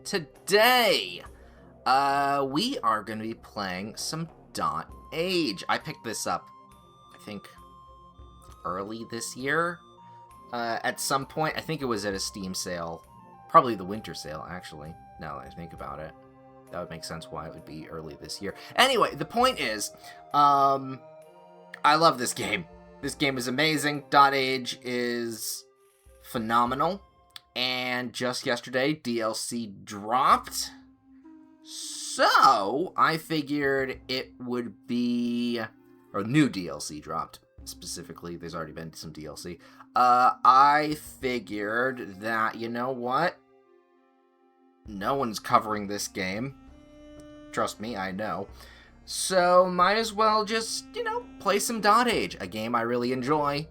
Today, we are going to be playing some .age. I picked this up, I think, early this year. At some point, I think it was at a Steam sale. Probably the winter sale, actually, now that I think about it. That would make sense why it would be early this year. Anyway, the point is, I love this game. This game is amazing. .age is phenomenal. And just yesterday, DLC dropped. So, I figured it would be... Or new DLC dropped, specifically. There's already been some DLC. I figured that, you know what? No one's covering this game. Trust me, I know. So, might as well just, play some .age, a game I really enjoy.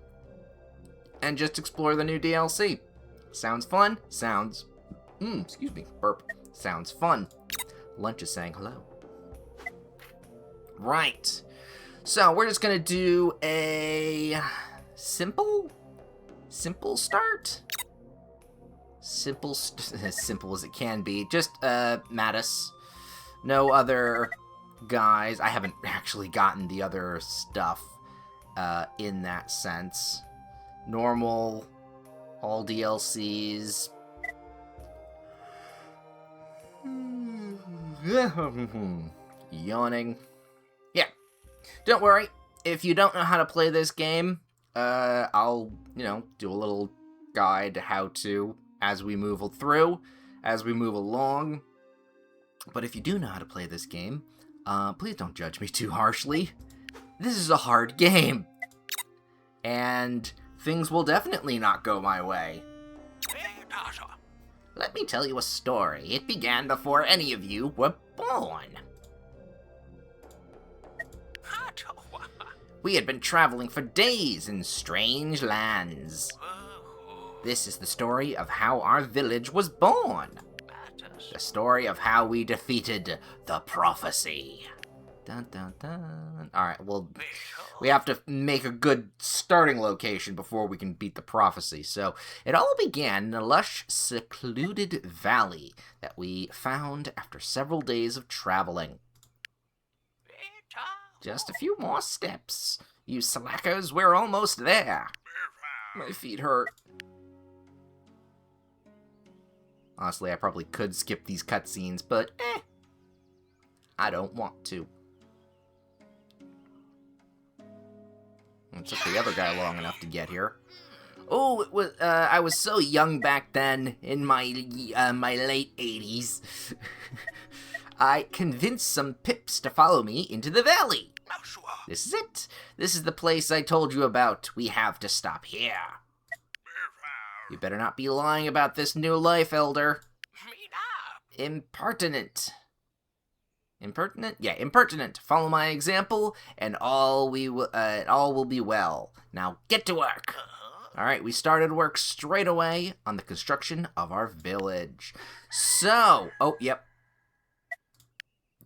And just explore the new DLC. Sounds fun? Sounds... excuse me, burp. Sounds fun. Lunch is saying hello. Right. So, we're just gonna do a... Simple start? As simple as it can be. Just, Mattis. No other guys. I haven't actually gotten the other stuff, in that sense. Normal... All DLCs. Yawning. Yeah. Don't worry. If you don't know how to play this game, I'll, do a little guide to how to as we move through, as we move along. But if you do know how to play this game, please don't judge me too harshly. This is a hard game. And... things will definitely not go my way. Let me tell you a story. It began before any of you were born. We had been traveling for days in strange lands. This is the story of how our village was born. The story of how we defeated the prophecy. Dun, dun, dun. Alright, well, we have to make a good starting location before we can beat the prophecy. So, it all began in a lush, secluded valley that we found after several days of traveling. Just a few more steps. You slackers, we're almost there. My feet hurt. Honestly, I probably could skip these cutscenes, but I don't want to. It took the other guy long enough to get here. Oh, it was, I was so young back then, in my late 80s. I convinced some pips to follow me into the valley. This is it. This is the place I told you about. We have to stop here. You better not be lying about this new life, Elder. Impertinent. Impertinent? Yeah, impertinent. Follow my example, and all will be well. Now get to work. Alright, we started work straight away on the construction of our village. So, oh, yep.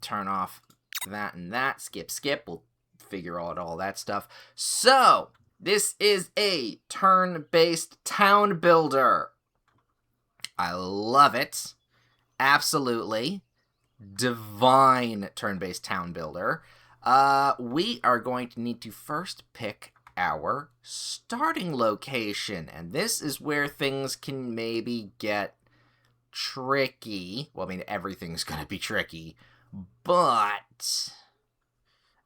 Turn off that and that. Skip. We'll figure out all that stuff. So, this is a turn-based town builder. I love it. Absolutely. Divine turn-based town builder. We are going to need to first pick our starting location, and this is where things can maybe get tricky. Well, I mean, everything's gonna be tricky, but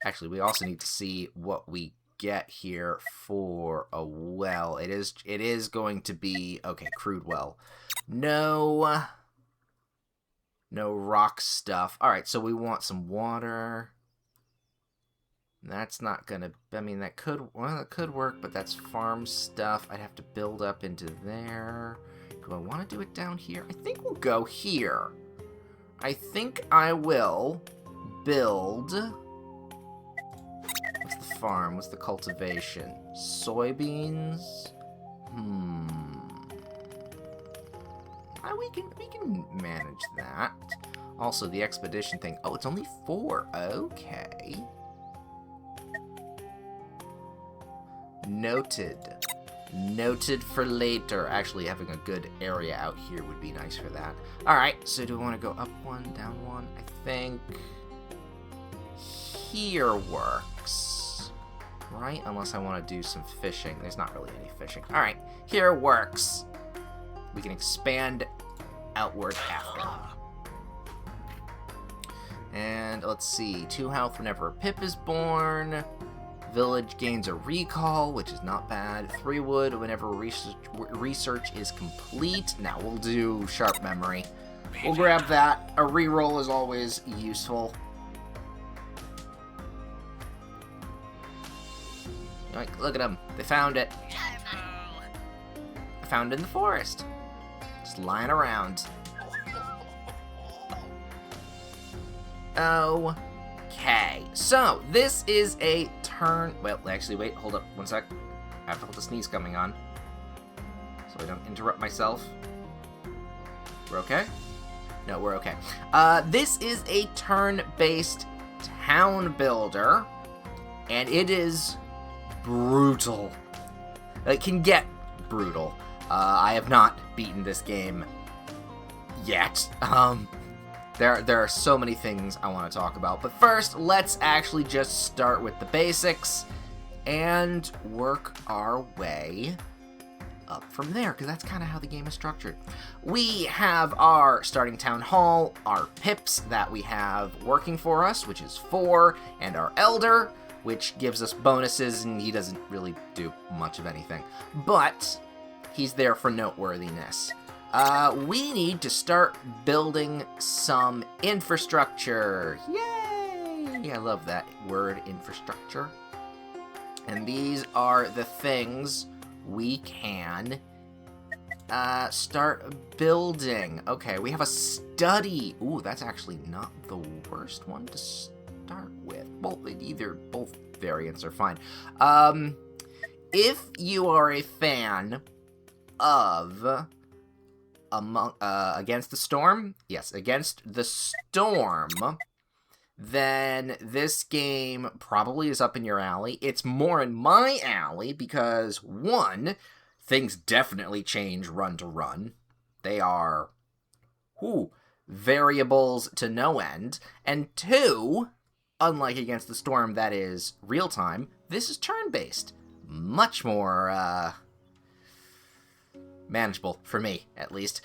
actually, we also need to see what we get here for a well. It is going to be okay. Crude well. No rock stuff. Alright, so we want some water. That's not gonna... I mean, that could work, but that's farm stuff. I'd have to build up into there. Do I want to do it down here? I think we'll go here. I think I will build... What's the farm? What's the cultivation? Soybeans? We can manage that. Also, the expedition thing. Oh, it's only 4. Okay. Noted. Noted for later. Actually, having a good area out here would be nice for that. Alright, so do we want to go up one, down one? I think here works. Right? Unless I want to do some fishing. There's not really any fishing. Alright, here works. We can expand outward after. And let's see. 2 health whenever a Pip is born. Village gains a recall, which is not bad. 3 wood whenever research is complete. Now we'll do sharp memory. We'll grab that. A reroll is always useful. Like, look at them. They found it. I found it in the forest. Just lying around. Okay, so this is a turn. Well, actually, wait, hold up, 1 sec. I felt the sneeze coming on, so I don't interrupt myself. We're okay? No, we're okay. This is a turn-based town builder, and it is brutal. It can get brutal. I have not beaten this game yet. There are so many things I want to talk about, but first, let's actually just start with the basics and work our way up from there, because that's kind of how the game is structured. We have our starting town hall, our pips that we have working for us, which is 4, and our elder, which gives us bonuses, and he doesn't really do much of anything, but he's there for noteworthiness. We need to start building some infrastructure. Yay! I love that word, infrastructure. And these are the things we can start building. Okay, we have a study. Ooh, that's actually not the worst one to start with. Both variants are fine. If you are a fan of Against the Storm? Yes, Against the Storm. Then this game probably is up in your alley. It's more in my alley because, 1, things definitely change run to run. They are, variables to no end. And 2, unlike Against the Storm that is real-time, this is turn-based. Much more, manageable, for me, at least.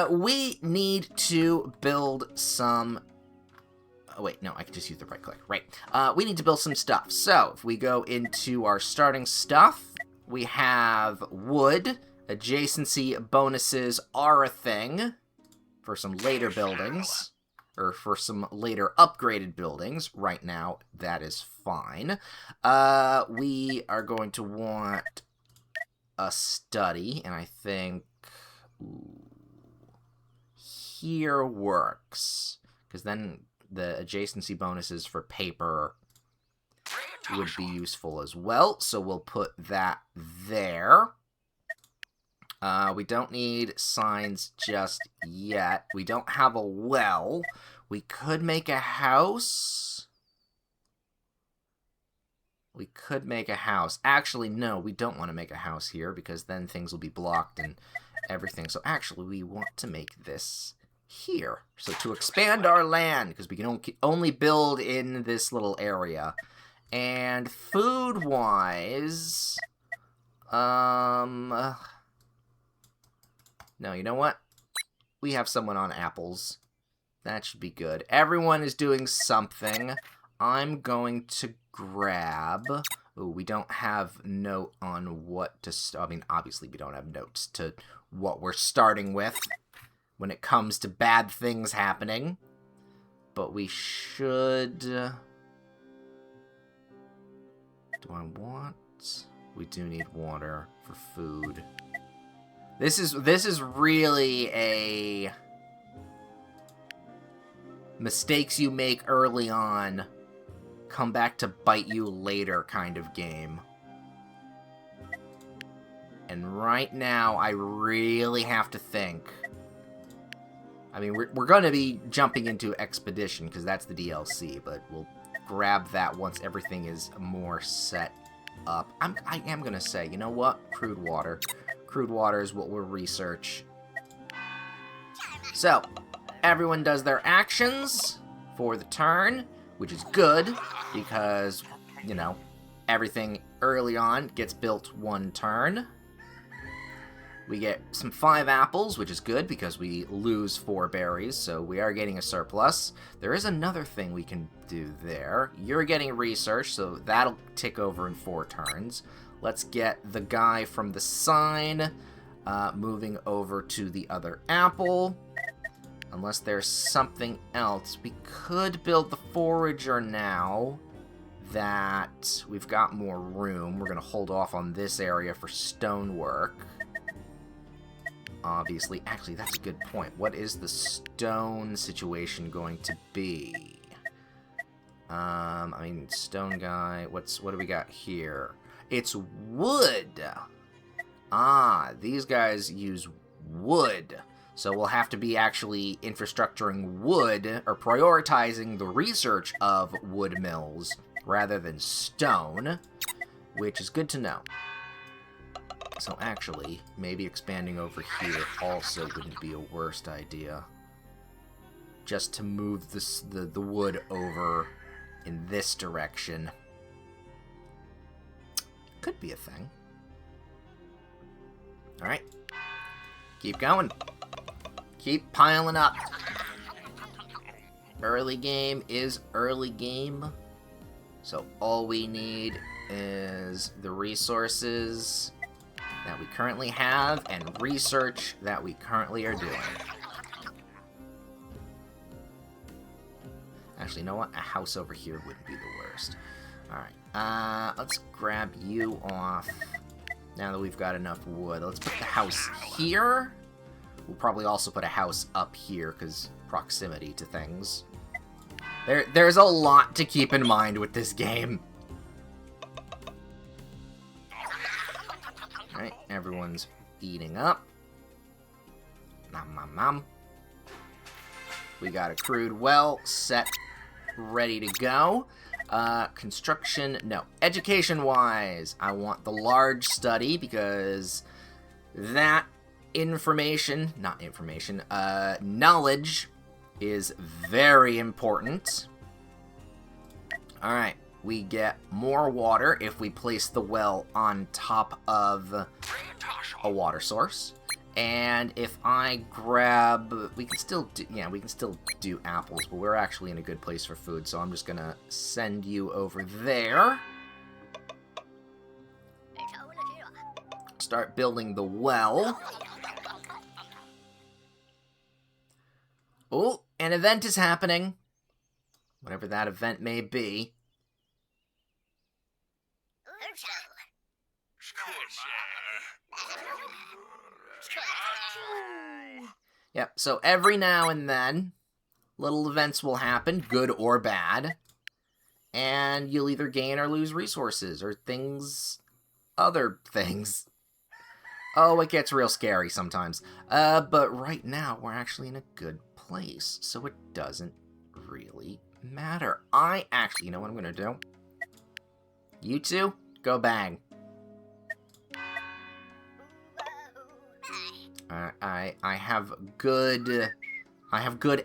We need to build some... Oh, wait, no, I can just use the right click. Right. We need to build some stuff. So, if we go into our starting stuff, we have wood. Adjacency bonuses are a thing for some later buildings, or for some later upgraded buildings. Right now, that is fine. We are going to want a study, and I think here works, because then the adjacency bonuses for paper would be useful as well, so we'll put that there. We don't need signs just yet. We don't have a well. We could make a house. We could make a house. Actually, no, we don't want to make a house here, because then things will be blocked and everything. So actually, we want to make this here. So to expand our land, because we can only build in this little area. And food-wise... No, you know what? We have someone on apples. That should be good. Everyone is doing something. I'm going to grab... Ooh, we don't have note on what to... I mean, obviously we don't have notes to what we're starting with when it comes to bad things happening. But we should... Do I want... We do need water for food. This is really a... mistakes you make early on come back to bite you later kind of game. And right now, I really have to think. I mean, we're going to be jumping into Expedition, because that's the DLC, but we'll grab that once everything is more set up. I am going to say, you know what? Crude water. Crude water is what we'll research. So, everyone does their actions for the turn, which is good, because, you know, everything early on gets built one turn. We get some 5 apples, which is good, because we lose 4 berries, so we are getting a surplus. There is another thing we can do there. You're getting research, so that'll tick over in 4 turns. Let's get the guy from the sign moving over to the other apple. Unless there's something else. We could build the forager now that we've got more room. We're going to hold off on this area for stonework. Obviously. Actually, that's a good point. What is the stone situation going to be? I mean, stone guy. What do we got here? It's wood. Ah, these guys use wood. So we'll have to be actually infrastructuring wood, or prioritizing the research of wood mills rather than stone, which is good to know. So actually, maybe expanding over here also wouldn't be a worst idea. Just to move the wood over in this direction. Could be a thing. Alright. Keep going. Keep piling up. Early game is early game. So all we need is the resources that we currently have and research that we currently are doing. Actually, you know what? A house over here wouldn't be the worst. Alright, let's grab you off. Now that we've got enough wood, let's put the house here. We'll probably also put a house up here, because proximity to things. There's a lot to keep in mind with this game. Alright, everyone's eating up. Nom nom nom. We got a crude well set, ready to go. Construction, no. Education-wise, I want the large study, because that knowledge is very important. Alright, we get more water if we place the well on top of a water source. And if I grab, we can still do apples, but we're actually in a good place for food, so I'm just gonna send you over there. Start building the well. Oh, an event is happening. Whatever that event may be. Yep, so every now and then, little events will happen, good or bad. And you'll either gain or lose resources, or other things. Oh, it gets real scary sometimes. But right now, we're actually in a good place, so it doesn't really matter. You know what I'm gonna do? You two, go bang. I have good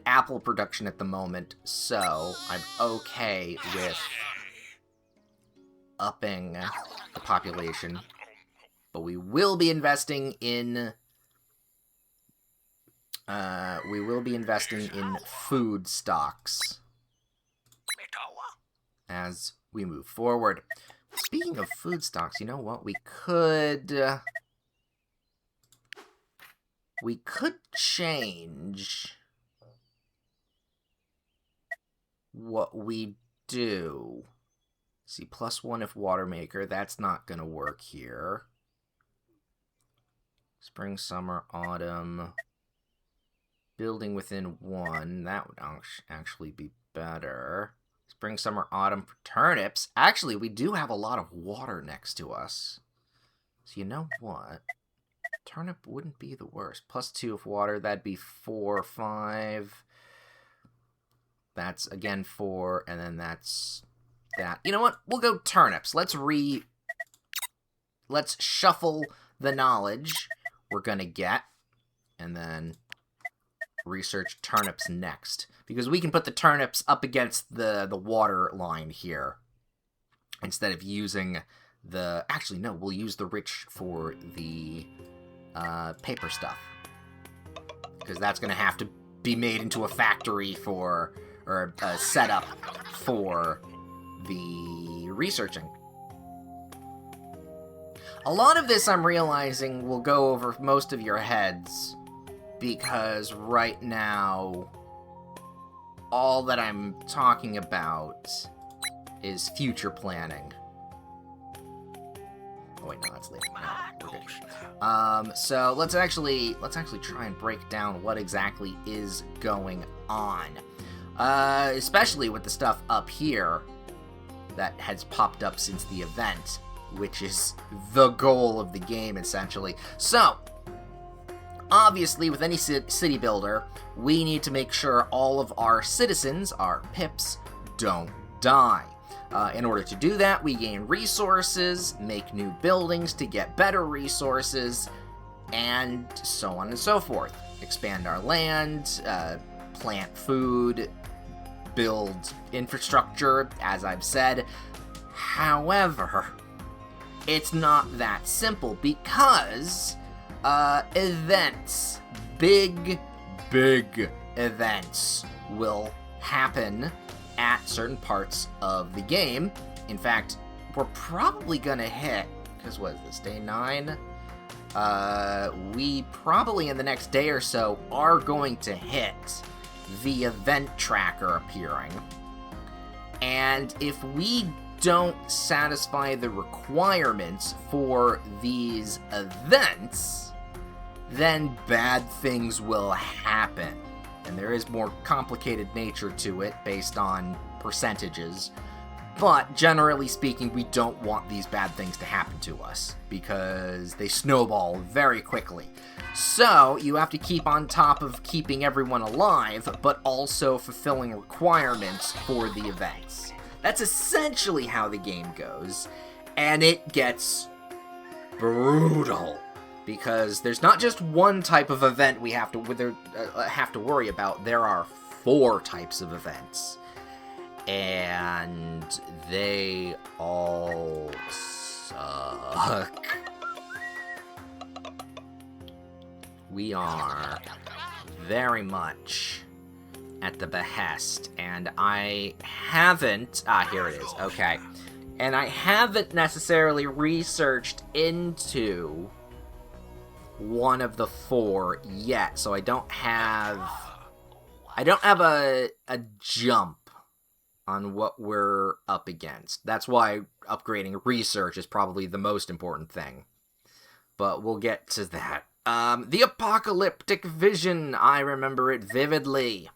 apple production at the moment, so I'm okay with upping the population. But we will be investing in food stocks as we move forward. Speaking of food stocks, you know what? We could change what we do. See, +1 if water maker. That's not gonna work here. Spring, summer, autumn. Building within 1. That would actually be better. Spring, summer, autumn for turnips. Actually, we do have a lot of water next to us. So you know what? Turnip wouldn't be the worst. +2 of water, that'd be 4, 5. That's, again, 4, and then that's that. You know what? We'll go turnips. Let's let's shuffle the knowledge we're gonna get, and then research turnips next. Because we can put the turnips up against the water line here, instead of using the... Actually, no, we'll use the rich for the paper stuff. Because that's gonna have to be made into a factory for... or a setup for the researching. A lot of this, I'm realizing, will go over most of your heads, because right now, all that I'm talking about is future planning. Oh wait, no, that's later. No, we're good. So let's actually try and break down what exactly is going on. Especially with the stuff up here that has popped up since the event, which is the goal of the game, essentially. So, obviously, with any city builder, we need to make sure all of our citizens, our pips, don't die. In order to do that, we gain resources, make new buildings to get better resources, and so on and so forth. Expand our land, plant food, build infrastructure, as I've said. However, it's not that simple, because events, big events, will happen at certain parts of the game. In fact, we're probably gonna hit, because what is this, day 9? We probably in the next day or so are going to hit the event tracker appearing. And if we don't satisfy the requirements for these events, then bad things will happen. And there is more complicated nature to it based on percentages. But generally speaking, we don't want these bad things to happen to us, because they snowball very quickly. So you have to keep on top of keeping everyone alive, but also fulfilling requirements for the events. That's essentially how the game goes, and it gets brutal. Because there's not just one type of event we have to worry about. There are 4 types of events, and they all suck. We are very much at the behest, and I haven't... here it is, okay. And I haven't necessarily researched into one of the 4 yet, so I don't have a jump on what we're up against. That's why upgrading research is probably the most important thing. But we'll get to that. The apocalyptic vision, I remember it vividly.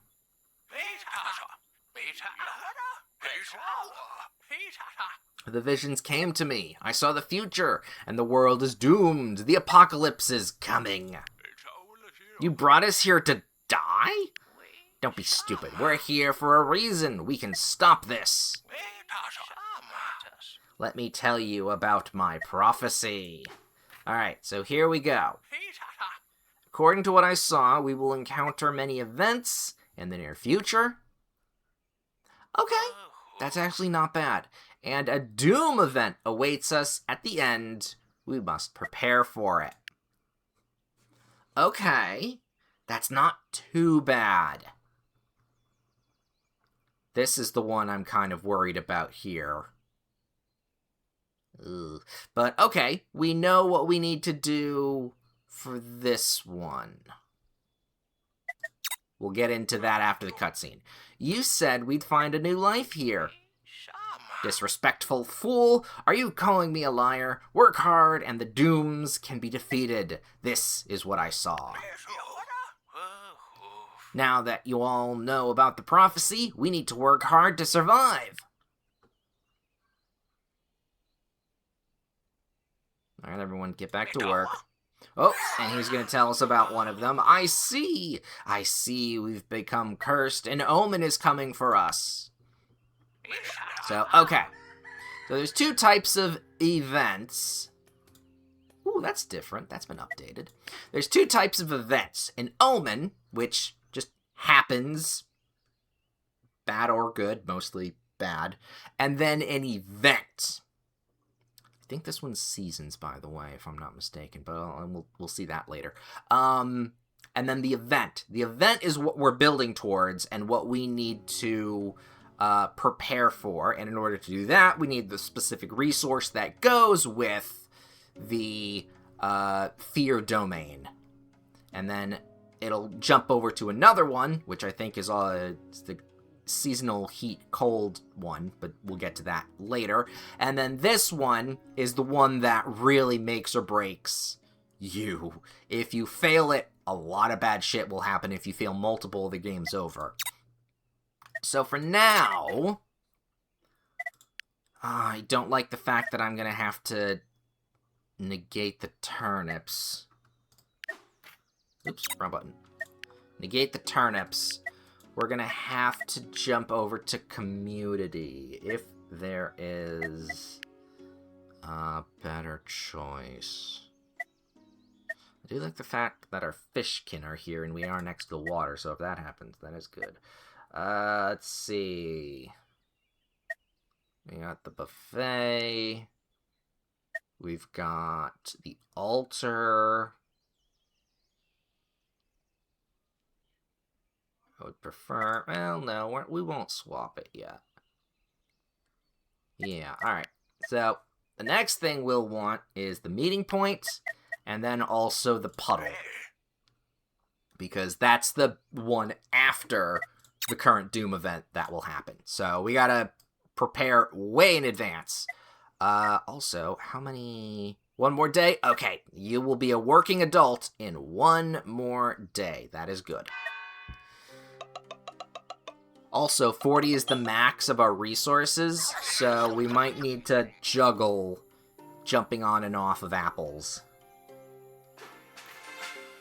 The visions came to me. I saw the future, and the world is doomed. The apocalypse is coming. You brought us here to die? Don't be stupid. We're here for a reason. We can stop this. Let me tell you about my prophecy. Alright, so here we go. According to what I saw, we will encounter many events in the near future. Okay, that's actually not bad. And a doom event awaits us at the end. We must prepare for it. Okay, that's not too bad. This is the one I'm kind of worried about here. Ugh. But okay, we know what we need to do for this one. We'll get into that after the cutscene. You said we'd find a new life here. Disrespectful fool, are you calling me a liar? Work hard and the dooms can be defeated. This is what I saw. Now that you all know about the prophecy, we need to work hard to survive. Alright, everyone, get back to work. Oh, and he's going to tell us about one of them. I see we've become cursed. An omen is coming for us. So, okay. So there's 2 types of events. Ooh, that's different. That's been updated. There's 2 types of events. An omen, which just happens, bad or good, mostly bad. And then an event. I think this one's seasons, by the way, if I'm not mistaken, but we'll see that later. And then the event. The event is what we're building towards and what we need to prepare for. And in order to do that, we need the specific resource that goes with the fear domain. And then it'll jump over to another one, which I think is the seasonal heat cold one, but we'll get to that later. And then this one is the one that really makes or breaks you. If you fail it, a lot of bad shit will happen. If you fail multiple, the game's over. So for now, I don't like the fact that I'm gonna have to negate the turnips. Oops, wrong button. Negate the turnips. We're gonna have to jump over to community if there is a better choice. I do like the fact that our fishkin are here and we are next to the water, so if that happens, that is good. Let's see. We got the buffet. We've got the altar. I would prefer... Well, no, we won't swap it yet. Yeah, alright. So, the next thing we'll want is the meeting point, and then also the puddle. Because that's the one after the current Doom event that will happen. So, we gotta prepare way in advance. Also, how many... One more day? Okay, you will be a working adult in 1 more day. That is good. Also, 40 is the max of our resources, so we might need to juggle jumping on and off of apples.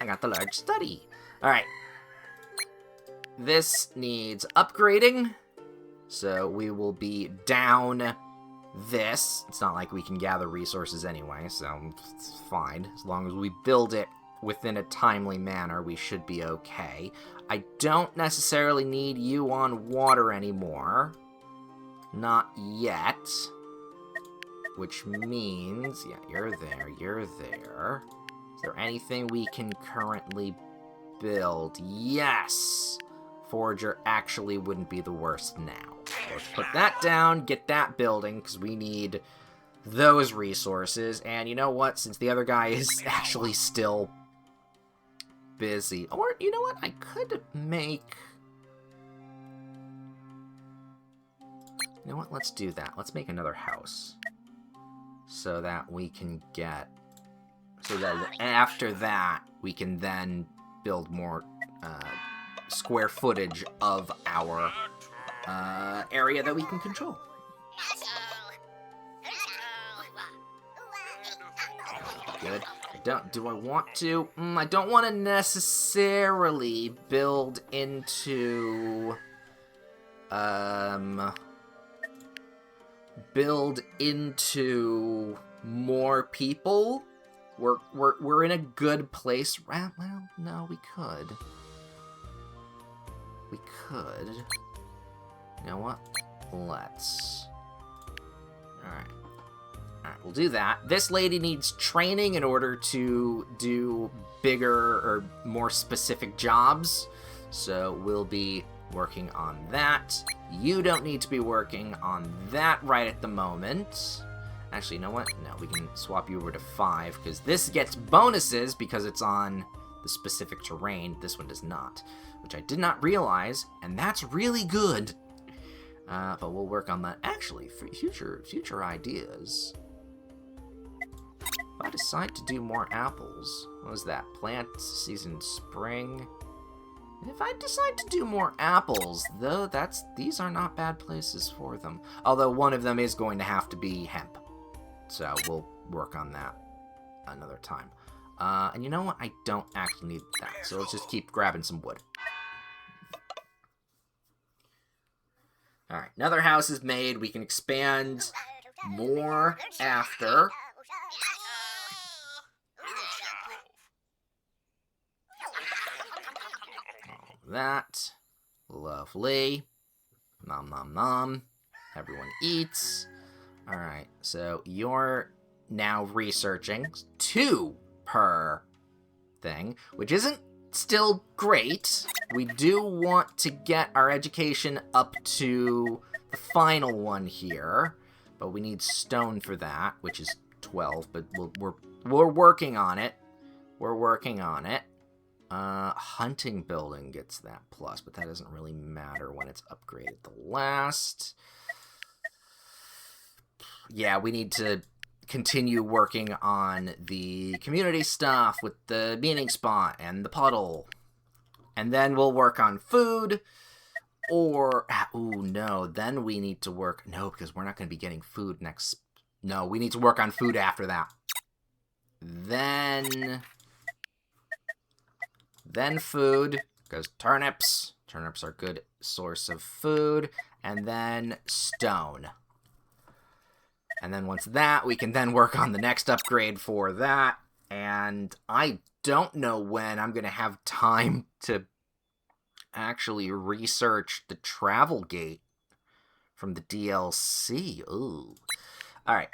I got the large study. Alright. This needs upgrading, so we will be down this. It's not like we can gather resources anyway, so it's fine. As long as we build it within a timely manner, we should be okay. I don't necessarily need you on water anymore. Not yet. Which means... Yeah, you're there, you're there. Is there anything we can currently build? Yes! Forager actually wouldn't be the worst now. Let's put that down, get that building, because we need those resources. And you know what? Since the other guy is actually still busy. Or, you know what? I could make... You know what? Let's do that. Let's make another house. So that we can get... So that after that, we can then build more square footage of our area that we can control. Good. Do I want to? I don't want to necessarily build into... build into more people. We're in a good place. Well, no, we could. We could. You know what? Let's... Alright. Alright, we'll do that. This lady needs training in order to do bigger or more specific jobs. So we'll be working on that. You don't need to be working on that right at the moment. Actually, you know what? No, we can swap you over to 5, because this gets bonuses because it's on the specific terrain. This one does not, which I did not realize, and that's really good. But we'll work on that. Actually, for future ideas. If I decide to do more apples, what was that? Plant season spring. If I decide to do more apples, though, these are not bad places for them. Although one of them is going to have to be hemp. So we'll work on that another time. And you know what? I don't actually need that. So let's just keep grabbing some wood. Alright, another house is made. We can expand more after. that. Lovely. Nom nom nom. Everyone eats. Alright, so you're now researching 2 per thing, which isn't still great. We do want to get our education up to the final one here, but we need stone for that, which is 12, but we're working on it. We're working on it. Hunting building gets that plus, but that doesn't really matter when it's upgraded the last. Yeah, we need to continue working on the community stuff with the meeting spot and the puddle. And then we'll work on food. Or, ooh, no, then we need to work, no, because we're not going to be getting food next. No, we need to work on food after that. Then food, because turnips are a good source of food. And then stone. And then once that, we can then work on the next upgrade for that. And I don't know when I'm going to have time to actually research the travel gate from the DLC. Ooh. Alright,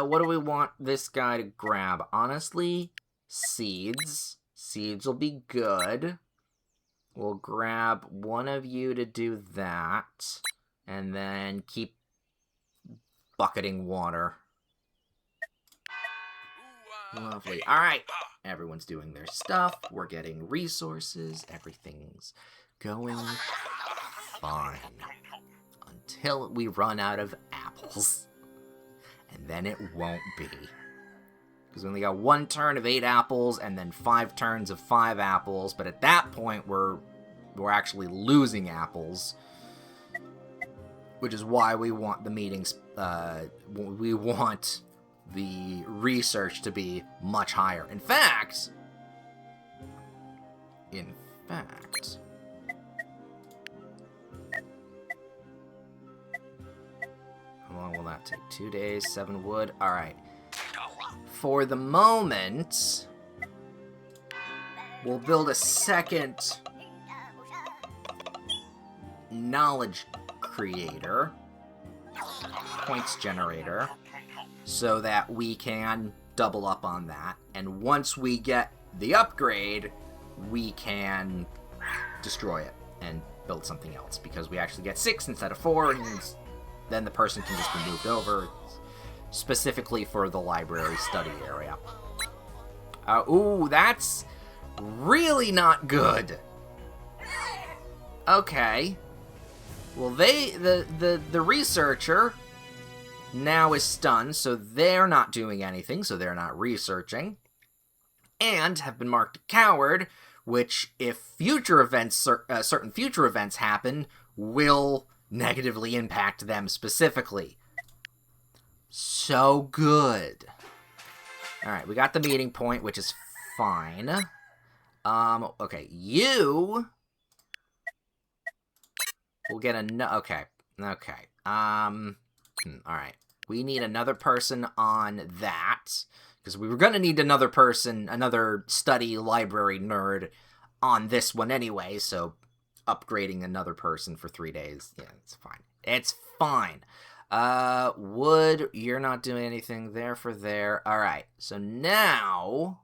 what do we want this guy to grab? Honestly, seeds. Seeds will be good. We'll grab one of you to do that. And then keep bucketing water. Lovely. Alright. Everyone's doing their stuff. We're getting resources. Everything's going fine. Until we run out of apples. And then it won't be. Because we only got 1 turn of 8 apples and then 5 turns of 5 apples. But at that point, we're actually losing apples. Which is why we want the meetings, we want the research to be much higher. In fact, how long will that take? 2 days, 7 wood. All right. For the moment, we'll build a second knowledge creator, points generator, so that we can double up on that. And once we get the upgrade, we can destroy it and build something else, because we actually get 6 instead of 4, and then the person can just be moved over, specifically for the library study area. Ooh, that's really not good. Okay. Well, the researcher now is stunned, so they're not doing anything, so they're not researching, and have been marked a coward, which, if future events, certain future events happen, will negatively impact them specifically. So good. Alright, we got the meeting point, which is fine. Okay, you will get okay. Alright. We need another person on that, because we were going to need another person, another study library nerd on this one anyway, so upgrading another person for 3 days, yeah, it's fine. It's fine. Wood, you're not doing anything there for there. Alright, so now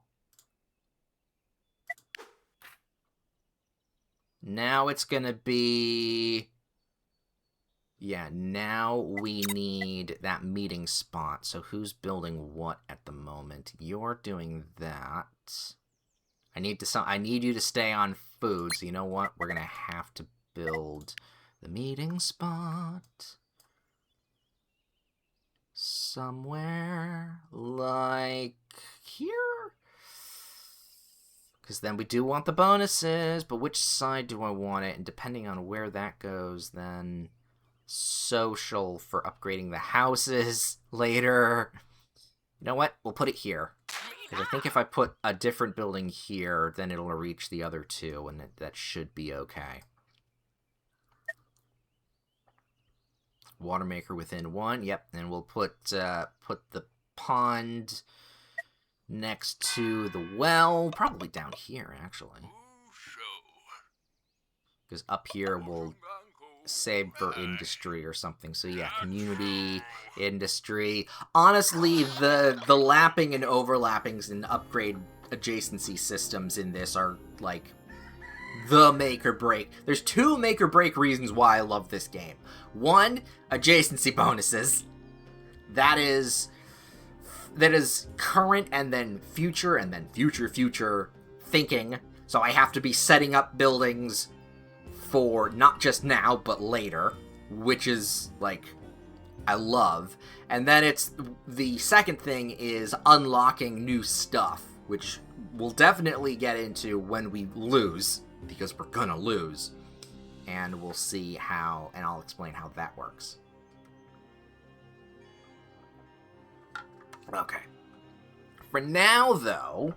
it's going to be... Yeah, now we need that meeting spot. So who's building what at the moment? You're doing that. I need you to stay on food. So you know what? We're going to have to build the meeting spot somewhere like here. Because then we do want the bonuses, but which side do I want it? And depending on where that goes, then... social for upgrading the houses later. You know what? We'll put it here. Because I think if I put a different building here, then it'll reach the other 2, and that should be okay. Water maker within 1. Yep, and we'll put the pond next to the well. Probably down here, actually. Because up here we'll save for industry or something. So yeah, community, industry. Honestly, the lapping and overlappings and upgrade adjacency systems in this are like the make or break. There's 2 make or break reasons why I love this game. 1, adjacency bonuses. That is current and then future future thinking. So I have to be setting up buildings for not just now, but later, which is, like, I love. And then it's, the second thing is unlocking new stuff, which we'll definitely get into when we lose, because we're gonna lose. And we'll see how, and I'll explain how that works. Okay. For now, though...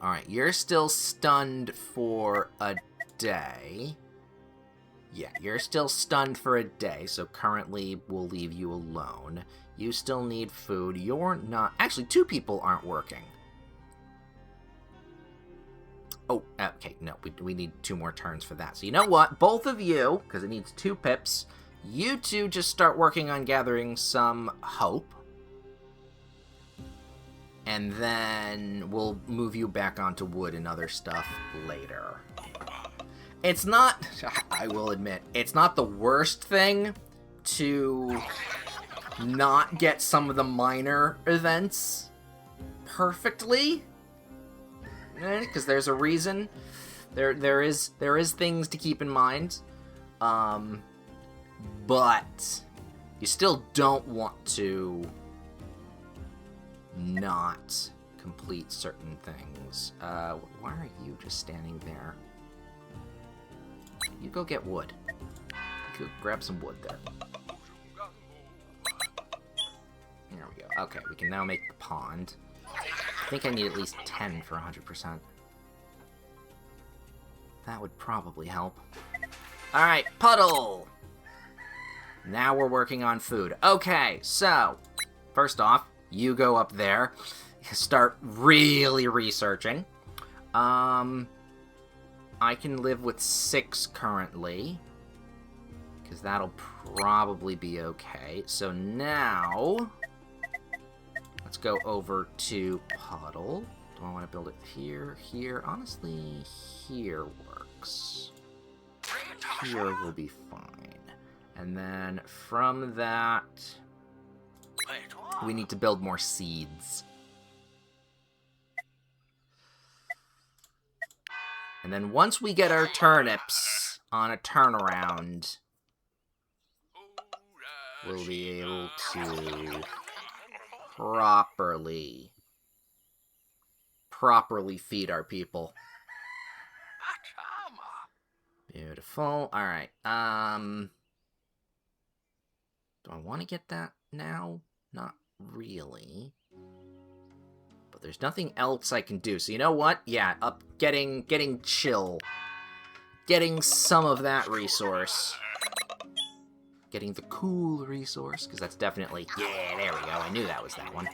Alright, you're still stunned for a day. Yeah, you're still stunned for a day, so currently we'll leave you alone. You still need food. You're not... Actually, 2 people aren't working. Oh, okay, no, we need 2 more turns for that. So you know what? Both of you, because it needs 2 pips, you 2 just start working on gathering some hope. And then we'll move you back onto wood and other stuff later. It's not, I will admit, it's not the worst thing to not get some of the minor events perfectly. Because there's a reason. There is things to keep in mind. But you still don't want to not complete certain things. Why are you just standing there? You go get wood. Go grab some wood there. There we go. Okay, we can now make the pond. I think I need at least 10 for 100%. That would probably help. Alright, puddle! Now we're working on food. Okay, so, first off, you go up there, start really researching. I can live with 6 currently, because that'll probably be okay. So now, let's go over to puddle. Do I want to build it here? Here? Honestly, here works. Here will be fine. And then from that, we need to build more seeds. And then once we get our turnips on a turnaround, we'll be able to properly feed our people. Beautiful. Alright, do I want to get that now? Not really. But there's nothing else I can do. So you know what? Yeah, getting chill. Getting some of that resource. Getting the cool resource, because that's definitely... Yeah, there we go. I knew that was that one.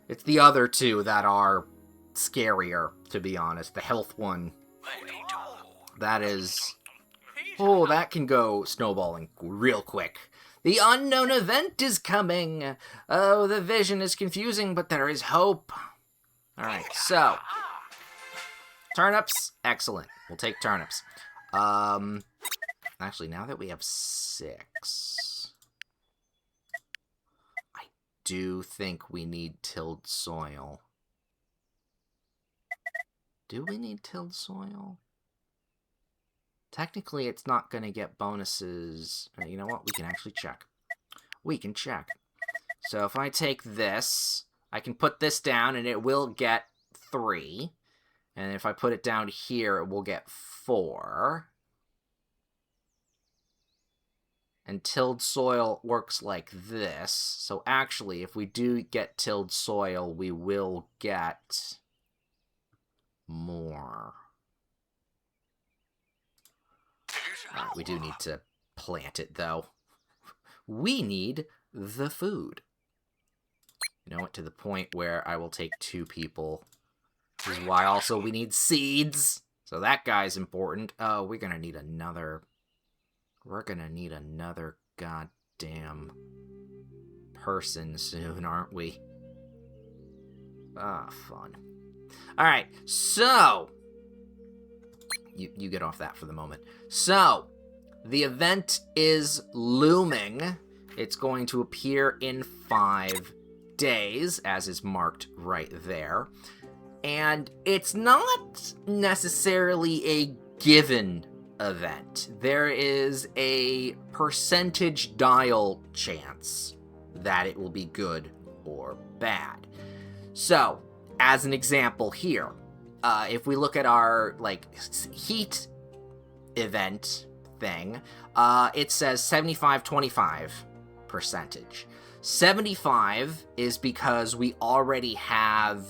It's the other 2 that are scarier, to be honest. The health one. That is... Oh, that can go snowballing real quick. The unknown event is coming. Oh, the vision is confusing, but there is hope. Alright, so. Turnips. Excellent. We'll take turnips. Actually, now that we have 6, I do think we need tilled soil. Do we need tilled soil? Technically, it's not going to get bonuses. You know what? We can actually check. We can check. So if I take this, I can put this down, and it will get 3. And if I put it down here, it will get 4. And tilled soil works like this. So actually, if we do get tilled soil, we will get more. Right, we do need to plant it, though. We need the food. You know what? To the point where I will take 2 people This is why also we need seeds. So that guy's important. Oh, we're gonna need another... We're gonna need another goddamn person soon, aren't we? Ah, fun. Alright, so... You get off that for the moment. So, the event is looming. It's going to appear in 5 days, as is marked right there. And it's not necessarily a given event. There is a percentage dial chance that it will be good or bad. So, as an example here, if we look at our, like, heat event thing, it says 75-25 percentage. 75 is because we already have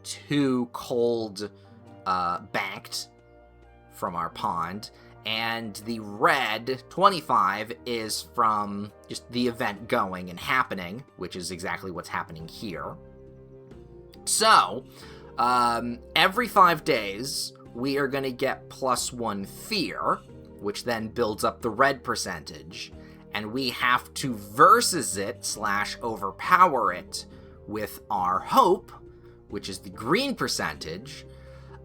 2 cold banked from our pond, and the red 25 is from just the event going and happening, which is exactly what's happening here. So, every 5 days, we are going to get +1 fear, which then builds up the red percentage, and we have to versus it / overpower it with our hope, which is the green percentage,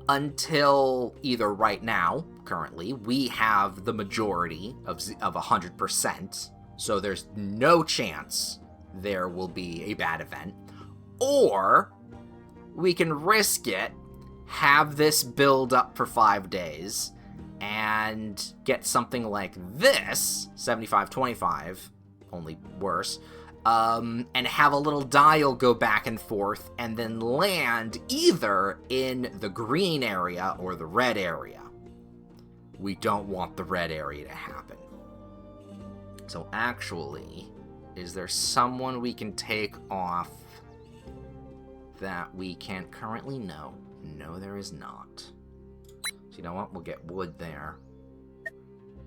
until either right now, currently, we have the majority of 100%, so there's no chance there will be a bad event, or we can risk it, have this build up for 5 days, and get something like this, 75-25, only worse, and have a little dial go back and forth, and then land either in the green area or the red area. We don't want the red area to happen. So actually, is there someone we can take off that we can't currently know? No, there is not. So you know what? We'll get wood there.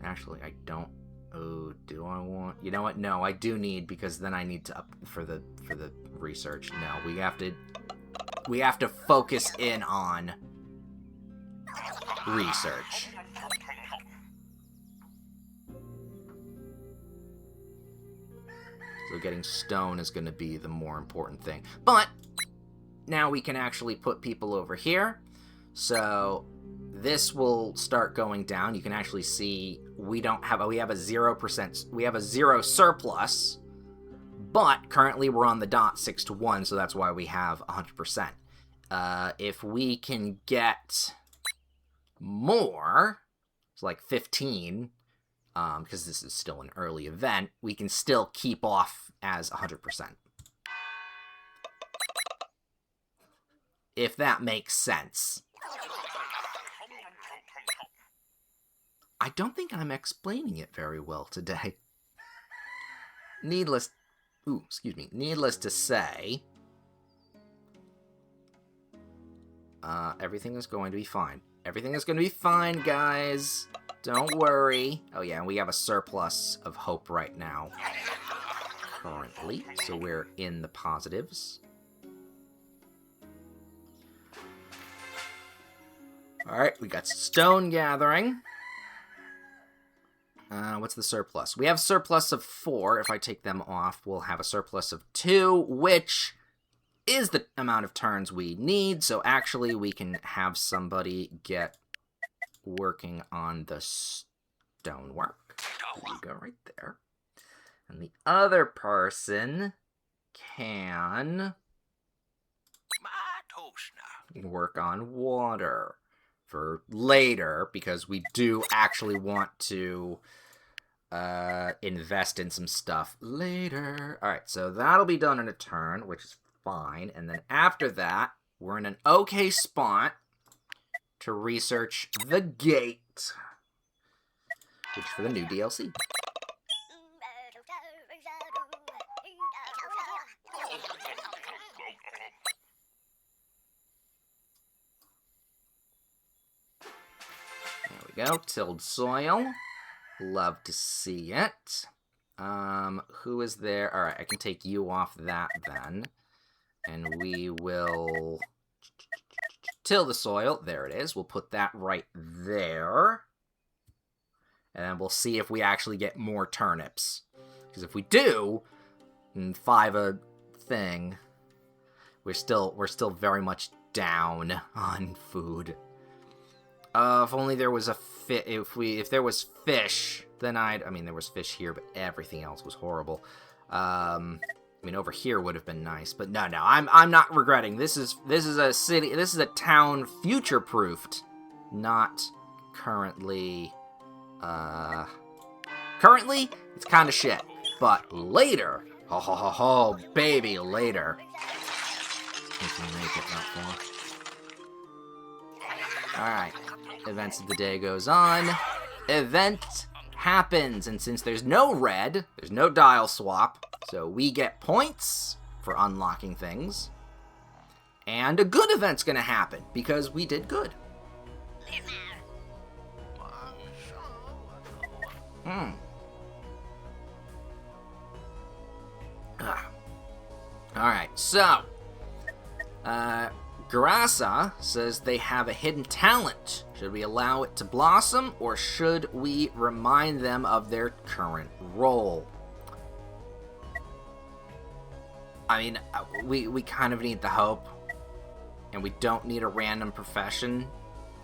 Actually, I don't... Oh, do I want... You know what? No, I do need, because then I need to up for the research. No, we have to focus in on research. So getting stone is going to be the more important thing. But now we can actually put people over here. So this will start going down. You can actually see we have a 0%, we have a 0 surplus, but currently we're on the dot 6-1, so that's why we have 100%. If we can get more, it's like 15, because this is still an early event, we can still keep off as 100%. If that makes sense. I don't think I'm explaining it very well today. Needless to say, everything is going to be fine. Everything is going to be fine, guys. Don't worry. Oh yeah, and we have a surplus of hope right now, currently, so we're in the positives. Alright, we got stone gathering. What's the surplus? We have surplus of 4. If I take them off, we'll have a surplus of 2, which is the amount of turns we need. So actually, we can have somebody get working on the stonework. There you go, right there. And the other person can work on water for later, because we do actually want to invest in some stuff later. Alright, so that'll be done in a turn, which is fine. And then after that, we're in an okay spot to research the gate, which is for the new DLC. There we go, tilled soil. Love to see it. Who is there? Alright, I can take you off that then. And we will till the soil. There it is. We'll put that right there. And then we'll see if we actually get more turnips. Because if we do, 5 a thing, we're still very much down on food. If only there was a if there was fish, then I mean, there was fish here, but everything else was horrible. I mean, over here would have been nice, but no, I'm not regretting. This is a city, this is a town future-proofed, not currently. Currently, it's kind of shit, but later, ho, baby, later. If we make it that far. Alright, events of the day goes on. Event happens, and since there's no red, there's no dial swap, so we get points for unlocking things. And a good event's gonna happen, because we did good. Alright, so Grasa says they have a hidden talent. Should we allow it to blossom, or should we remind them of their current role? I mean, we kind of need the hope, and we don't need a random profession,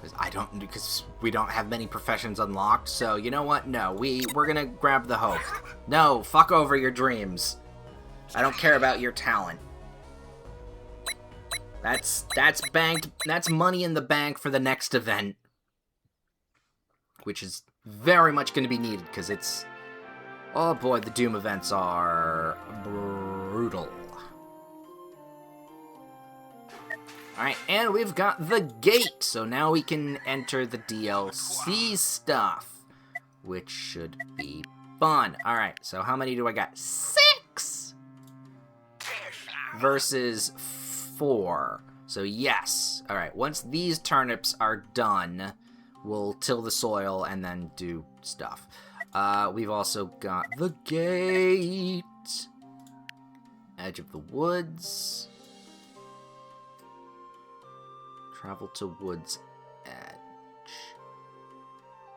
because we don't have many professions unlocked. So you know what? No, we're gonna grab the hope. No, fuck over your dreams. I don't care about your talent. That's banked. That's money in the bank for the next event, which is very much going to be needed because it's. Oh boy, the Doom events are brutal. Alright, and we've got the gate, so now we can enter the DLC stuff, which should be fun. Alright, so how many do I got? 6! Versus 4. So yes. Alright, once these turnips are done, we'll till the soil and then do stuff. We've also got the gate. Edge of the woods. Travel to woods edge.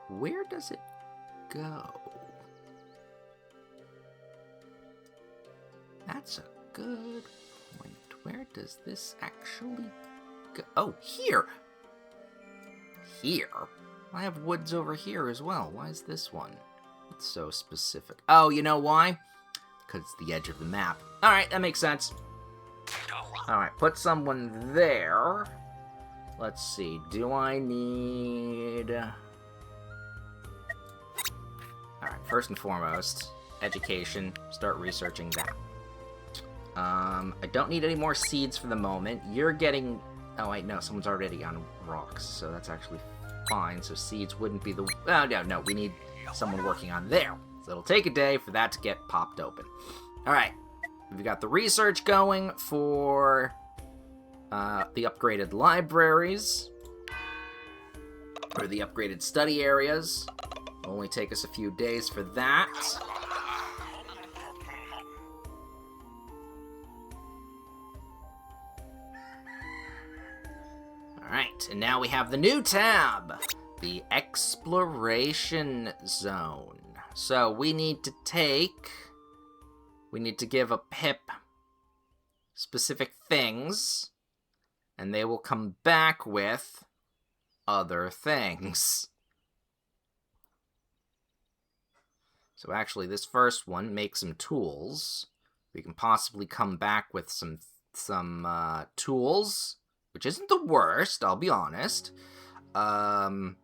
Where does it go? That's a good point. Where does this actually go? Oh, here! Here? I have woods over here as well. Why is this one? It's so specific. Oh, you know why? Because it's the edge of the map. Alright, that makes sense. Alright, put someone there. Let's see, do I need... Alright, first and foremost, education. Start researching that. I don't need any more seeds for the moment. You're getting... Oh, wait, no, someone's already on rocks, so that's actually fine. So seeds wouldn't be the... Oh, no, we need someone working on there. So it'll take a day for that to get popped open. Alright, we've got the research going for... the upgraded libraries, or the upgraded study areas. It'll only take us a few days for that. Alright, and now we have the new tab, the Exploration Zone. So we need to give a pip specific things, and they will come back with other things. So actually, this first one makes some tools. We can possibly come back with some tools, which isn't the worst, I'll be honest. And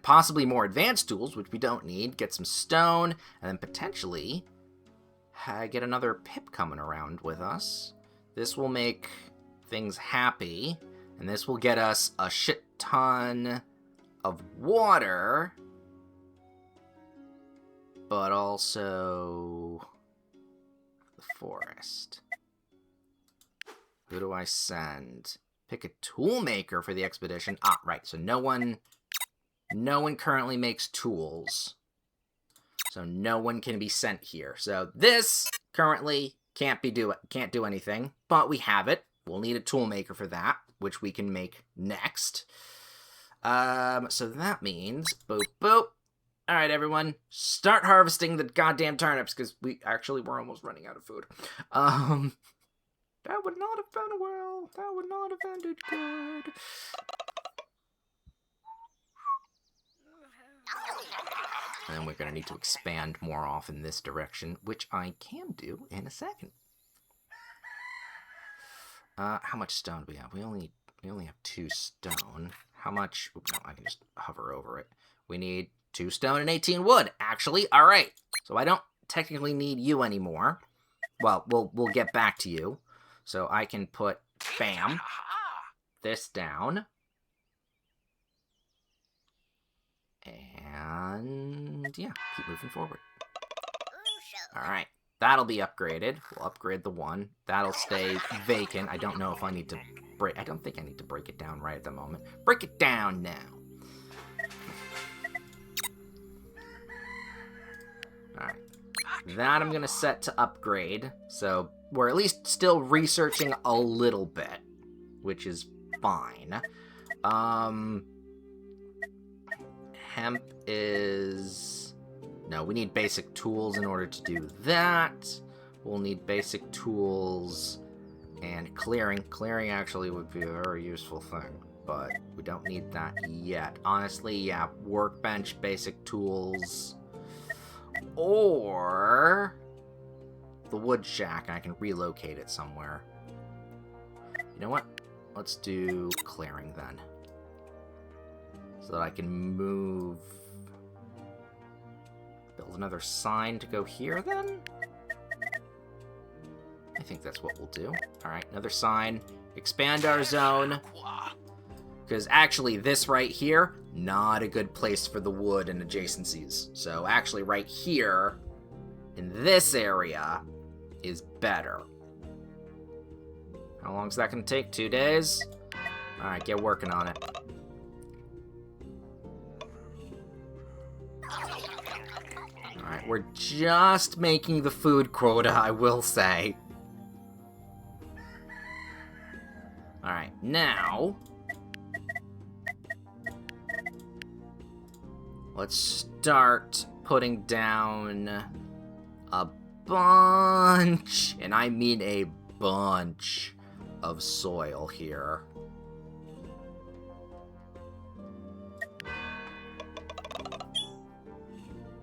possibly more advanced tools, which we don't need. Get some stone, and then potentially get another pip coming around with us. This will make things happy, and this will get us a shit ton of water, but also the forest. Who do I send? Pick a tool maker for the expedition. Ah, right, so no one currently makes tools, so no one can be sent here. So this currently can't do anything, but we have it. We'll need a tool maker for that. which we can make next. So that means, boop, boop. All right, everyone, start harvesting the goddamn turnips, because we're almost running out of food. That would not have been well. That would not have ended good. And then we're going to need to expand more off in this direction, which I can do in a second. How much stone do we have? We only have 2 stone. How much? Oops, no, I can just hover over it. We need 2 stone and 18 wood, actually. All right. So I don't technically need you anymore. Well, we'll get back to you. So I can put, bam, this down. And, yeah, keep moving forward. All right. That'll be upgraded. We'll upgrade the 1. That'll stay vacant. I don't know if I need to break... I don't think I need to break it down right at the moment. Break it down now. All right. That I'm going to set to upgrade. So we're at least still researching a little bit, which is fine. Hemp is... No, we need basic tools in order to do that. We'll need basic tools and clearing. Clearing actually would be a very useful thing, but we don't need that yet. Honestly, yeah, workbench, basic tools, or the wood shack, and I can relocate it somewhere. You know what? Let's do clearing then, so that I can move... Build another sign to go here, then? I think that's what we'll do. Alright, another sign. Expand our zone. Because actually, this right here, not a good place for the wood and adjacencies. So actually, right here, in this area, is better. How long is that going to take? 2 days? Alright, get working on it. Alright, we're just making the food quota, I will say. Alright, now... let's start putting down a bunch, and I mean a bunch, of soil here.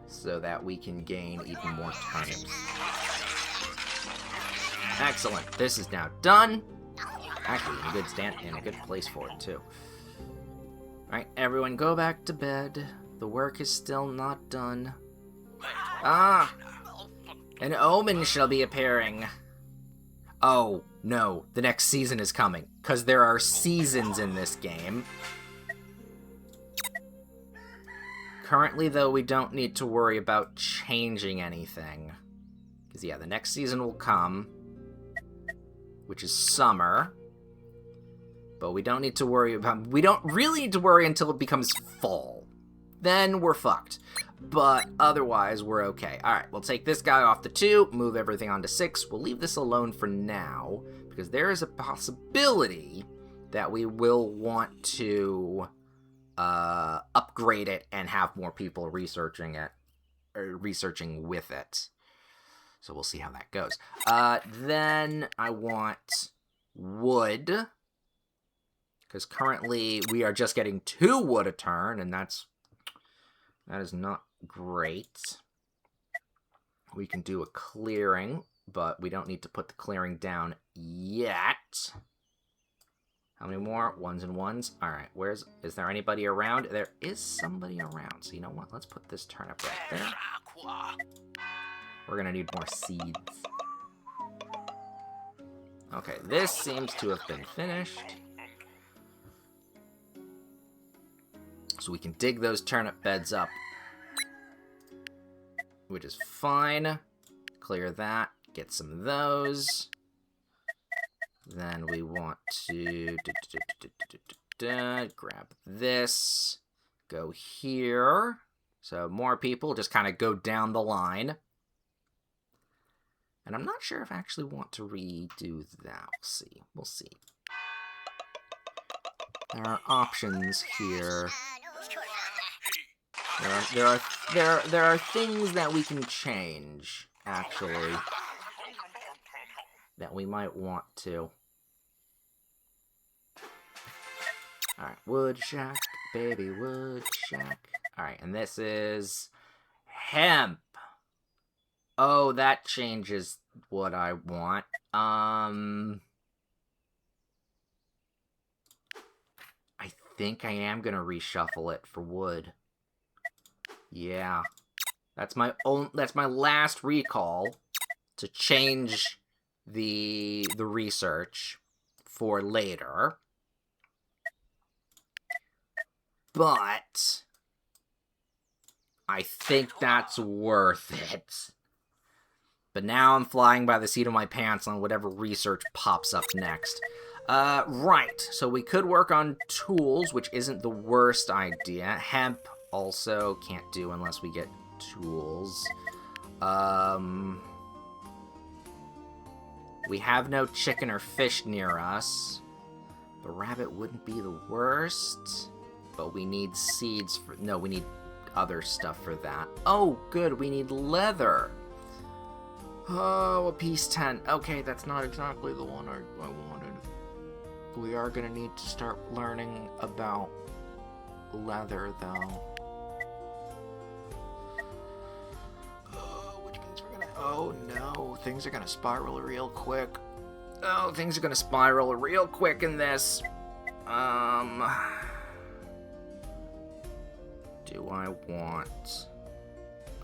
So that we can gain even more turnips. Excellent. This is now done. Actually, in a good stand, in a good place for it too. Alright, everyone go back to bed. The work is still not done. Ah! An omen shall be appearing. Oh, no. The next season is coming. Because there are seasons in this game. Currently, though, we don't need to worry about changing anything. Because, yeah, the next season will come, which is summer. But we don't need to worry about... we don't really need to worry until it becomes fall. Then we're fucked. But otherwise, we're okay. Alright, we'll take this guy off the 2, move everything onto 6. We'll leave this alone for now, because there is a possibility that we will want to... upgrade it and have more people researching it, or researching with it. So we'll see how that goes. Then I want wood, because currently we are just getting 2 wood a turn, and that is not great. We can do a clearing, but we don't need to put the clearing down yet. How many more? 1s and 1s. Alright, is there anybody around? There is somebody around. So you know what? Let's put this turnip right there. We're gonna need more seeds. Okay, this seems to have been finished. So we can dig those turnip beds up, which is fine. Clear that. Get some of those. Then we want to grab this, go here. So more people just kind of go down the line. And I'm not sure if I actually want to redo that. We'll see. There are options here. There are things that we can change, actually, that we might want to. Alright, wood shack, baby wood shack. Alright, and this is hemp. Oh, that changes what I want. I think I am gonna reshuffle it for wood. Yeah. That's my last recall to change the research for later. But I think that's worth it. But now I'm flying by the seat of my pants on whatever research pops up next. Right. So we could work on tools, which isn't the worst idea. Hemp also can't do unless we get tools. We have no chicken or fish near us. The rabbit wouldn't be the worst. But we need seeds for... No, we need other stuff for that. Oh, good. We need leather. Oh, a piece 10. Okay, that's not exactly the one I wanted. We are going to need to start learning about leather, though. Which means we're going to... Oh, no. Things are going to spiral real quick. Oh, things are going to spiral real quick in this. Do I want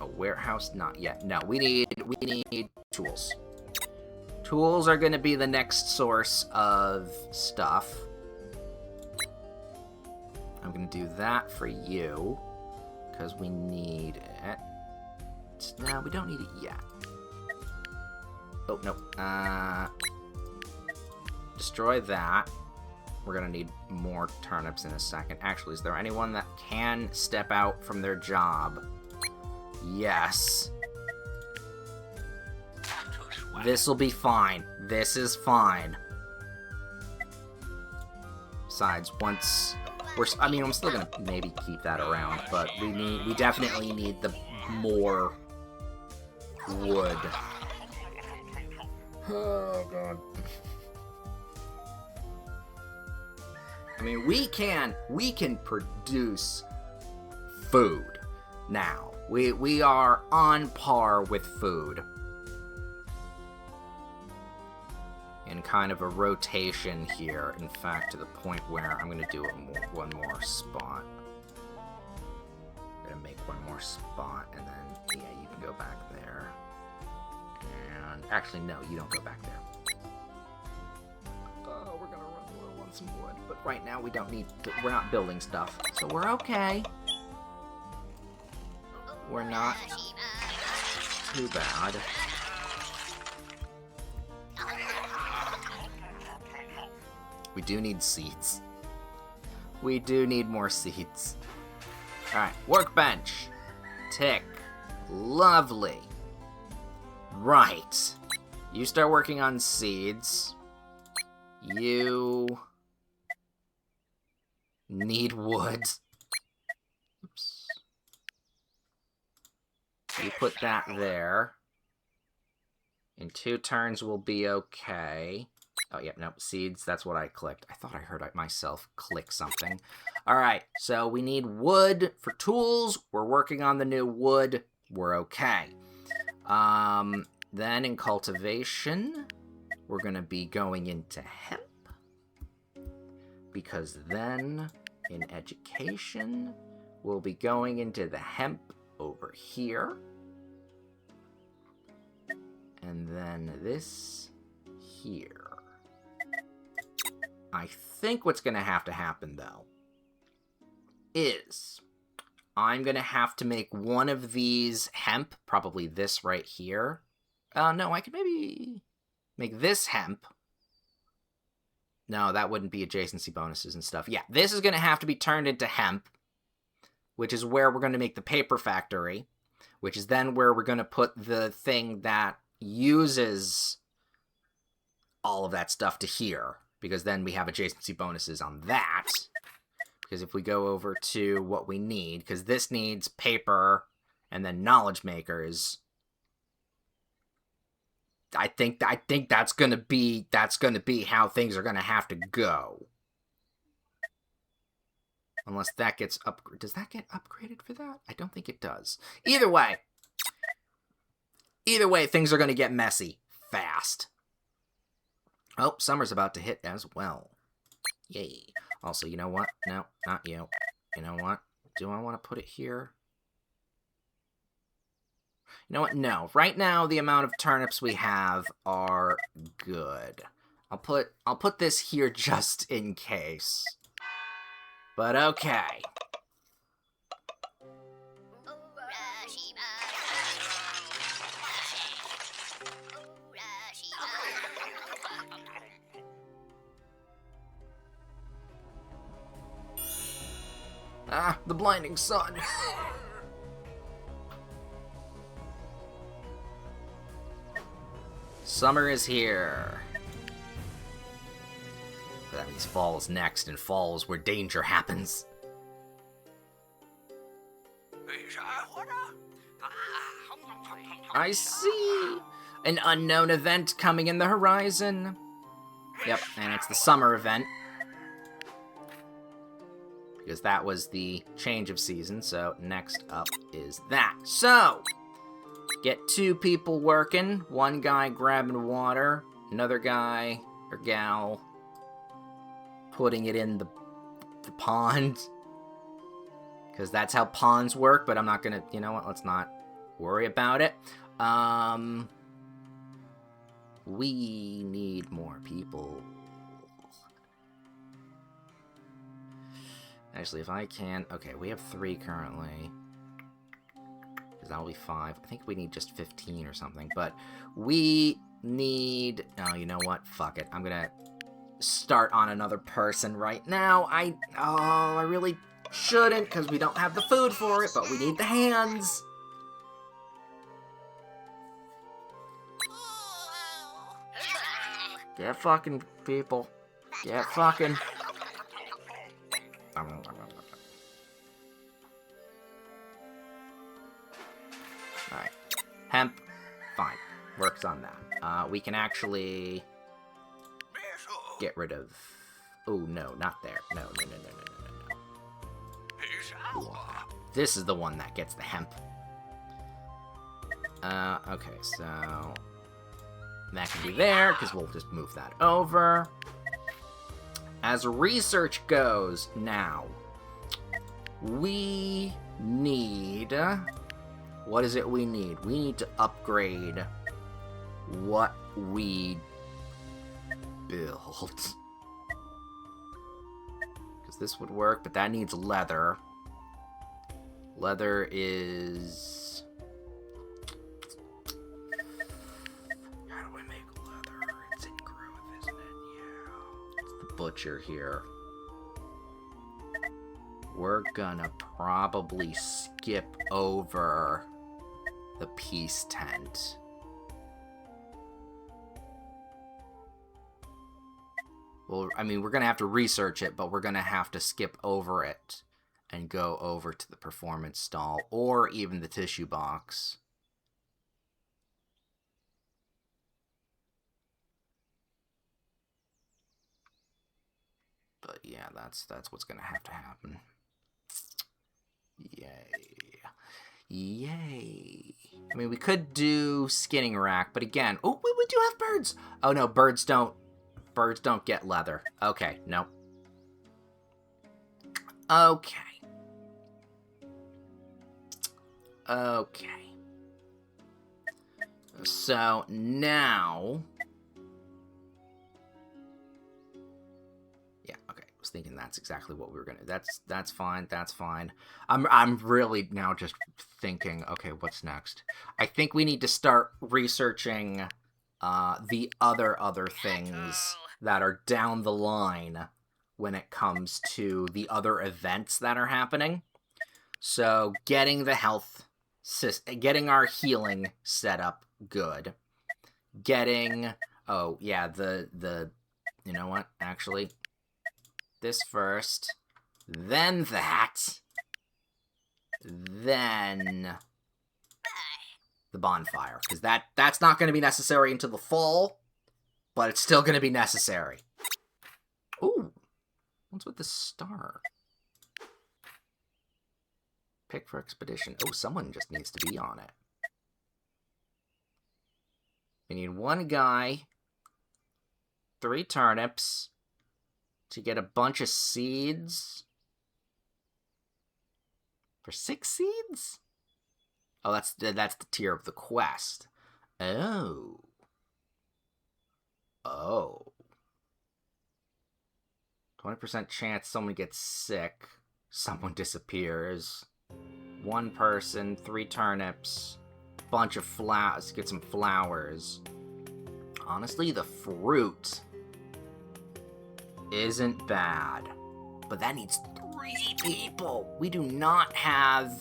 a warehouse? Not yet. No, we need tools. Tools are going to be the next source of stuff. I'm going to do that for you because we need it. No, we don't need it yet. Oh, no. Destroy that. We're gonna need more turnips in a second. Actually, is there anyone that can step out from their job? Yes. This'll be fine. This is fine. Besides, once we're... I mean, I'm still gonna maybe keep that around, but we definitely need the more wood. Oh, God. I mean, we can produce food now. We are on par with food. In kind of a rotation here, in fact, to the point where I'm going to do one more spot. I'm going to make one more spot, and then, yeah, you can go back there. And, actually, no, you don't go back there. We're going to run low on some wood, but right now we don't need to, we're not building stuff, so we're okay. We're not too bad. We do need seeds. We do need more seeds. Alright, workbench. Tick. Lovely. Right. You start working on seeds. You need wood. Oops. You put that there. In 2 turns we'll be okay. Oh, yeah, nope, seeds, that's what I clicked. I thought I heard myself click something. Alright, so we need wood for tools. We're working on the new wood. We're okay. Then in cultivation, we're going to be going into hemp. Because then, in education, we'll be going into the hemp over here. And then this here. I think what's going to happen, though, is I'm going to have to make one of these hemp, probably this right here. No, I could maybe make this hemp. No, that wouldn't be adjacency bonuses and stuff. Yeah, this is going to have to be turned into hemp, which is where we're going to make the paper factory, which is then where we're going to put the thing that uses all of that stuff to here, because then we have adjacency bonuses on that. Because if we go over to what we need, because this needs paper and then knowledge makers. I think that's gonna be how things are gonna have to go. Unless that gets upgraded. Does that get upgraded for that? I don't think it does. Either way, things are gonna get messy fast. Oh, summer's about to hit as well. Yay. Also, you know what? No, not you. You know what? Do I want to put it here? You know what? No. Right now, the amount of turnips we have are good. I'll put this here just in case. But okay. Ah, the blinding sun. Summer is here. But that means fall is next, and fall is where danger happens. I see! An unknown event coming in the horizon. Yep, and it's the summer event. Because that was the change of season, so next up is that. So, get 2 people working, 1 guy grabbing water, another guy or gal putting it in the pond. Because that's how ponds work, but I'm not gonna, you know what, let's not worry about it. We need more people. Actually, if I can... Okay, we have 3 currently. Because that'll be 5. I think we need just 15 or something. But we need... Oh, you know what? Fuck it. I'm gonna start on another person right now. I really shouldn't, because we don't have the food for it, but we need the hands. Get fucking people. Get fucking... Alright. Hemp. Fine. Works on that. We can actually get rid of... Oh, no, not there. No. This is the one that gets the hemp. Okay, so... That can be there, because we'll just move that over. As research goes now, we need... What is it we need? We need to upgrade what we built. Because this would work, but that needs leather. Leather is... How do I make leather? It's in growth, isn't it? Yeah. It's the butcher here. We're gonna probably skip over the peace tent. Well, I mean, we're gonna have to research it, but we're gonna have to skip over it and go over to the performance stall, or even the tissue box. But yeah, that's what's gonna have to happen. Yay. I mean, we could do skinning rack, but again, oh, we do have birds. Oh no, birds don't get leather. Okay, no. Okay. So now... Yeah, okay. I was thinking that's exactly what we were gonna... That's fine, that's fine. I'm really now just thinking, okay, what's next? I think we need to start researching the other things that are down the line when it comes to the other events that are happening. So getting the health, getting our healing set up good. Getting, oh yeah, the you know what, actually, this first. then that, then the bonfire. Because that's not going to be necessary until the fall, but it's still going to be necessary. Ooh, what's with the star? Pick for expedition. Oh, someone just needs to be on it. We need one guy, 3 turnips, to get a bunch of seeds. For 6 seeds? Oh, that's the tier of the quest. Oh. Oh. 20% chance someone gets sick. Someone disappears. 1 person, 3 turnips, bunch of flowers. Get some flowers. Honestly, the fruit isn't bad. But that needs 3 people. We do not have...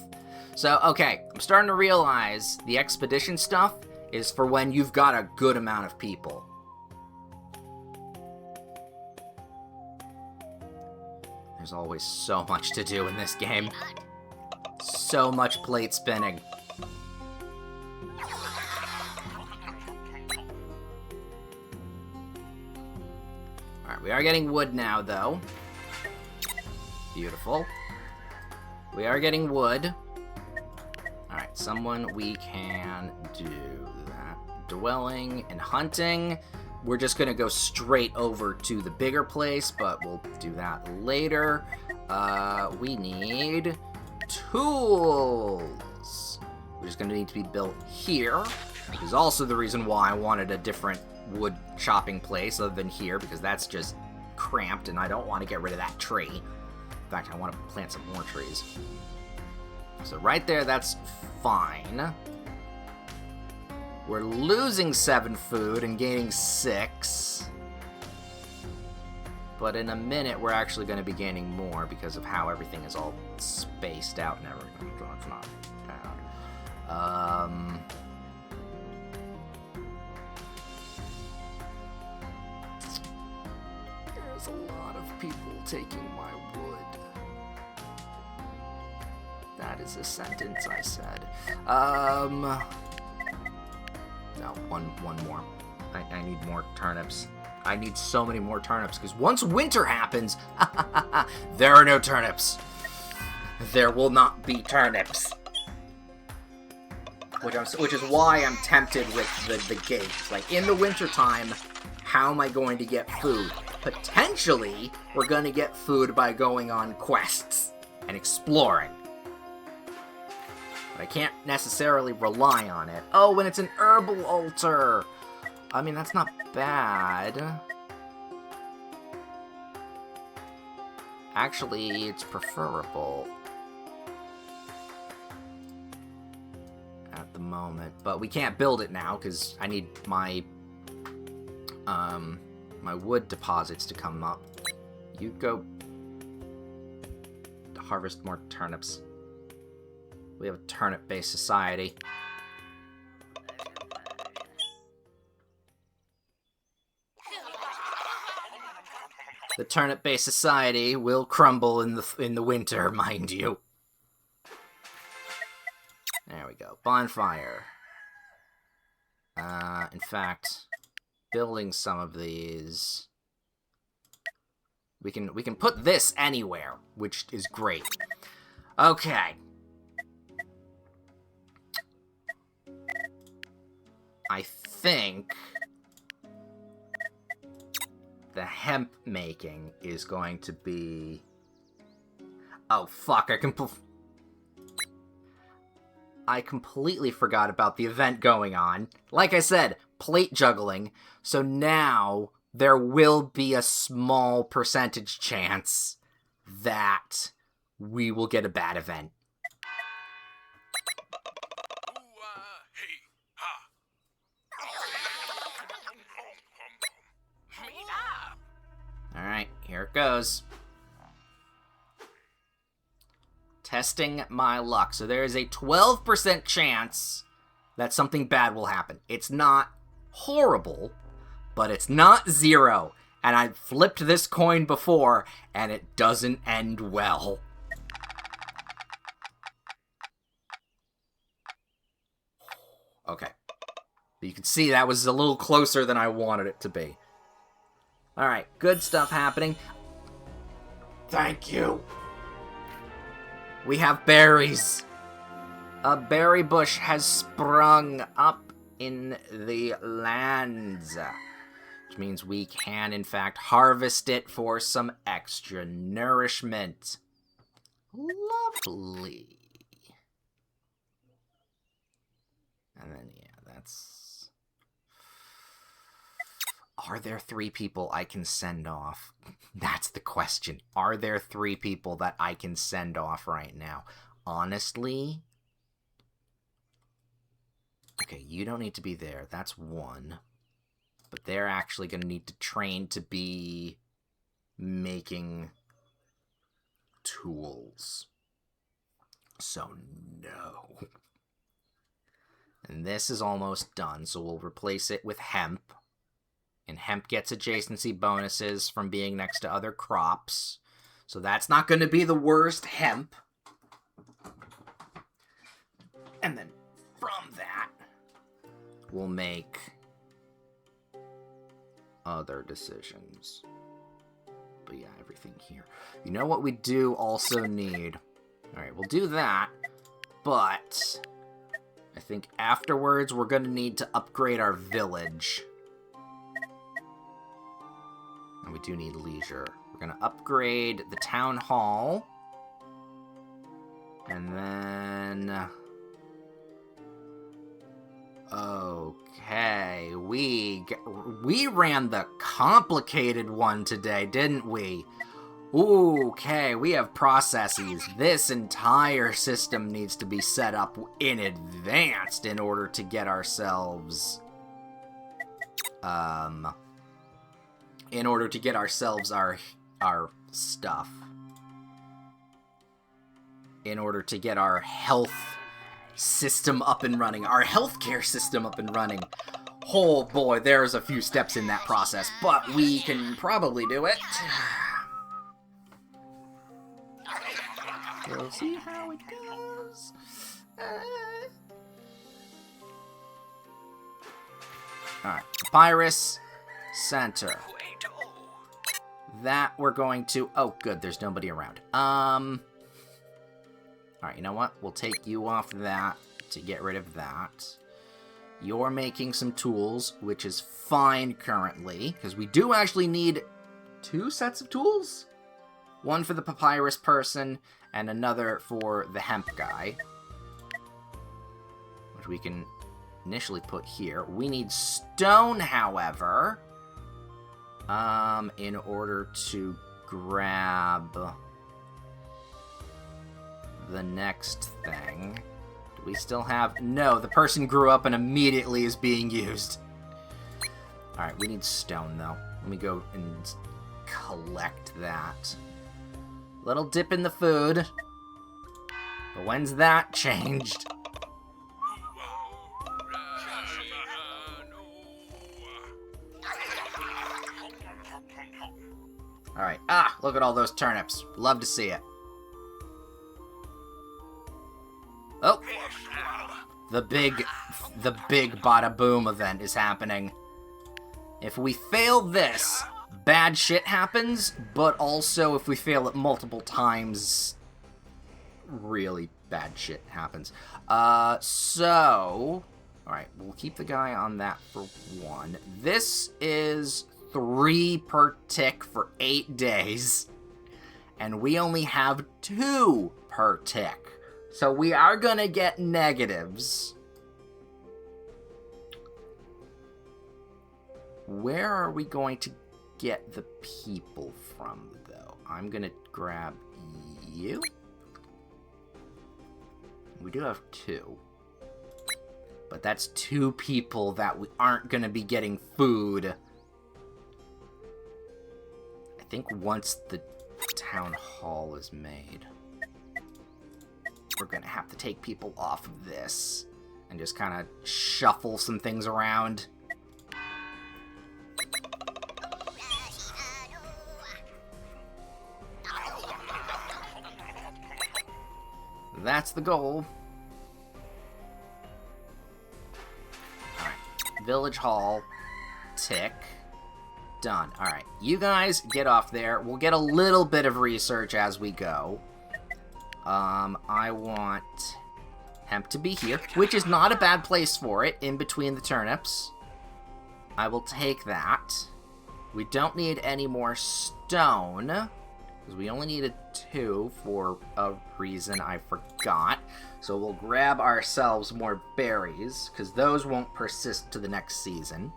So, okay, I'm starting to realize the expedition stuff is for when you've got a good amount of people. There's always so much to do in this game. So much plate spinning. Alright, we are getting wood now, though. Beautiful. We are getting wood. Alright, someone we can do that. Dwelling and hunting. We're just gonna go straight over to the bigger place, but we'll do that later. We need tools, which is gonna need to be built here, which is also the reason why I wanted a different wood chopping place other than here, because that's just cramped and I don't want to get rid of that tree. In fact, I want to plant some more trees. So right there, that's fine. We're losing 7 food and gaining 6. But in a minute, we're actually going to be gaining more because of how everything is all spaced out and everything. So it's not bad. There's a lot of people taking my wood. That is a sentence I said. No, one more. I need more turnips. I need so many more turnips, because once winter happens, there are no turnips. There will not be turnips. Which is why I'm tempted with the gate. Like, in the wintertime, how am I going to get food? Potentially, we're going to get food by going on quests and exploring. But I can't necessarily rely on it. Oh, and it's an herbal altar! I mean, that's not bad. Actually, it's preferable at the moment. But we can't build it now, because I need my my wood deposits to come up. You go harvest more turnips. We have a turnip-based society. The turnip-based society will crumble in the winter, mind you. There we go. Bonfire. In fact, building some of these, we can put this anywhere, which is great. Okay. I think the hemp making is going to be... Oh, fuck, I completely forgot about the event going on. Like I said, plate juggling. So now there will be a small percentage chance that we will get a bad event. Alright, here it goes. Testing my luck. So there is a 12% chance that something bad will happen. It's not horrible, but it's not 0. And I've flipped this coin before, and it doesn't end well. Okay. But you can see that was a little closer than I wanted it to be. Alright, good stuff happening. Thank you. We have berries. A berry bush has sprung up in the lands, which means we can, in fact, harvest it for some extra nourishment. Lovely. And then, yeah, that's... Are there 3 people I can send off? That's the question. Are there 3 people that I can send off right now? Honestly... Okay, you don't need to be there. That's 1. But they're actually going to need to train to be making tools. So, no. And this is almost done, so we'll replace it with hemp. And hemp gets adjacency bonuses from being next to other crops. So that's not going to be the worst hemp. And then from that, we'll make other decisions. But yeah, everything here. You know what we do also need? Alright, we'll do that. But I think afterwards we're going to need to upgrade our village. And we do need leisure. We're going to upgrade the town hall. And then... Okay, we ran the complicated one today, didn't we? Okay, we have processes. This entire system needs to be set up in advance in order to get ourselves... in order to get ourselves our stuff. In order to get our health system up and running. Our healthcare system up and running. Oh boy, there's a few steps in that process, but we can probably do it. We'll see how it goes. Alright, Papyrus Center. That we're going to... Oh, good, there's nobody around. Alright, you know what? We'll take you off that to get rid of that. You're making some tools, which is fine currently, because we do actually need 2 sets of tools? One for the papyrus person, and another for the hemp guy. Which we can initially put here. We need stone, however, in order to grab the next thing. Do we still have... No, the person grew up and immediately is being used. Alright, we need stone, though. Let me go and collect that. Little dip in the food. But when's that changed? Alright. Ah, look at all those turnips. Love to see it. Oh. The big bada boom event is happening. If we fail this, bad shit happens, but also if we fail it multiple times, really bad shit happens. So... Alright, we'll keep the guy on that for 1. This is 3 per tick for 8 days. And we only have 2 per tick. So we are gonna get negatives. Where are we going to get the people from, though? I'm gonna grab you. We do have 2. But that's 2 people that we aren't gonna be getting food. I think once the town hall is made, we're gonna have to take people off of this and just kind of shuffle some things around. That's the goal. Alright. Village Hall. Tick. Done. Alright. You guys get off there. We'll get a little bit of research as we go. I want hemp to be here, which is not a bad place for it, in between the turnips. I will take that. We don't need any more stone, because we only needed 2 for a reason I forgot. So we'll grab ourselves more berries, because those won't persist to the next season.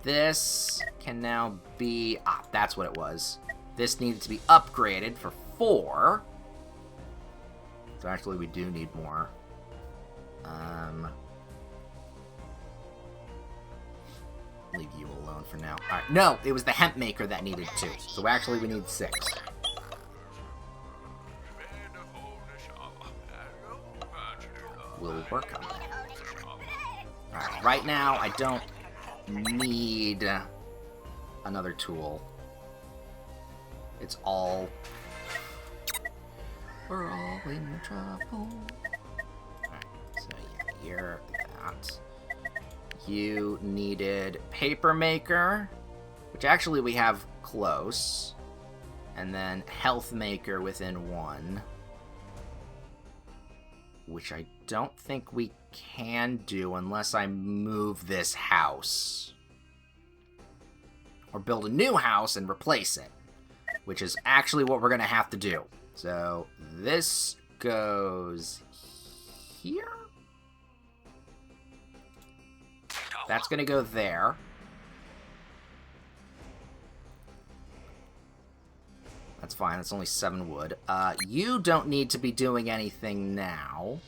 This can now be... Ah, that's what it was. This needed to be upgraded for 4. So actually we do need more. Leave you alone for now. Alright, no! It was the hemp maker that needed 2. So actually we need 6. We'll work on that. Alright, right now I don't need another tool. It's all... We're all in trouble. Alright, so yeah, you're that. You needed paper maker, which actually we have close. And then health maker within 1. Which I don't think we can do unless I move this house. Or build a new house and replace it. Which is actually what we're going to have to do. So, this goes here? That's going to go there. That's fine, that's only 7 wood. You don't need to be doing anything now.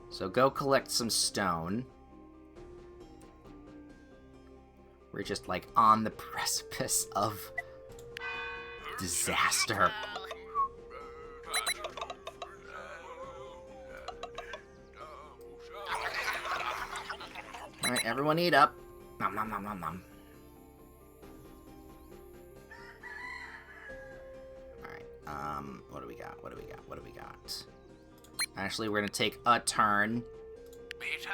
So go collect some stone. We're just, like, on the precipice of disaster. Alright, everyone eat up. Nom nom nom nom nom. Alright, what do we got? What do we got? What do we got? Actually, we're gonna take a turn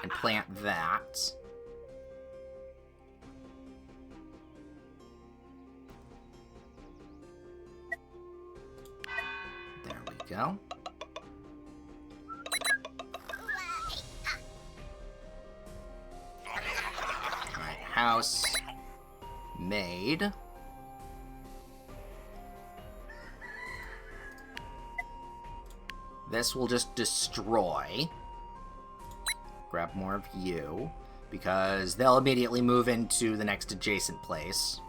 and plant that. There we go. Alright, house made. This will just destroy. Grab more of you, because they'll immediately move into the next adjacent place,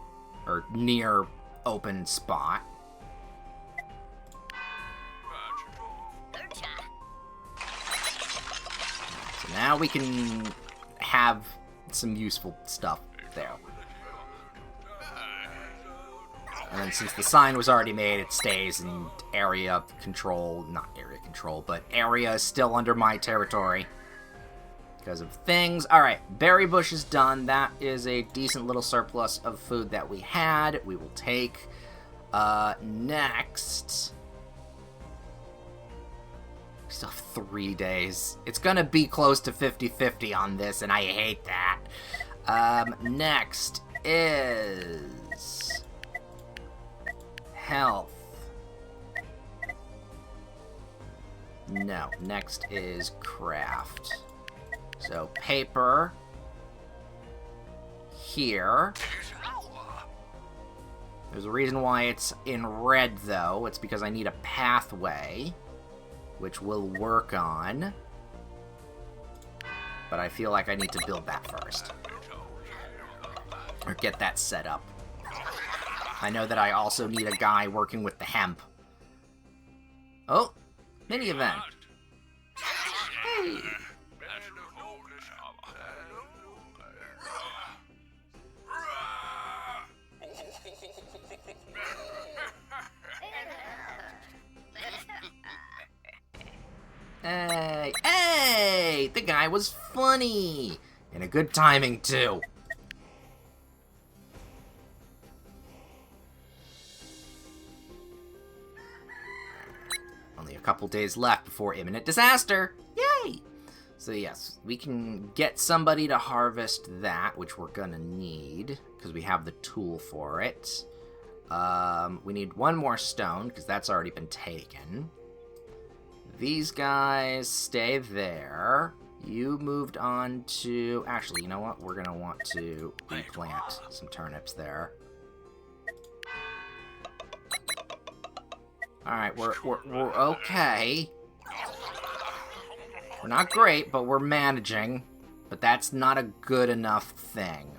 or near open spot. So now we can have some useful stuff there. And then since the sign was already made, it stays in area control. Not area control, but area is still under my territory. Because of things. Alright, berry bush is done. That is a decent little surplus of food that we had. We will take. Next. We still have 3 days. It's gonna be close to 50-50 on this, and I hate that. Next is... health. No, next is craft. So, paper. Here. There's a reason why it's in red, though. It's because I need a pathway, which we'll work on. But I feel like I need to build that first. Or get that set up. I know that I also need a guy working with the hemp. Oh, mini event. Hey. Hey, hey! The guy was funny! And a good timing, too. Only a couple days left before imminent disaster. Yay! So yes, we can get somebody to harvest that, which we're gonna need, because we have the tool for it. We need one more stone, because that's already been taken. These guys stay there. You moved on to... Actually, you know what? We're gonna want to replant some turnips there. Alright, we're okay. We're not great, but we're managing. But that's not a good enough thing.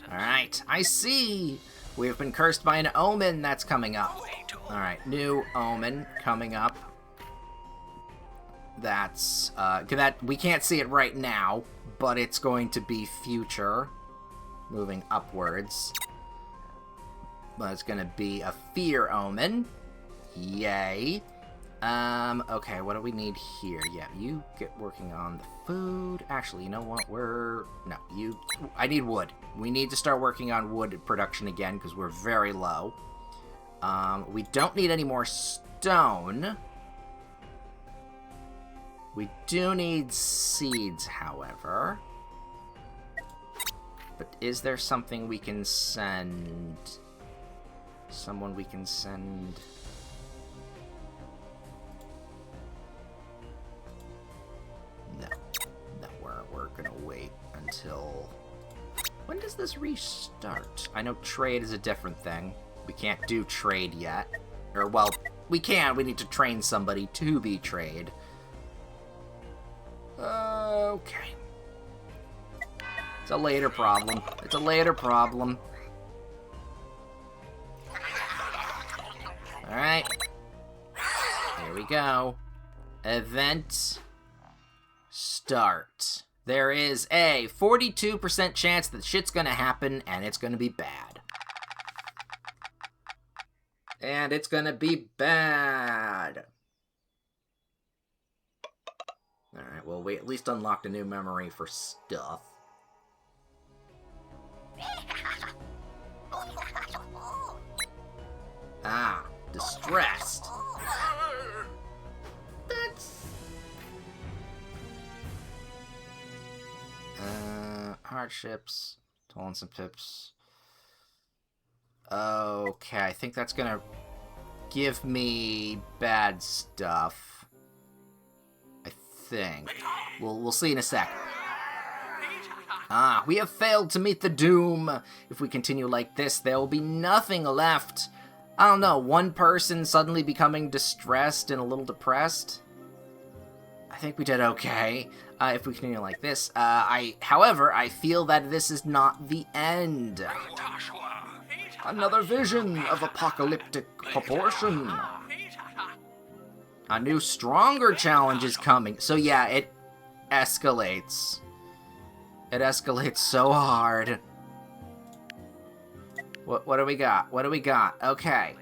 Alright, I see! We have been cursed by an omen that's coming up. Alright, new omen coming up. That's, we can't see it right now, but it's going to be future. Moving upwards. But it's gonna be a fear omen. Yay. Okay, what do we need here? Yeah, you get working on the food. Actually, you know what? I need wood. We need to start working on wood production again, because we're very low. We don't need any more stone. We do need seeds, however. But is there something we can send? Someone we can send? No. No, we're gonna wait until... When does this restart? I know trade is a different thing. We can't do trade yet. Or, well, we can. We need to train somebody to be trade. Okay. It's a later problem. It's a later problem. Alright. Here we go. Event start. There is a 42% chance that shit's gonna happen, and it's gonna be bad. And it's gonna be bad. Alright, well, we at least unlocked a new memory for stuff. Ah, distressed. That's... hardships. Tolerance and pips. Okay, I think that's gonna give me bad stuff. I think. We'll see in a sec. Ah, we have failed to meet the doom. If we continue like this, there will be nothing left. I don't know, one person suddenly becoming distressed and a little depressed? I think we did okay. If we continue like this. However, I feel that this is not the end. Another vision of apocalyptic proportion. A new, stronger challenge is coming. So yeah, it escalates. It escalates so hard. What do we got? What do we got? Okay.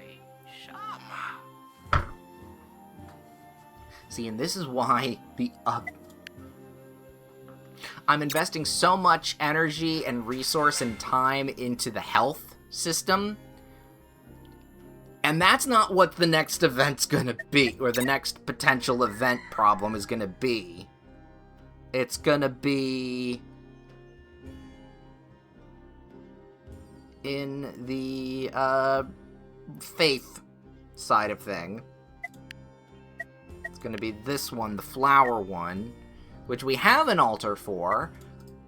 See, and this is why I'm investing so much energy and resource and time into the health system. And that's not what the next event's gonna be, or the next potential event problem is gonna be. It's gonna be in the faith side of thing. It's gonna be this one, the flower one, which we have an altar for,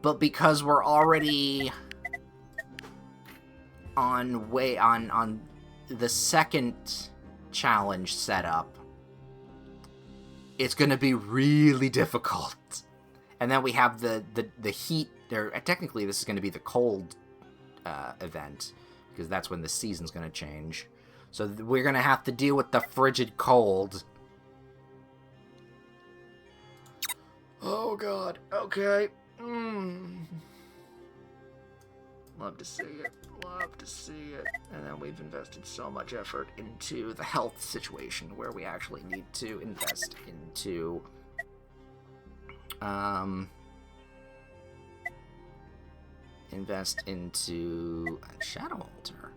but because we're already on the second challenge setup, it's gonna be really difficult. And then we have the heat, or technically this is gonna be the cold event, because that's when the season's gonna change. So we're gonna have to deal with the frigid cold. Oh god, okay. Love to see it. Love to see it. And then we've invested so much effort into the health situation where we actually need to invest into a shadow altar.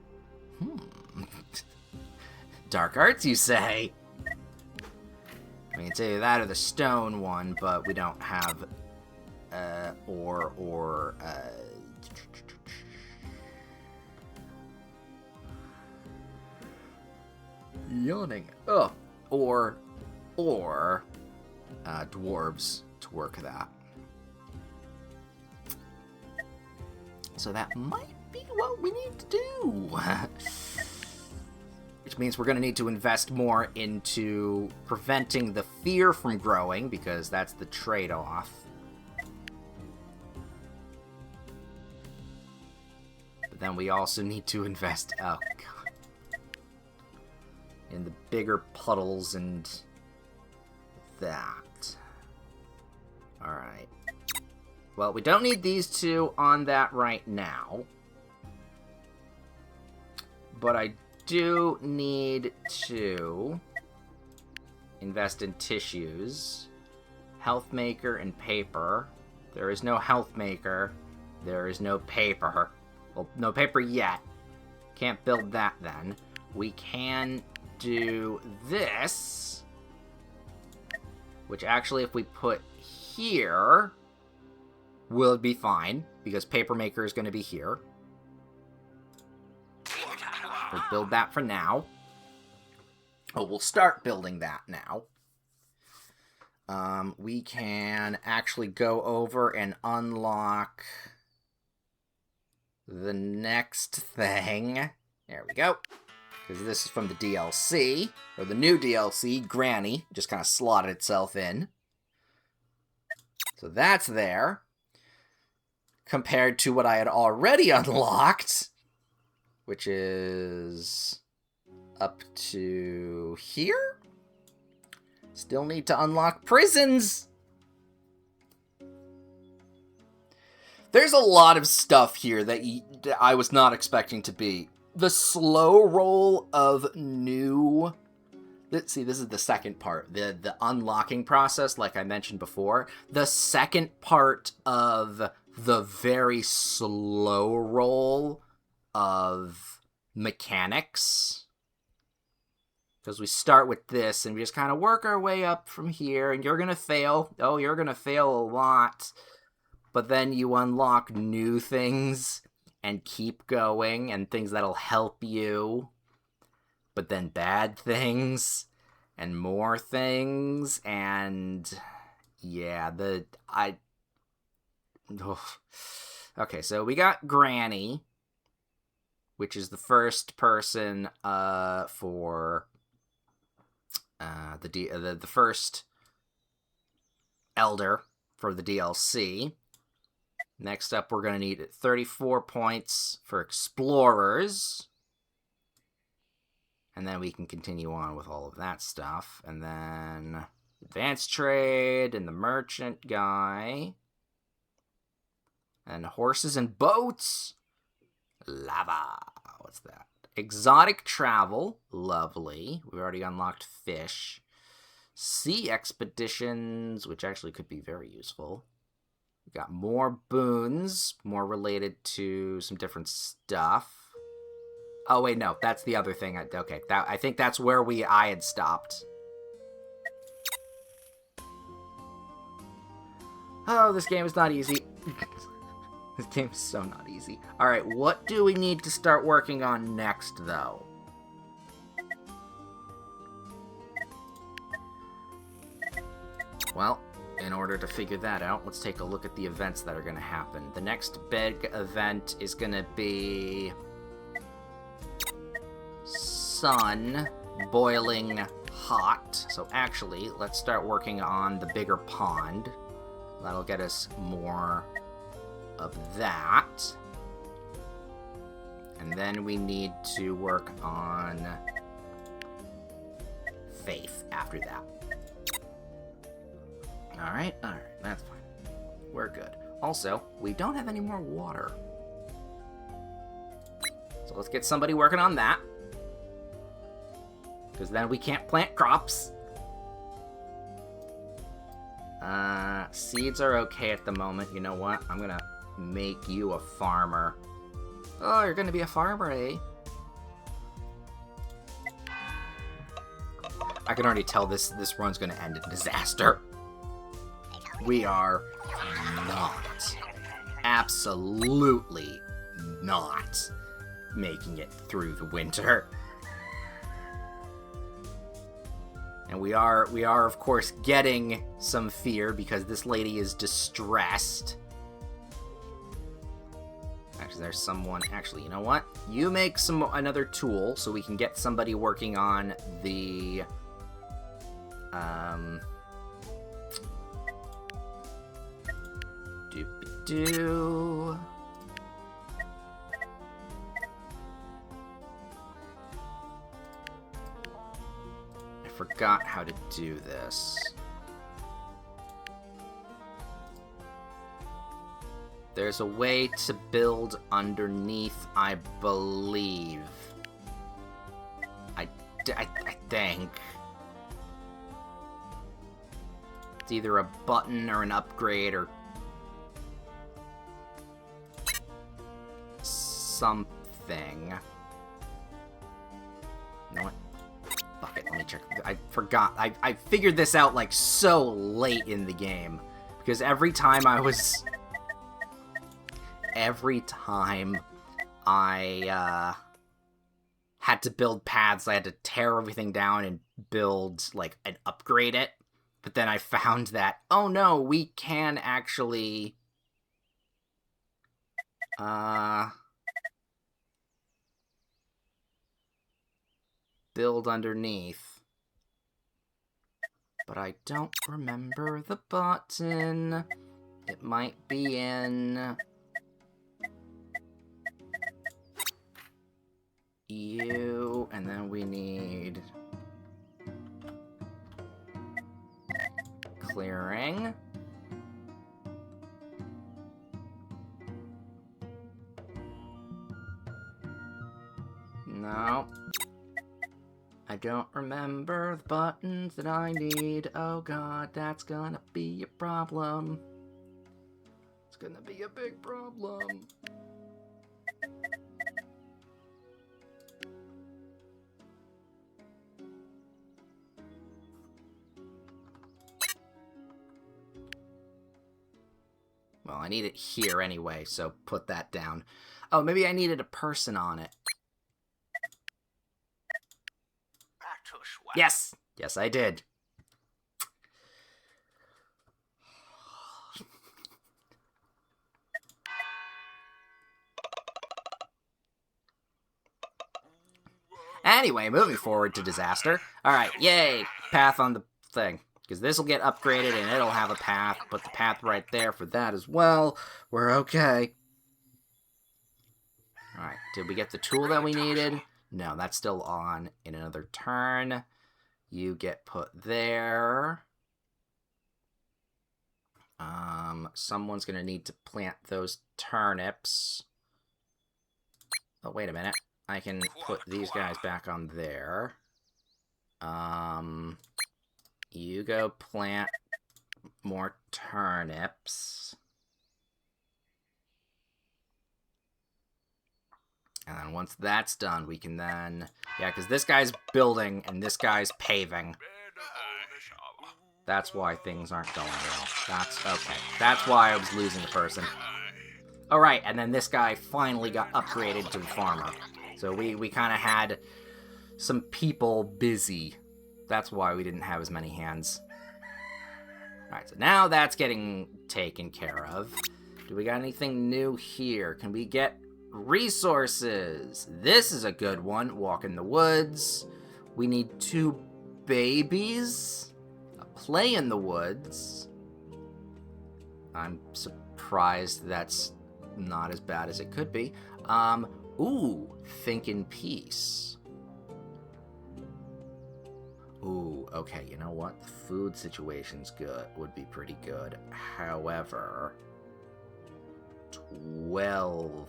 Dark arts, you say? I mean, it's either that or the stone one, but we don't have or yawning. Oh, or dwarves to work that. So that might be what we need to do. Which means we're going to need to invest more into preventing the fear from growing, because that's the trade-off. But then we also need to invest, oh god, in the bigger puddles and that. Alright. Well, we don't need these two on that right now. But I do need to invest in tissues, health maker, and paper. There is no health maker. There is no paper. Well, no paper yet. Can't build that then. We can do this, which actually if we put here will be fine, because paper maker is going to be here. We'll build that for now. Oh, we'll start building that now. We can actually go over and unlock the next thing. There we go. Because this is from the DLC, or the new DLC, Granny. Just kind of slotted itself in. So that's there. Compared to what I had already unlocked, which is up to here. Still need to unlock prisons. There's a lot of stuff here that I was not expecting to be. The slow roll of new... See, this is the second part. The unlocking process, like I mentioned before. The second part of the very slow roll of mechanics. Because we start with this, and we just kind of work our way up from here, and you're going to fail. Oh, you're going to fail a lot. But then you unlock new things, and keep going, and things that'll help you. But then bad things, and more things, and... yeah, Okay, so we got Granny, which is the first person for the first Elder for the DLC. Next up, we're going to need 34 points for Explorers. And then we can continue on with all of that stuff. And then Advanced Trade and the Merchant guy. And Horses and Boats. Lava. What's that? Exotic Travel. Lovely. We've already unlocked Fish. Sea Expeditions, which actually could be very useful. We got more boons, more related to some different stuff. Oh, wait, no. That's the other thing. Okay, I think that's where I had stopped. Oh, this game is not easy. This game is so not easy. Alright, what do we need to start working on next, though? Well, in order to figure that out, let's take a look at the events that are going to happen. The next big event is going to be... sun boiling hot. So actually, let's start working on the bigger pond. That'll get us more of that. And then we need to work on faith after that. Alright, that's fine. We're good. Also, we don't have any more water. So let's get somebody working on that. Because then we can't plant crops. Seeds are okay at the moment. You know what? I'm gonna make you a farmer. Oh, you're gonna be a farmer, eh? I can already tell this run's gonna end in disaster. We are not, absolutely not, making it through the winter. And we are of course getting some fear because this lady is distressed. Actually, there's someone. Actually, you know what? You make another tool so we can get somebody working on the doop-doo. I forgot how to do this. There's a way to build underneath, I believe. I think. It's either a button or an upgrade or something. You know what? Fuck it, let me check. I forgot. I figured this out like so late in the game. Because every time I had to build paths, I had to tear everything down and build, like, and upgrade it. But then I found that, oh no, we can actually build underneath. But I don't remember the button. It might be in you, and then we need clearing. No. I don't remember the buttons that I need. Oh god, that's gonna be a problem. It's gonna be a big problem. Well, I need it here anyway, so put that down. Oh, maybe I needed a person on it. Yes! Yes, I did. Anyway, moving forward to disaster. Alright, yay! Path on the thing. Because this will get upgraded and it'll have a path. Put the path right there for that as well. We're okay. Alright, did we get the tool that we needed? No, that's still on in another turn. You get put there. Someone's gonna need to plant those turnips. Oh, wait a minute. I can put these guys back on there. You go plant more turnips. And then once that's done, we can then... Yeah, because this guy's building and this guy's paving. That's why things aren't going well. That's... Okay. That's why I was losing the person. Alright, and then this guy finally got upgraded to the farmer. So we kind of had some people busy. That's why we didn't have as many hands. Alright, so now that's getting taken care of. Do we got anything new here? Can we get... resources. This is a good one. Walk in the woods. We need 2 babies. A play in the woods. I'm surprised that's not as bad as it could be. Ooh, think in peace. Ooh, okay, you know what? The food situation's good. Would be pretty good. However, 12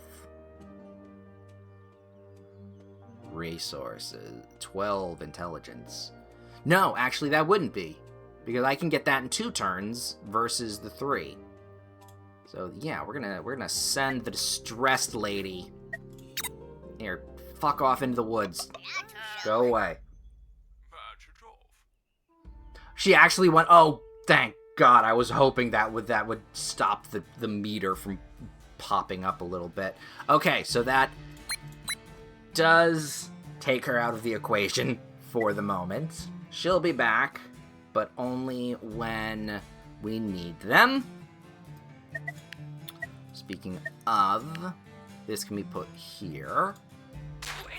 resources, 12 intelligence. No, actually that wouldn't be, because I can get that in 2 turns versus the 3. So yeah, we're gonna send the distressed lady here. Fuck off into the woods. Go away. She actually went, oh, thank God. I was hoping that would stop the meter from popping up a little bit. Okay, so that does take her out of the equation for the moment. She'll be back, but only when we need them. Speaking of, this can be put here.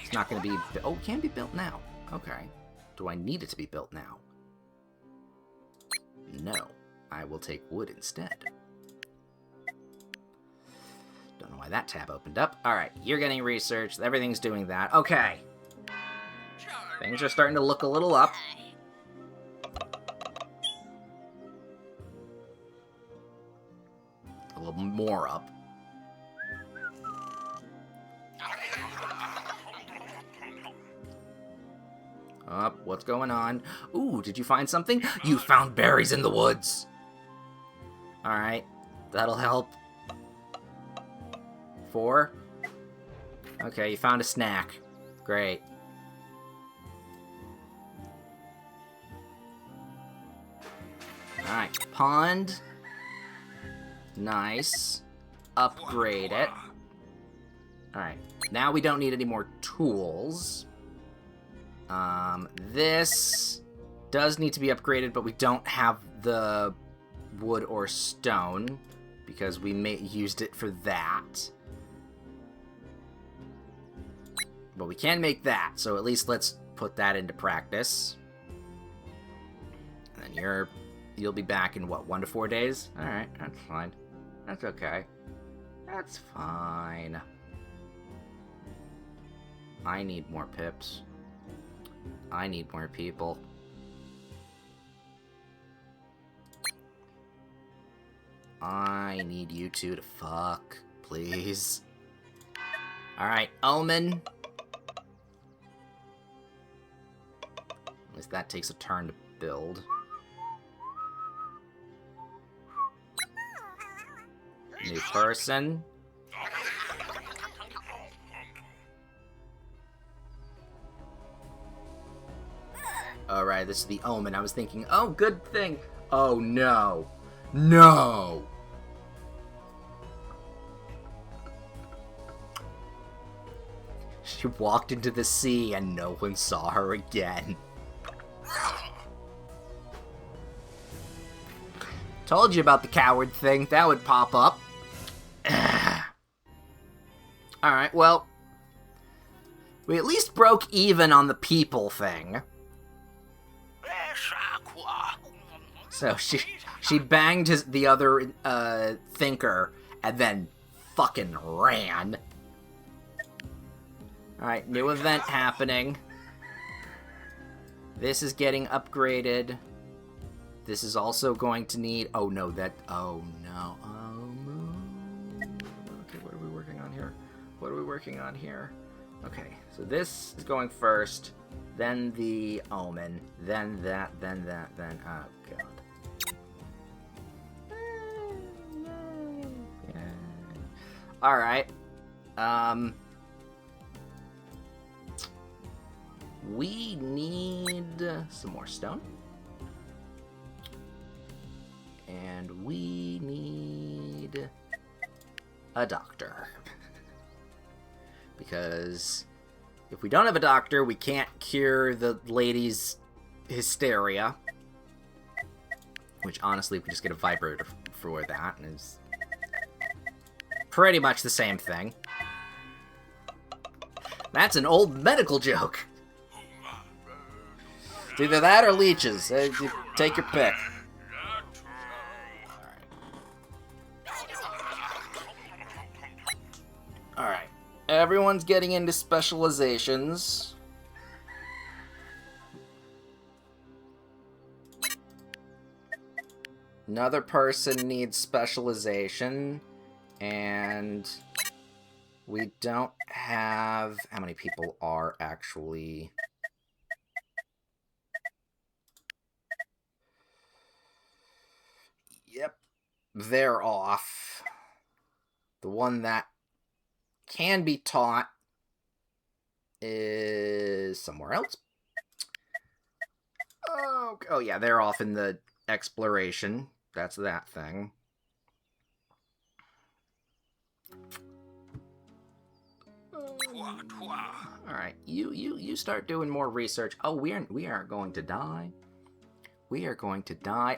It's not going to be... Oh, it can be built now. Okay. Do I need it to be built now? No. I will take wood instead. Don't know why that tab opened up. Alright, you're getting researched. Everything's doing that. Okay. Things are starting to look a little up. A little more up. Up, what's going on? Ooh, did you find something? You found berries in the woods! Alright, that'll help. 4. Okay, you found a snack. Great. Alright, pond. Nice. Upgrade it. Alright, now we don't need any more tools. This does need to be upgraded, but we don't have the wood or stone because we used it for that. But we can make that, so at least let's put that into practice. And then you'll be back in, what, 1 to 4 days? Alright, that's fine. That's okay. That's fine. I need more pips. I need more people. I need you two to fuck, please. Alright, Omen. At least that takes a turn to build. New person. Alright, this is the Omen. I was thinking, oh, good thing. Oh, no. No! She walked into the sea and no one saw her again. Told you about the coward thing. That would pop up. Alright, well. We at least broke even on the people thing. So she banged the other thinker and then fucking ran. Alright, new event happening. This is getting upgraded. This is also going to need... Oh no, oh no. Okay, what are we working on here? What are we working on here? Okay, so this is going first. Then the Omen. Then that, then that, then... Oh god. Alright. We need some more stone. And we need a doctor. Because if we don't have a doctor, we can't cure the lady's hysteria. Which, honestly, we just get a vibrator for that, and it's pretty much the same thing. That's an old medical joke. It's either that or leeches. You take your pick. Alright. Everyone's getting into specializations. Another person needs specialization. And we don't have... How many people are actually... Yep. They're off. The one that can be taught is somewhere else. Oh, yeah, they're off in the exploration. That's that thing. Alright, you start doing more research. Oh, we aren't going to die. We are going to die.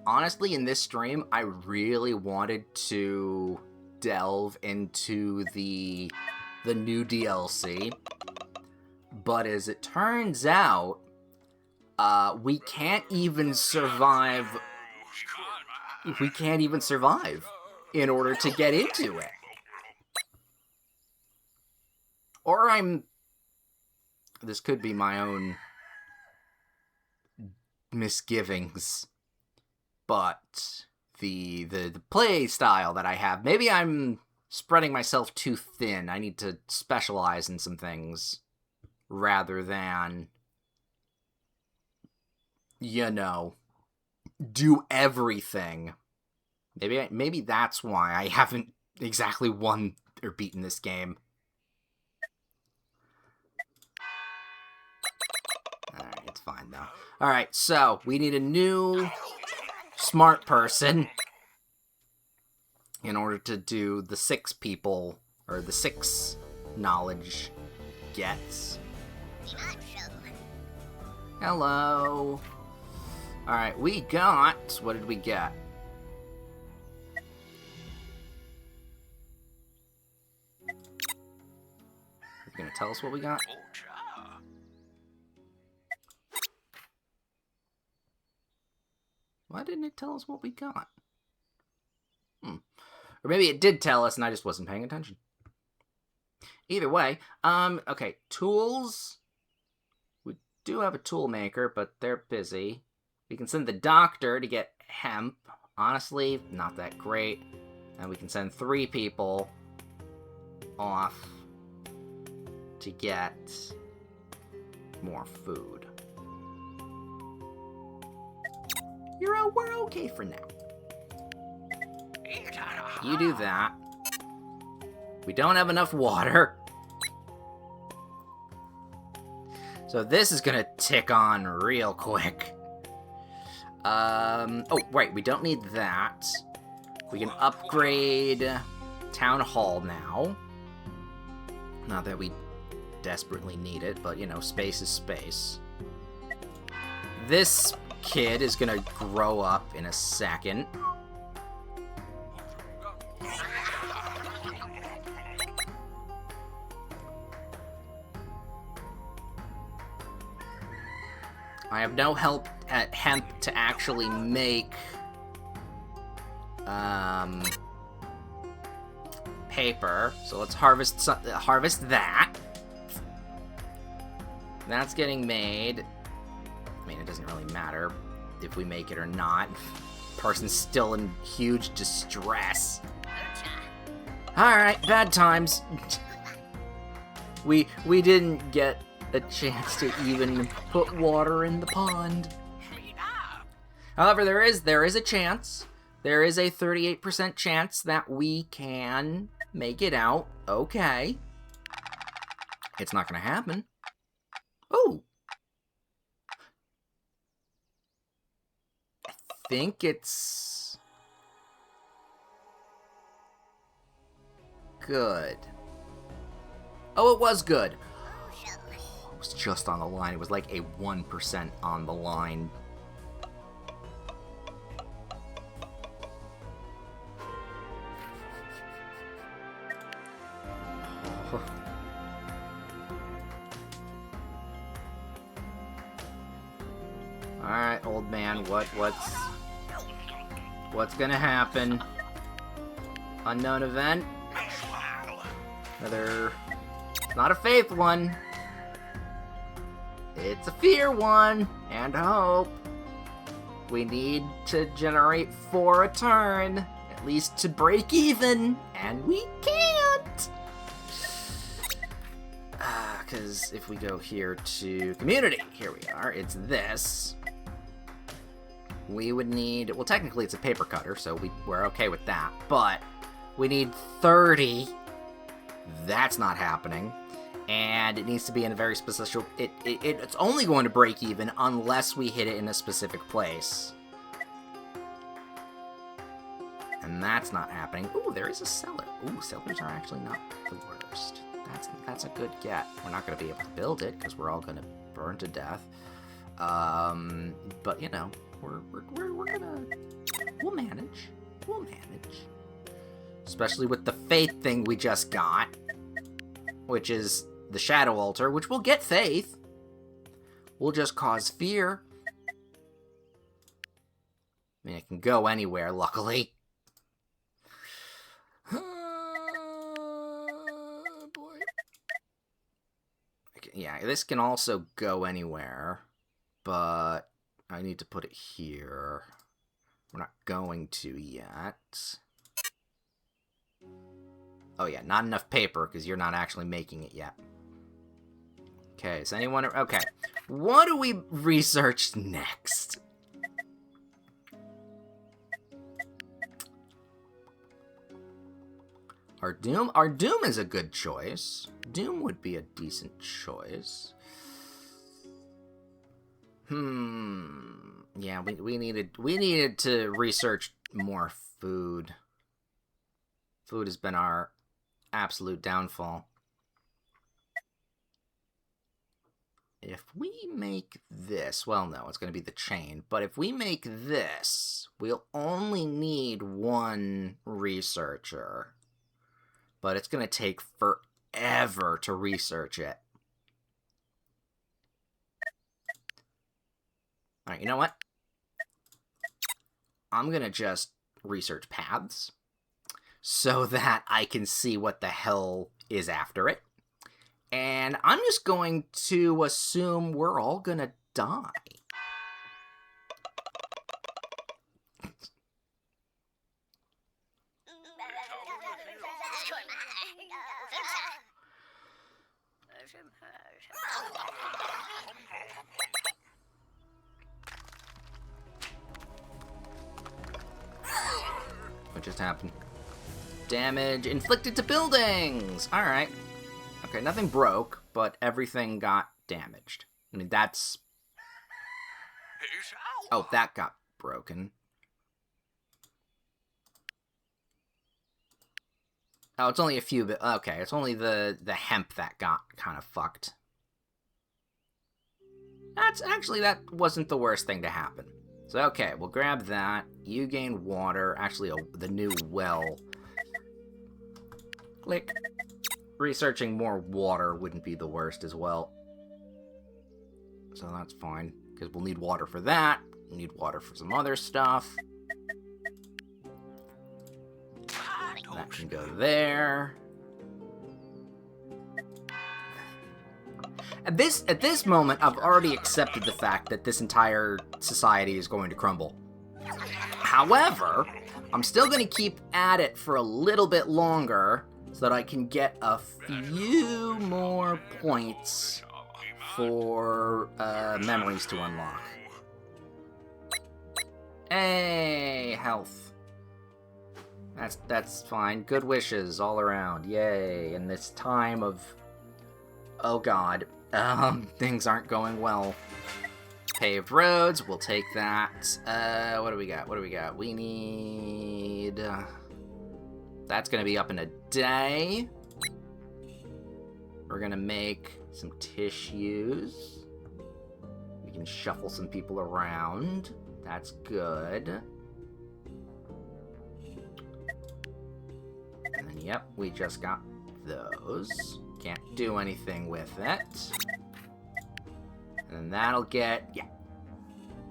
Honestly, in this stream, I really wanted to delve into the new DLC. But as it turns out, we can't even survive. We can't even survive in order to get into it. Or this could be my own misgivings, but the play style that I have, maybe I'm spreading myself too thin. I need to specialize in some things rather than, you know, do everything. Maybe that's why I haven't exactly won or beaten this game. Alright, it's fine though. Alright, so we need a new smart person in order to do the 6 people, or the 6 knowledge gets. Hello. Alright, we got... What did we get? You gonna tell us what we got? Why didn't it tell us what we got? Or maybe it did tell us and I just wasn't paying attention. Either way, okay, tools. We do have a tool maker, but they're busy. We can send the doctor to get hemp. Honestly, not that great. And we can send 3 people off to get more food. We're okay for now. You do that. We don't have enough water. So this is gonna tick on real quick. Oh, right, we don't need that. We can upgrade Town Hall now. Not that we desperately need it, but, you know, space is space. This kid is gonna grow up in a second. I have no help at hemp to actually make paper, so let's harvest that. That's getting made. I mean, it doesn't really matter if we make it or not. Person's still in huge distress. Alright, bad times. We didn't get a chance to even put water in the pond. However, there is a chance. There is a 38% chance that we can make it out okay. It's not gonna happen. Oh! I think it's good. Oh, it was good. It was just on the line. It was like a 1% on the line. Alright, old man, what's gonna happen? Unknown event? Another... Not a faith one. It's a fear one, and hope. We need to generate 4 a turn, at least to break even, and we can't! Because if we go here to community, here we are, it's this. We would need, well, technically it's a paper cutter, so we're okay with that, but we need 30. That's not happening. And it needs to be in a very specific... It's only going to break even unless we hit it in a specific place. And that's not happening. Ooh, there is a cellar. Ooh, cellars are actually not the worst. That's a good get. We're not going to be able to build it because we're all going to burn to death. But, you know, we're gonna... We'll manage. We'll manage. Especially with the faith thing we just got. Which is the Shadow Altar, which will get faith. We'll just cause fear. I mean, it can go anywhere, luckily. Boy. Yeah, this can also go anywhere, but I need to put it here. We're not going to yet. Oh yeah, not enough paper, because you're not actually making it yet. Okay, is anyone... Okay, what do we research next? Our Doom? Our Doom is a good choice. Doom would be a decent choice. Yeah, we needed to research more food. Food has been our absolute downfall. If we make this, well, no, it's going to be the chain, but if we make this, we'll only need one researcher. But it's going to take forever to research it. Alright, you know what? I'm going to just research paths so that I can see what the hell is after it. And I'm just going to assume we're all going to die. What just happened? Damage inflicted to buildings! Alright. Okay, nothing broke, but everything got damaged. I mean, that's... Oh, that got broken. Oh, it's only a few bit. Okay, it's only the hemp that got kind of fucked. That wasn't the worst thing to happen. So, okay, we'll grab that. You gain water. Actually, the new well. Click. Researching more water wouldn't be the worst as well. So that's fine, because we'll need water for that. We'll need water for some other stuff. That can go there. At this moment, I've already accepted the fact that this entire society is going to crumble. However, I'm still going to keep at it for a little bit longer so that I can get a few more points for memories to unlock. Hey, health. That's fine. Good wishes all around. Yay. In this time of... Oh god. Things aren't going well. Paved roads, we'll take that. What do we got? What do we got? We need... That's gonna be up in a day. We're gonna make some tissues. We can shuffle some people around. That's good. And then, yep, we just got those. Can't do anything with it. And then that'll get, yeah,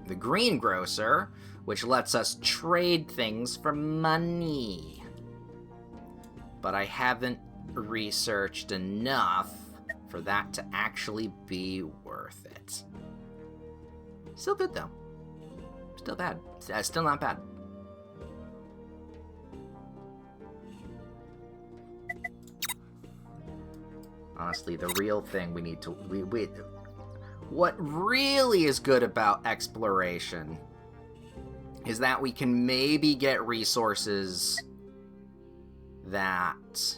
the greengrocer, which lets us trade things for money. But I haven't researched enough for that to actually be worth it. Still good, though. Still bad. Still not bad. Honestly, the real thing we need to... What really is good about exploration is that we can maybe get resources that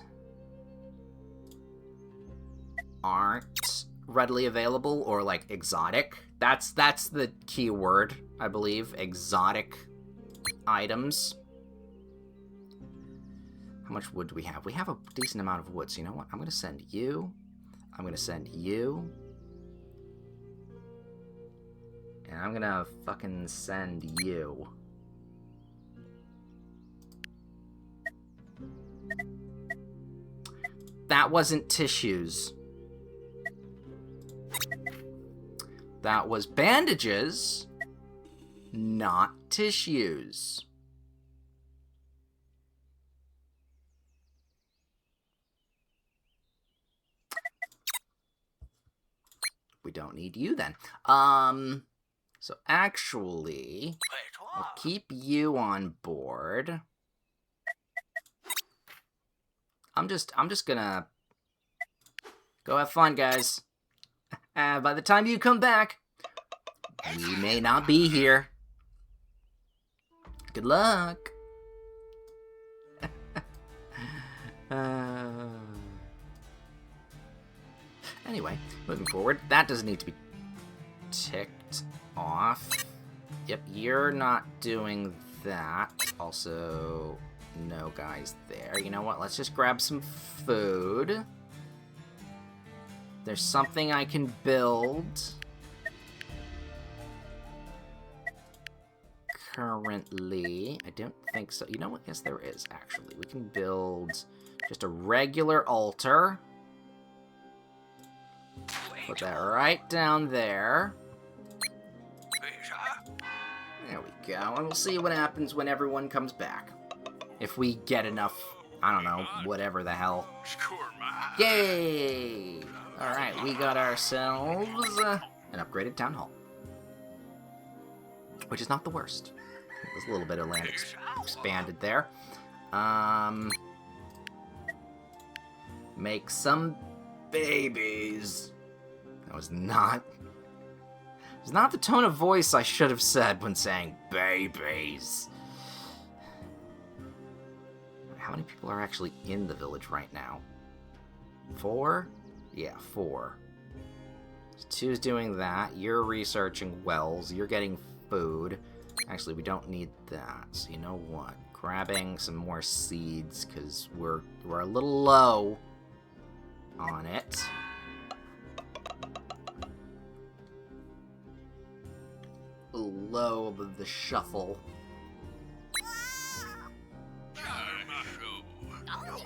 aren't readily available or, like, exotic. That's the key word, I believe. Exotic items. How much wood do we have? We have a decent amount of wood, so you know what? I'm going to send you. I'm going to send you. And I'm going to fucking send you. That wasn't tissues. That was bandages, not tissues. We don't need you then. So actually, I'll keep you on board. I'm just gonna go have fun, guys. By the time you come back, we may not be here. Good luck. Anyway, moving forward, that doesn't need to be ticked off. Yep, you're not doing that. Also, no guys there. You know what? Let's just grab some food. There's something I can build. Currently, I don't think so. You know what? Yes, there is, actually. We can build just a regular altar. Put that right down there. There we go. And we'll see what happens when everyone comes back. If we get enough, I don't know, whatever the hell. Yay! Alright, we got ourselves an upgraded town hall. Which is not the worst. There's a little bit of land expanded there. Make some babies. That was not... It's not the tone of voice I should have said when saying babies. How many people are actually in the village right now? 4? Yeah, 4. So 2's doing that. You're researching wells. You're getting food. Actually, we don't need that. So you know what? Grabbing some more seeds, because we're a little low on it. A little low of the shuffle.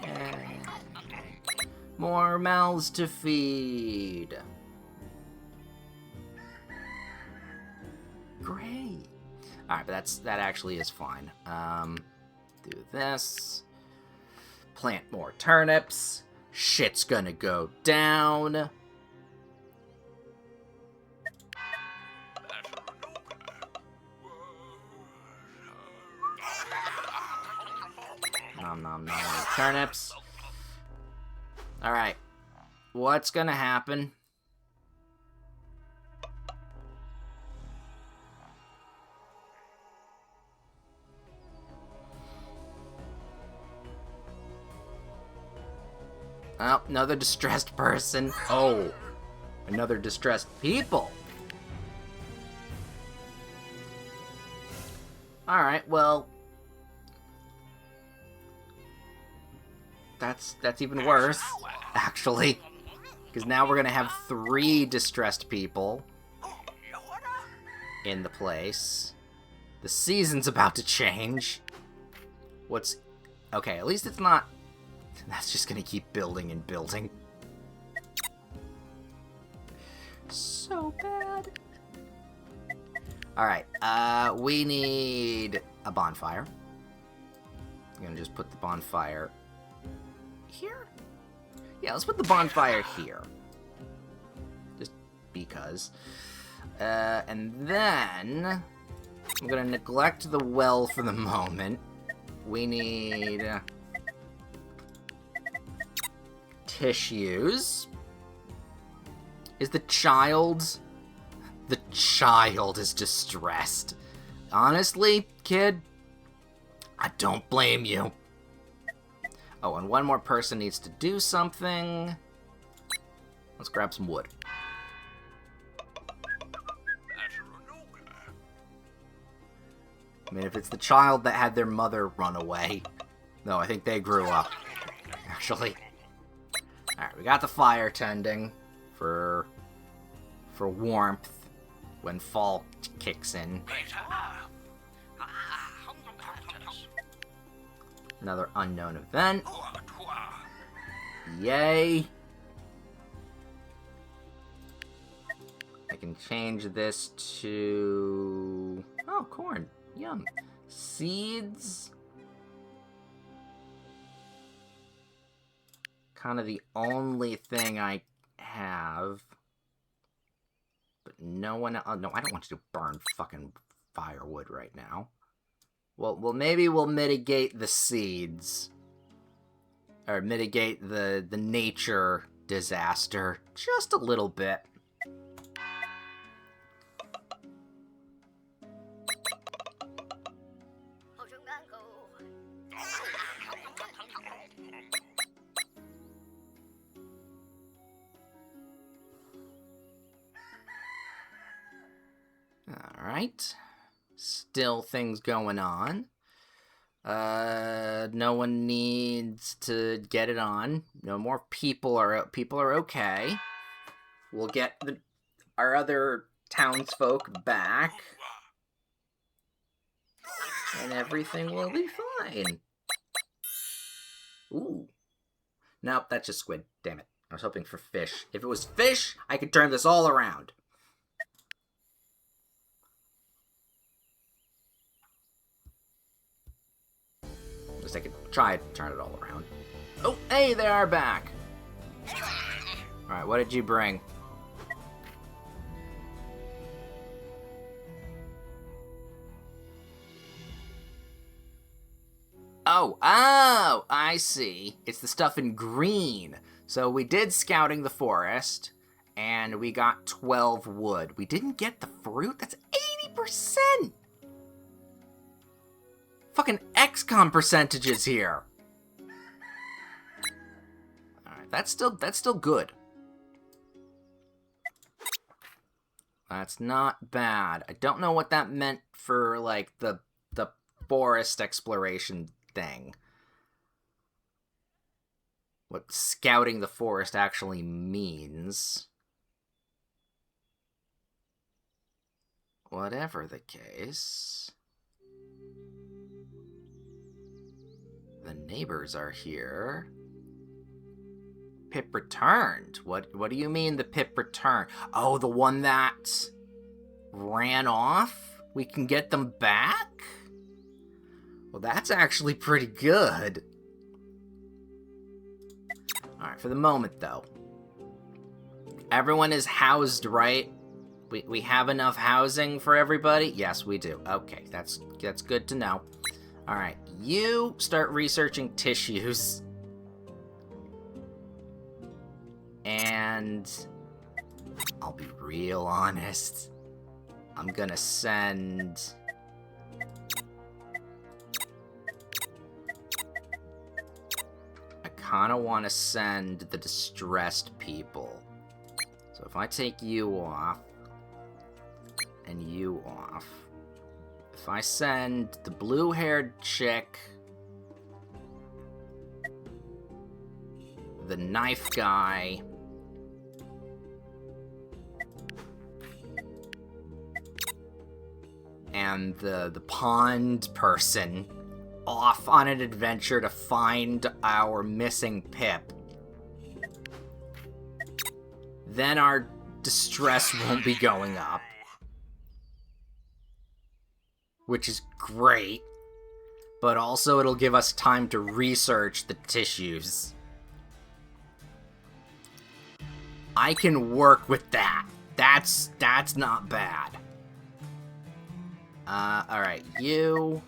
And more mouths to feed. Great. Alright, but that actually is fine. Do this. Plant more turnips. Shit's gonna go down. Nom nom nom. Turnips. Alright. What's gonna happen? Oh, another distressed person. Oh, another distressed people. Alright, well... That's even worse, actually. Because now we're gonna have 3 distressed people in the place. The season's about to change. What's... Okay, at least it's not... That's just gonna keep building and building. So bad. Alright, we need a bonfire. I'm gonna just put the bonfire here? Yeah, let's put the bonfire here. Just because. And then I'm gonna neglect the well for the moment. We need tissues. Is the child... The child is distressed. Honestly, kid, I don't blame you. Oh, and one more person needs to do something. Let's grab some wood. I mean, if it's the child that had their mother run away... No, I think they grew up, actually. Alright, we got the fire tending for warmth when fall kicks in. Another unknown event. Yay. I can change this to... Oh, corn. Yum. Seeds. Kind of the only thing I have. But no one... Oh, no, I don't want you to burn fucking firewood right now. Well, maybe we'll mitigate the seeds. Or mitigate the nature disaster just a little bit. Alright. Still things going on. No one needs to get it on. No more people are okay. We'll get our other townsfolk back. And everything will be fine. Ooh. Nope, that's just squid. Damn it. I was hoping for fish. If it was fish, I could turn this all around. At least I could try to turn it all around. Oh, hey, they are back. Alright, what did you bring? Oh, I see. It's the stuff in green. So we did scouting the forest, and we got 12 wood. We didn't get the fruit? That's 80%! Fucking XCOM percentages here. Alright, that's still good. That's not bad. I don't know what that meant for, like, the forest exploration thing. What scouting the forest actually means. Whatever the case. The neighbors are here. Pip returned. What do you mean the Pip returned? Oh, the one that ran off? We can get them back? Well, that's actually pretty good. Alright, for the moment, though. Everyone is housed, right? We have enough housing for everybody? Yes, we do. Okay, that's good to know. Alright, you start researching tissues. And I'll be real honest. I'm gonna send... I kinda wanna send the distressed people. So if I take you off, and you off, if I send the blue-haired chick, the knife guy, and the pond person off on an adventure to find our missing Pip, then our distress won't be going up. Which is great, but also it'll give us time to research the tissues. I can work with that. That's not bad. Alright, you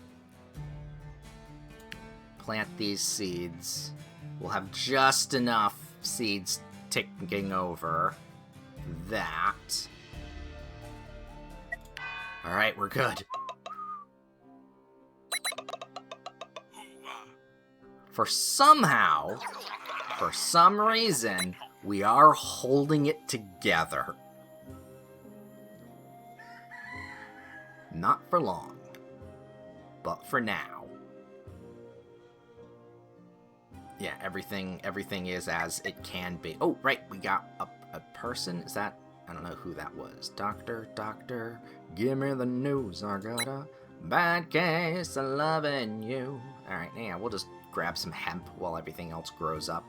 plant these seeds. We'll have just enough seeds ticking over that. Alright, we're good. For some reason, We are holding it together. Not for long, but for now. Yeah, everything is as it can be. Oh, right, we got a person. Is that... I don't know who that was. Doctor, give me the news. I got a bad case of loving you. Alright, yeah, we'll just grab some hemp while everything else grows up.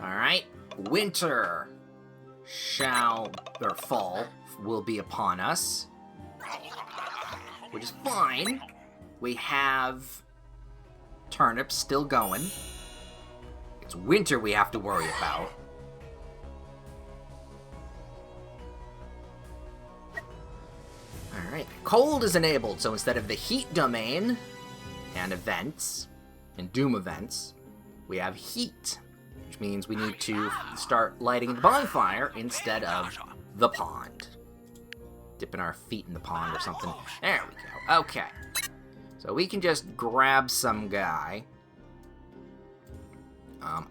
Alright, winter fall will be upon us. Which is fine. We have turnips still going. It's winter we have to worry about. Alright, cold is enabled, so instead of the heat domain and events, and doom events, we have heat, which means we need to start lighting the bonfire instead of the pond. Dipping our feet in the pond or something. There we go. Okay. So we can just grab some guy.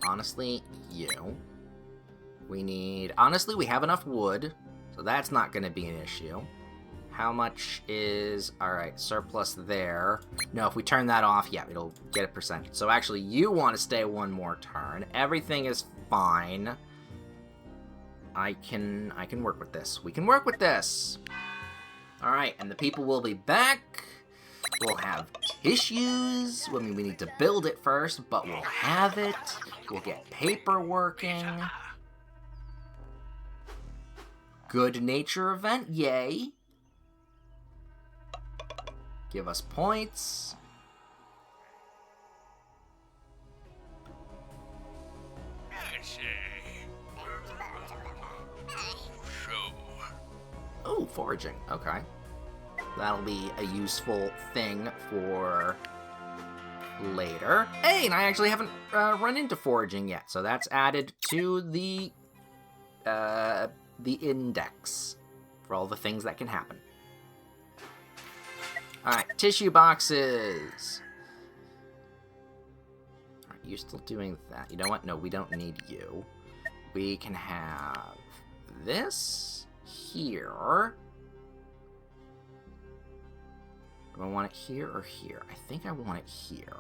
Honestly, you. We need... Honestly, we have enough wood, so that's not going to be an issue. How much is... Alright, surplus there. No, if we turn that off, yeah, it'll get a percentage. So actually, you want to stay one more turn. Everything is fine. I can work with this. We can work with this. Alright, and the people will be back. We'll have tissues. I mean, we need to build it first, but we'll have it. We'll get paper working. Good nature event, yay. Give us points. Oh, foraging. Okay. That'll be a useful thing for later. Hey, and I actually haven't run into foraging yet, so that's added to the index for all the things that can happen. Alright, tissue boxes. Alright, you're still doing that. You know what? No, we don't need you. We can have this here. Do I want it here or here? I think I want it here.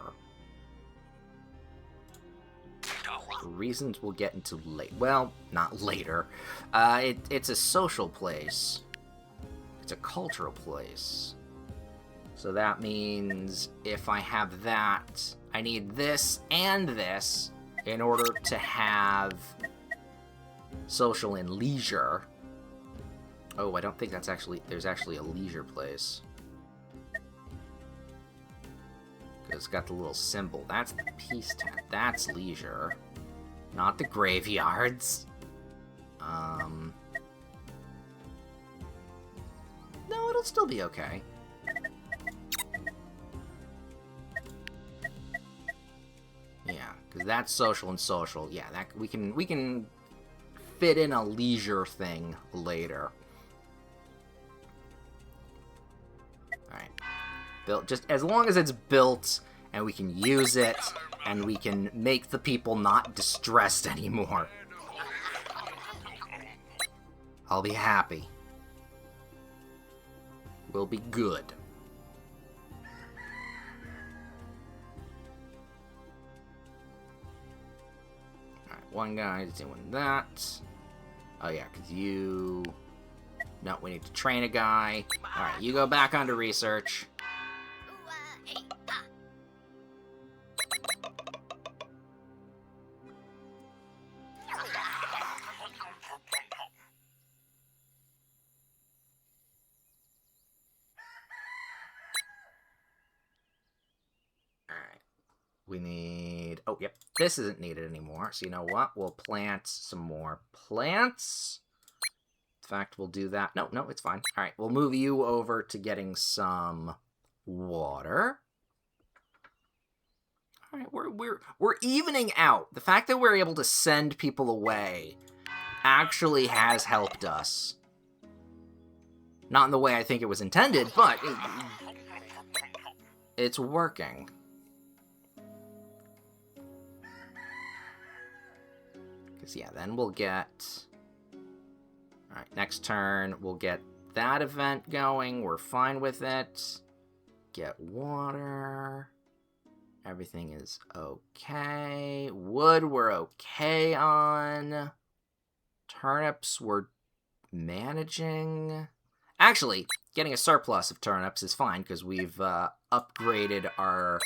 For reasons we'll get into late. Well, not later. It's a social place. It's a cultural place. So that means if I have that, I need this and this in order to have social and leisure. Oh, I don't think that's actually... There's actually a leisure place. It's got the little symbol. That's the peace tent. That's leisure. Not the graveyards. No, it'll still be okay. Yeah, because that's social and social. Yeah, that we can fit in a leisure thing later. Alright. Built, just as long as it's built and we can use it and we can make the people not distressed anymore, I'll be happy. We'll be good. Alright, one guy's doing that. Oh yeah, because you... No, we need to train a guy. Alright, you go back onto research. We need... Oh, yep. This isn't needed anymore. So you know what? We'll plant some more plants. In fact, we'll do that. No, it's fine. All right, we'll move you over to getting some water. All right, we're evening out. The fact that we're able to send people away actually has helped us. Not in the way I think it was intended, but it's working. Because, yeah, then we'll get... Alright, next turn, we'll get that event going. We're fine with it. Get water. Everything is okay. Wood, we're okay on. Turnips, we're managing. Actually, getting a surplus of turnips is fine, because we've upgraded our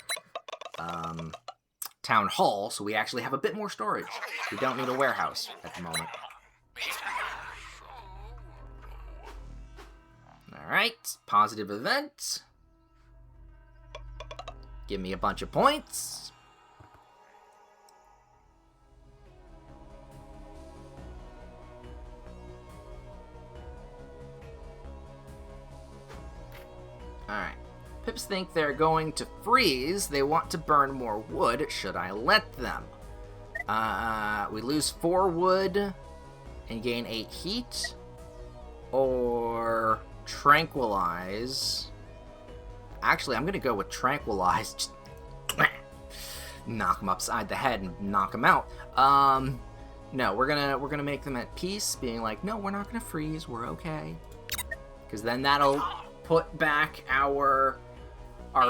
town hall, so we actually have a bit more storage. We don't need a warehouse at the moment. Alright, positive event. Give me a bunch of points. Alright. Pips think they're going to freeze. They want to burn more wood. Should I let them? We lose 4 wood and gain 8 heat. Or tranquilize. Actually, I'm going to go with tranquilize. Just knock them upside the head and knock them out. No, we're gonna make them at peace, being like, no, we're not gonna freeze. We're okay. Because then that'll put back our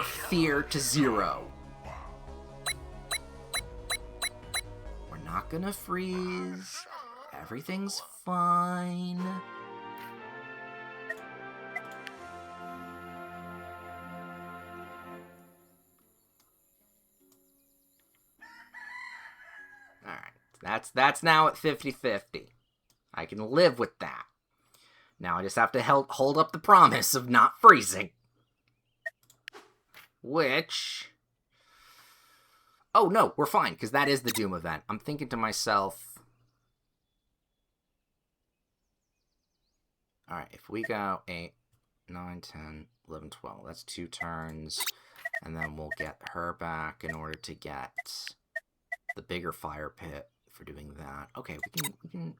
fear to 0. We're not gonna freeze. Everything's fine. Alright, that's now at 50-50. I can live with that. Now I just have to hold up the promise of not freezing. Which... Oh, no, we're fine, because that is the Doom event. I'm thinking to myself... Alright, if we go 8, 9, 10, 11, 12, that's 2 turns. And then we'll get her back in order to get the bigger fire pit for doing that. Okay, we can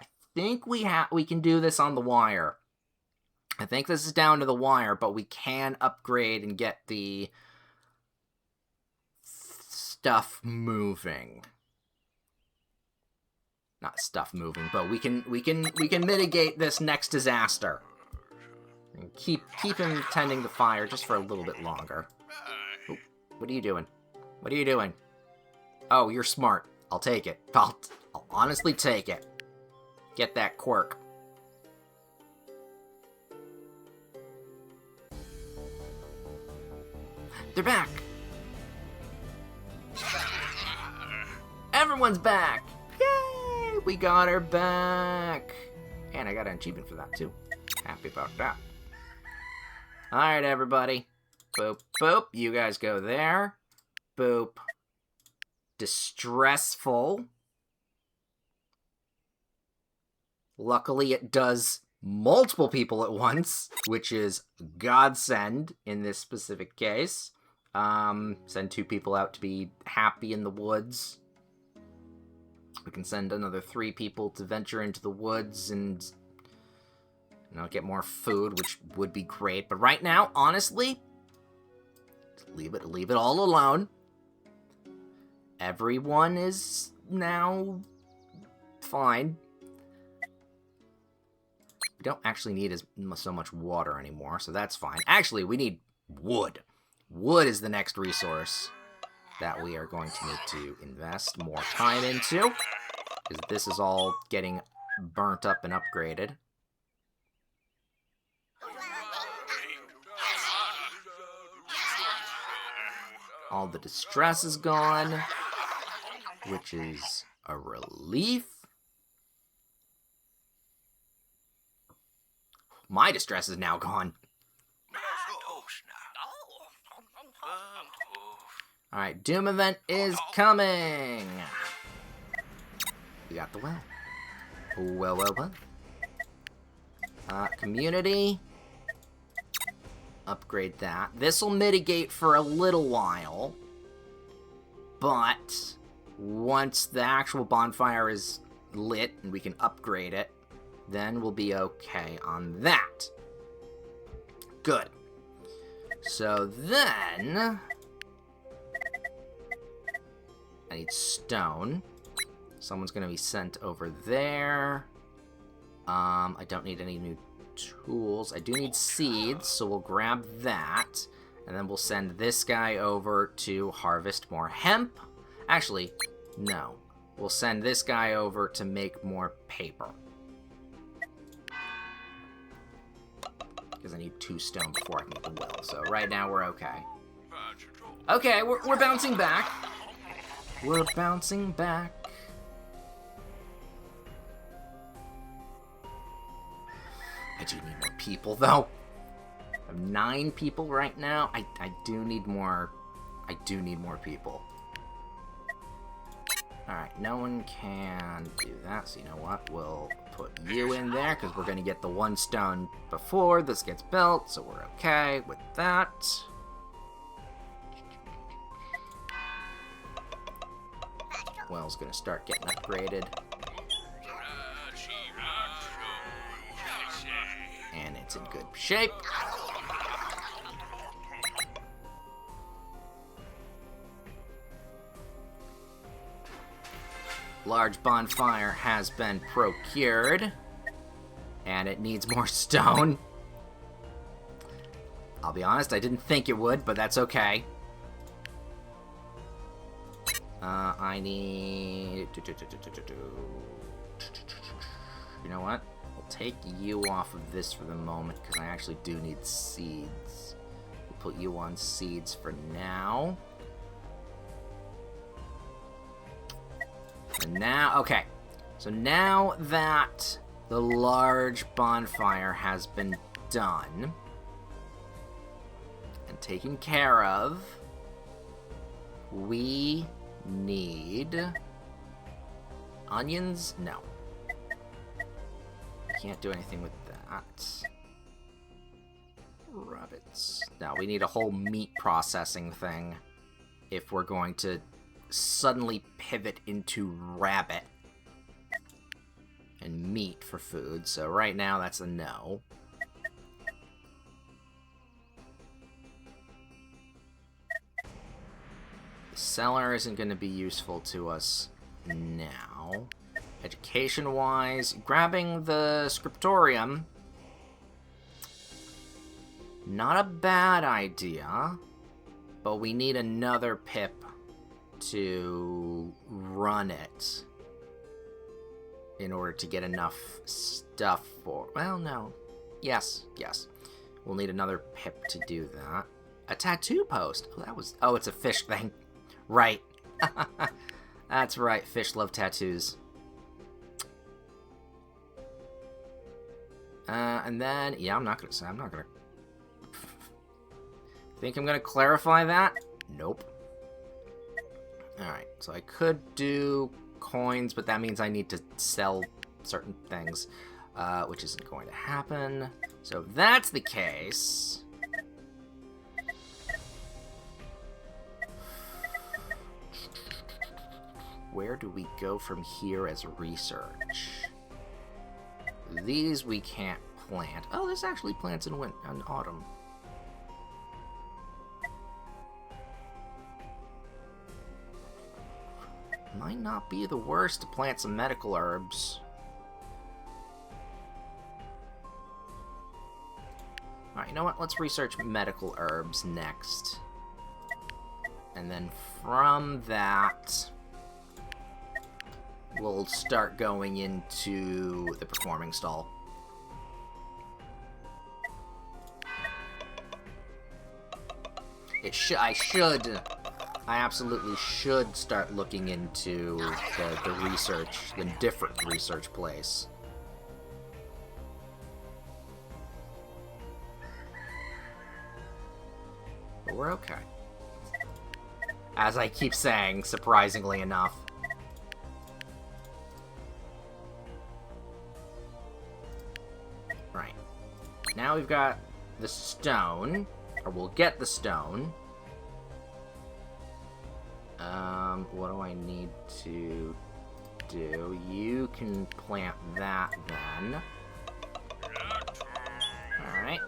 I think we can do this on the wire. I think this is down to the wire, but we can upgrade and get the stuff moving. Not stuff moving, but we can mitigate this next disaster. And keep him tending the fire just for a little bit longer. Ooh, what are you doing? What are you doing? Oh, you're smart. I'll take it. I'll honestly take it. Get that quirk. They're back! Everyone's back! Yay! We got her back! And I got an achievement for that, too. Happy about that. Alright, everybody. Boop, boop. You guys go there. Boop. Distressful. Luckily, it does multiple people at once, which is godsend in this specific case. Send 2 people out to be happy in the woods. We can send another 3 people to venture into the woods and, you know, get more food, which would be great. But right now, honestly, leave it all alone. Everyone is now fine. We don't actually need so much water anymore, so that's fine. Actually, we need wood. Wood is the next resource that we are going to need to invest more time into, because this is all getting burnt up and upgraded. All the distress is gone, which is a relief. My distress is now gone. Alright, Doom event is coming! We got the well. Well. Community. Upgrade that. This'll mitigate for a little while. But once the actual bonfire is lit and we can upgrade it, then we'll be okay on that. Good. So then... I need stone. Someone's going to be sent over there. I don't need any new tools. I do need seeds, so we'll grab that. And then we'll send this guy over to harvest more hemp. Actually, no. We'll send this guy over to make more paper. Because I need 2 stone before I can get the will. So right now we're okay. Okay, we're bouncing back. We're bouncing back. I do need more people, though. I have 9 people right now. I do need more. I do need more people. Alright, no one can do that, so you know what? We'll put you in there, because we're going to get the 1 stone before this gets built, so we're okay with that. Well's going to start getting upgraded. And it's in good shape. Large bonfire has been procured. And it needs more stone. I'll be honest, I didn't think it would, but that's okay. I need... You know what? I'll take you off of this for the moment, because I actually do need seeds. We'll put you on seeds for now. And now, okay. So now that the large bonfire has been done and taken care of, we need onions? No. Can't do anything with that. Rabbits. No, we need a whole meat processing thing if we're going to suddenly pivot into rabbit and meat for food. So right now that's a no. The cellar isn't going to be useful to us now. Education-wise, grabbing the scriptorium, not a bad idea, but we need another pip to run it in order to get enough stuff for... Well, no. Yes. We'll need another pip to do that. A tattoo post. Oh, that was... Oh, it's a fish thing. Right. That's right. Fish love tattoos. And then... Yeah, I'm not gonna say... Think I'm gonna clarify that? Nope. Alright, so I could do coins, but that means I need to sell certain things, which isn't going to happen. So if that's the case... Where do we go from here as research? These we can't plant. Oh, this actually plants in autumn. Might not be the worst to plant some medical herbs. Alright, you know what? Let's research medical herbs next. And then from that, we'll start going into the performing stall. I absolutely should start looking into the research, the different research place. But we're okay. As I keep saying, surprisingly enough. Right. Now we've got the stone, or we'll get the stone. What do I need to do? You can plant that then. Alright.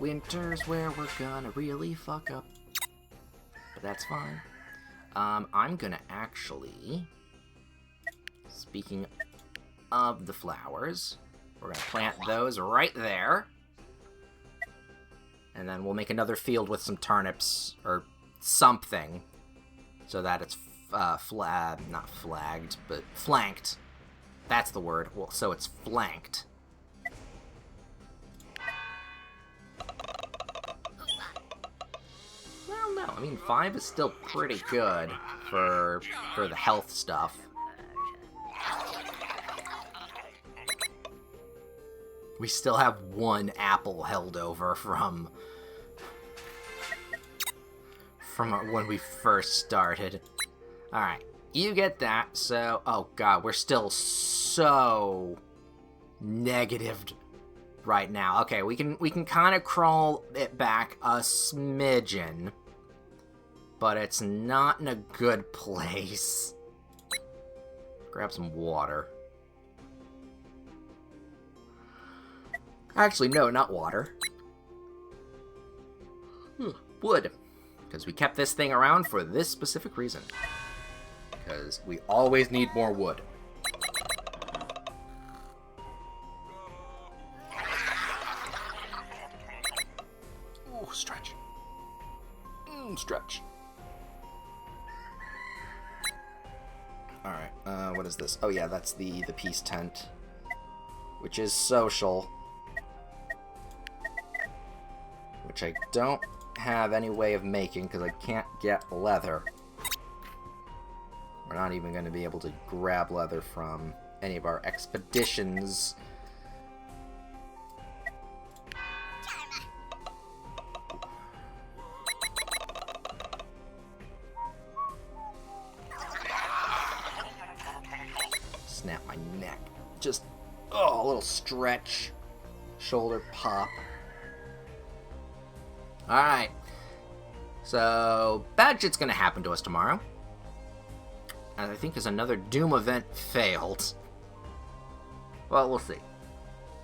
Winter's where we're gonna really fuck up. But that's fine. I'm gonna actually... Speaking of the flowers, we're gonna plant those right there. And then we'll make another field with some turnips, or something, so that it's not flagged, but flanked. That's the word. Well, so it's flanked. Well, no, I mean 5 is still pretty good for the health stuff. We still have 1 apple held over from when we first started. Alright, you get that, so... Oh god, we're still so negative right now. Okay, we can kind of crawl it back a smidgen, but it's not in a good place. Grab some water. Actually, no, not water. Wood. Because we kept this thing around for this specific reason. Because we always need more wood. Ooh, stretch. Stretch. Alright, what is this? Oh yeah, that's the peace tent. Which is social. Which I don't have any way of making because I can't get leather. We're not even going to be able to grab leather from any of our expeditions. Snap my neck. Just, oh, a little stretch. Shoulder pop. Alright, so bad shit's gonna happen to us tomorrow. And I think there's another Doom event failed. Well, we'll see.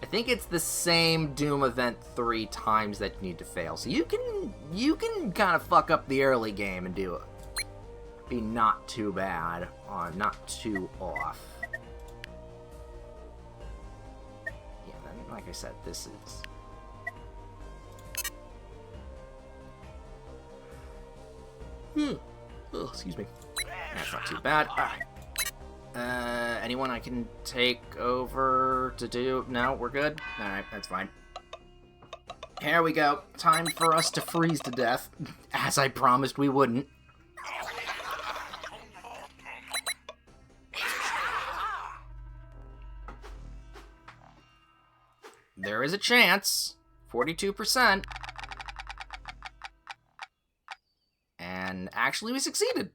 I think it's the same Doom event 3 times that you need to fail. So you can kind of fuck up the early game and do it. Be not too bad, not too off. Yeah, then, like I said, this is... Oh, excuse me. That's not too bad. Alright. Anyone I can take over to do... No, we're good? Alright, that's fine. Here we go. Time for us to freeze to death. As I promised we wouldn't. There is a chance. 42%. And actually we succeeded.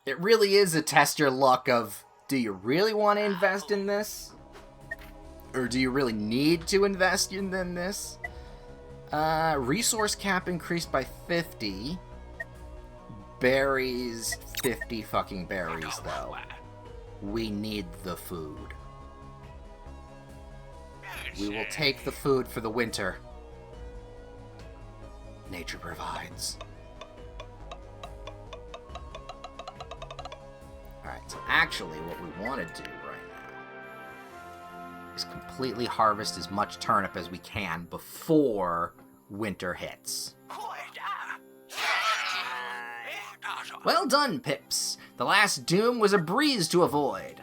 It really is a test your luck of, do you really want to invest in this? Or do you really need to invest in this? Resource cap increased by 50. Berries, 50 fucking berries though. We need the food. We will take the food for the winter. Nature provides. Alright, so actually what we want to do right now is completely harvest as much turnip as we can before winter hits. Well done, Pips. The last doom was a breeze to avoid.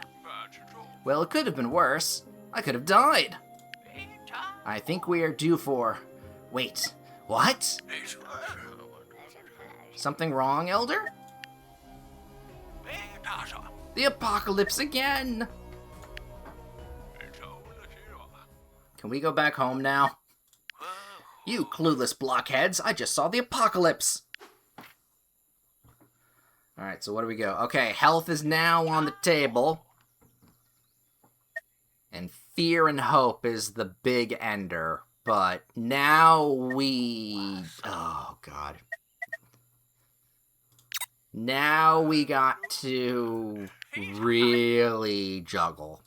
Well, it could have been worse. I could have died. I think we are due for... Wait, what? Something wrong, Elder? The apocalypse again! Can we go back home now? You clueless blockheads, I just saw the apocalypse! Alright, so what do we go? Okay, health is now on the table. And fear and hope is the big ender. But now we... Oh, God. Now we got to really juggle.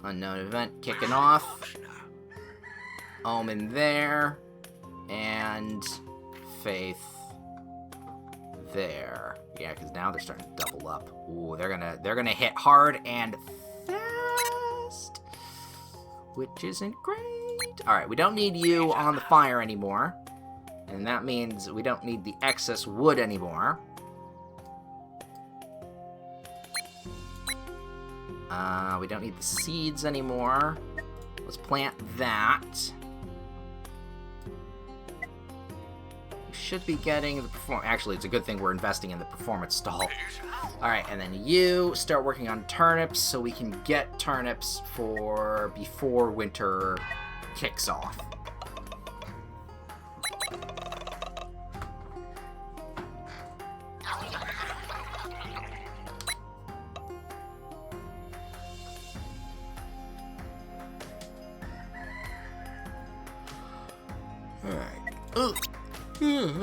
Unknown event kicking off. Omen there. And Faith there. Yeah, because now they're starting to double up. Ooh, they're gonna hit hard and fast, which isn't great. All right, we don't need you on the fire anymore, and that means we don't need the excess wood anymore. We don't need the seeds anymore. Let's plant that. We should be getting the performance. Actually, it's a good thing we're investing in the performance stall. Alright, and then you start working on turnips so we can get turnips for before winter kicks off.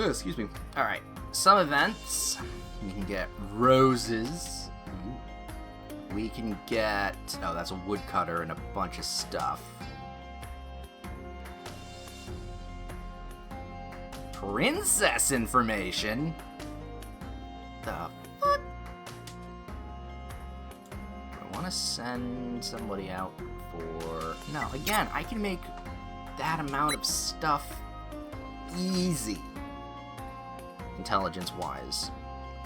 Excuse me. Alright, some events. We can get roses. We can get... Oh, that's a woodcutter and a bunch of stuff. Princess information? The fuck? I want to send somebody out for... No, again, I can make that amount of stuff easy. Intelligence-wise.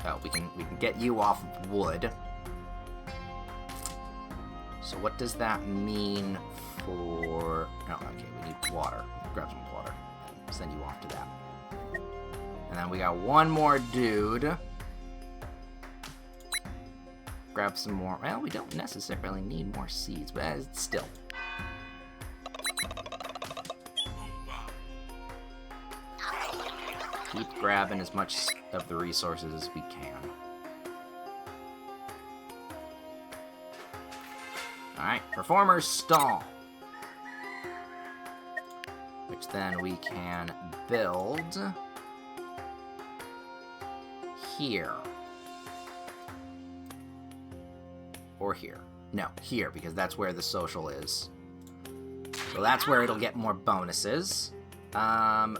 Oh, we can get you off of wood. So what does that mean for... Oh, okay, we need water. Grab some water. Send you off to that. And then we got one more dude. Grab some more... Well, we don't necessarily need more seeds, but still. Keep grabbing as much of the resources as we can. Alright, performers stall. Which then we can build here. Or here. No, here, because that's where the social is. So that's where it'll get more bonuses.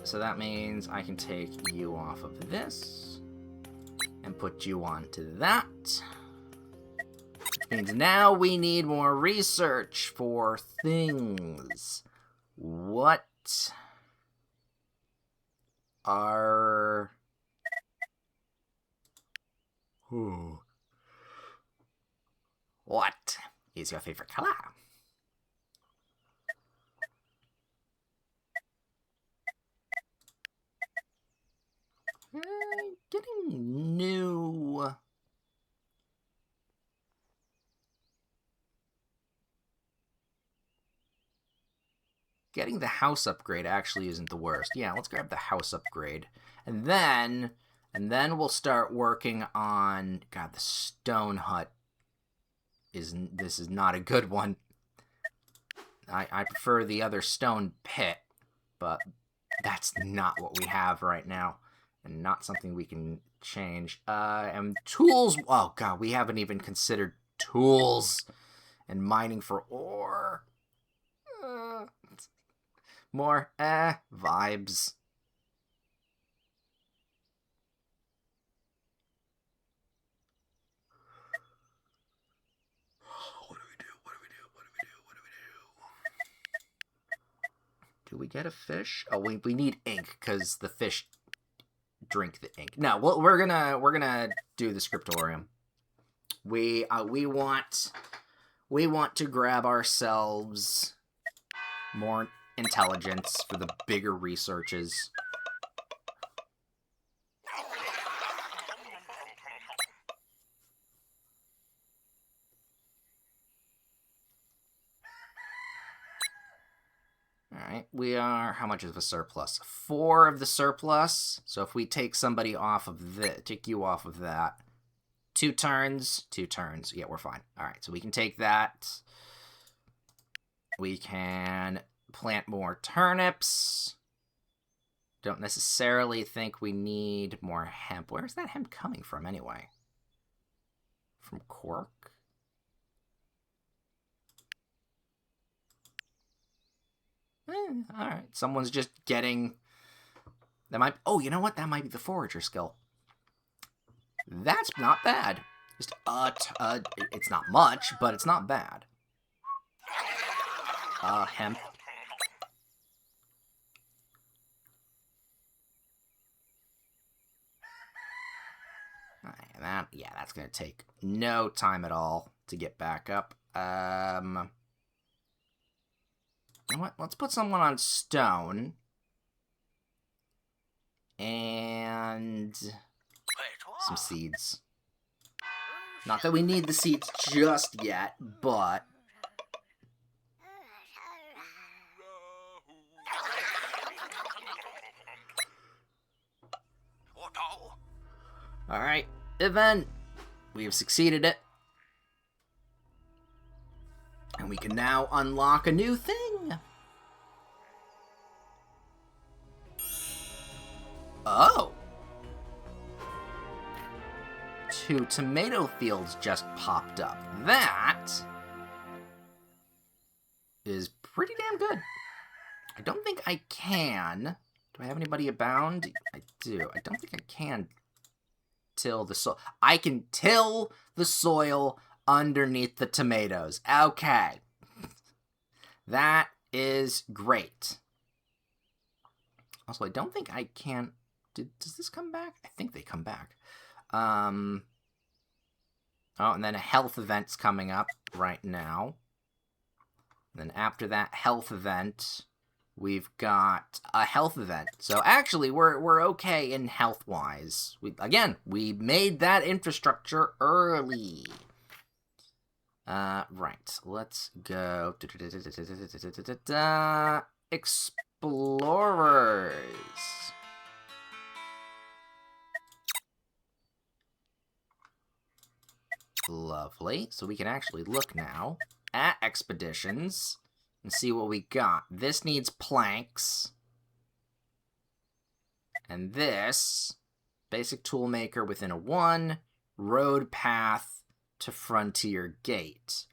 So that means I can take you off of this and put you onto that. Which means now we need more research for things. What are... What is your favorite color? Getting new... Getting the house upgrade actually isn't the worst. Yeah, let's grab the house upgrade. And then we'll start working on... God, the stone hut. This is not a good one. I prefer the other stone pit, but that's not what we have right now. And not something we can change. And tools... Oh, God, we haven't even considered tools and mining for ore. More, vibes. What do we do? Do we get a fish? Oh, we need ink, because the fish drink the ink. No, we're gonna do the scriptorium. We want to grab ourselves more intelligence for the bigger researches. Alright, we are... How much is the surplus? 4 of the surplus. So if we take somebody off of this... Take you off of that. 2 turns. 2 turns. Yeah, we're fine. Alright, so we can take that. We can plant more turnips. Don't necessarily think we need more hemp. Where's that hemp coming from, anyway? from cork. Alright, someone's just getting... That might... Oh, you know what? That might be the forager skill. That's not bad. Just it's not much, but it's not bad. Hemp. Alright, yeah, that's gonna take no time at all to get back up. You know what? Let's put someone on stone. And some seeds. Not that we need the seeds just yet, but... Alright, event. We have succeeded it. And we can now unlock a new thing. Oh! 2 tomato fields just popped up. That is pretty damn good. I don't think I can. Do I have anybody abound? I do. I don't think I can till the soil. I can till the soil underneath the tomatoes. Okay. That is great. Also, I don't think I can... Does this come back? I think they come back. Oh, and then a health event's coming up right now. And then after that health event, we've got a health event. So actually, we're okay in health-wise. We made that infrastructure early. Right. Let's go. Explorers. Lovely. So we can actually look now at expeditions and see what we got. This needs planks. And this, basic toolmaker within a 1, road path to frontier gate.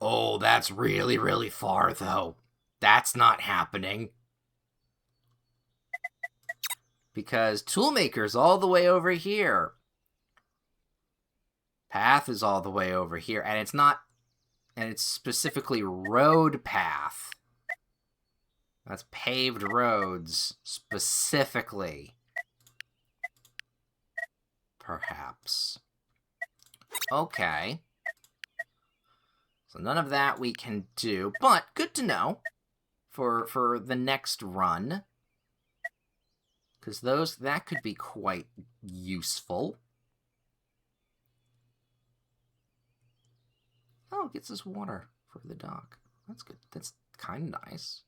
Oh, that's really, really far, though. That's not happening. Because toolmaker's all the way over here. Path is all the way over here, and it's not, and it's specifically road path. That's paved roads, specifically. Perhaps. Okay. So none of that we can do, but good to know for the next run. Because that could be quite useful. Oh, it gets us water for the dock. That's good. That's kind of nice.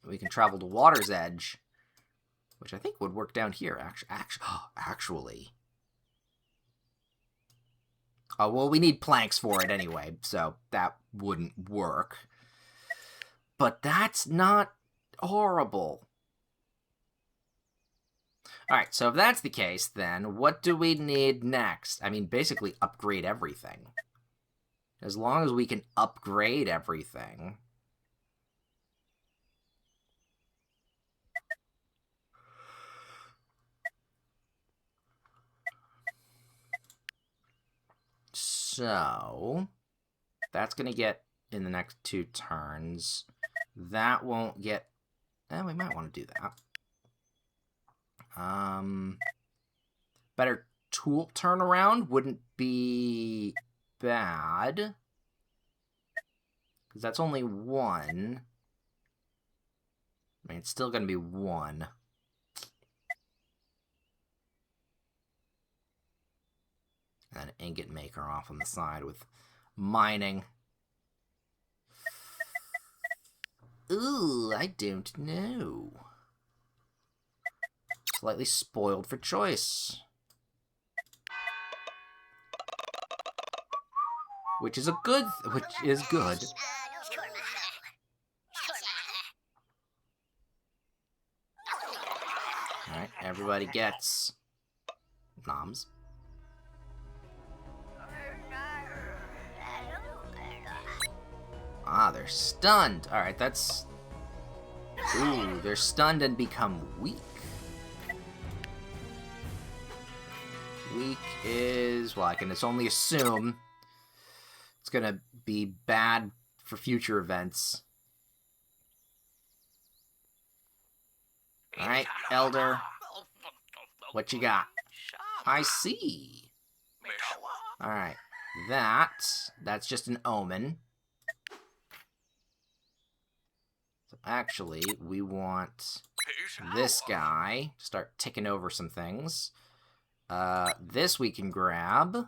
We can travel to Water's Edge, which I think would work down here, actually. Oh, well, we need planks for it anyway, so that wouldn't work. But that's not horrible. Alright, so if that's the case, then what do we need next? I mean, basically upgrade everything. As long as we can upgrade everything. So, that's going to get in the next 2 turns. That won't get... we might want to do that. Better tool turnaround wouldn't be bad. Because that's only 1. I mean, it's still going to be 1. And an ingot maker off on the side with mining. Ooh, I don't know. Slightly spoiled for choice. Which is good. Alright, everybody gets noms. they're stunned. Alright, that's... Ooh, they're stunned and become weak. Weak is... Well, I can just only assume it's gonna be bad for future events. Alright, Elder. What you got? I see. Alright, that's just an omen. So actually, we want this guy to start ticking over some things. This we can grab.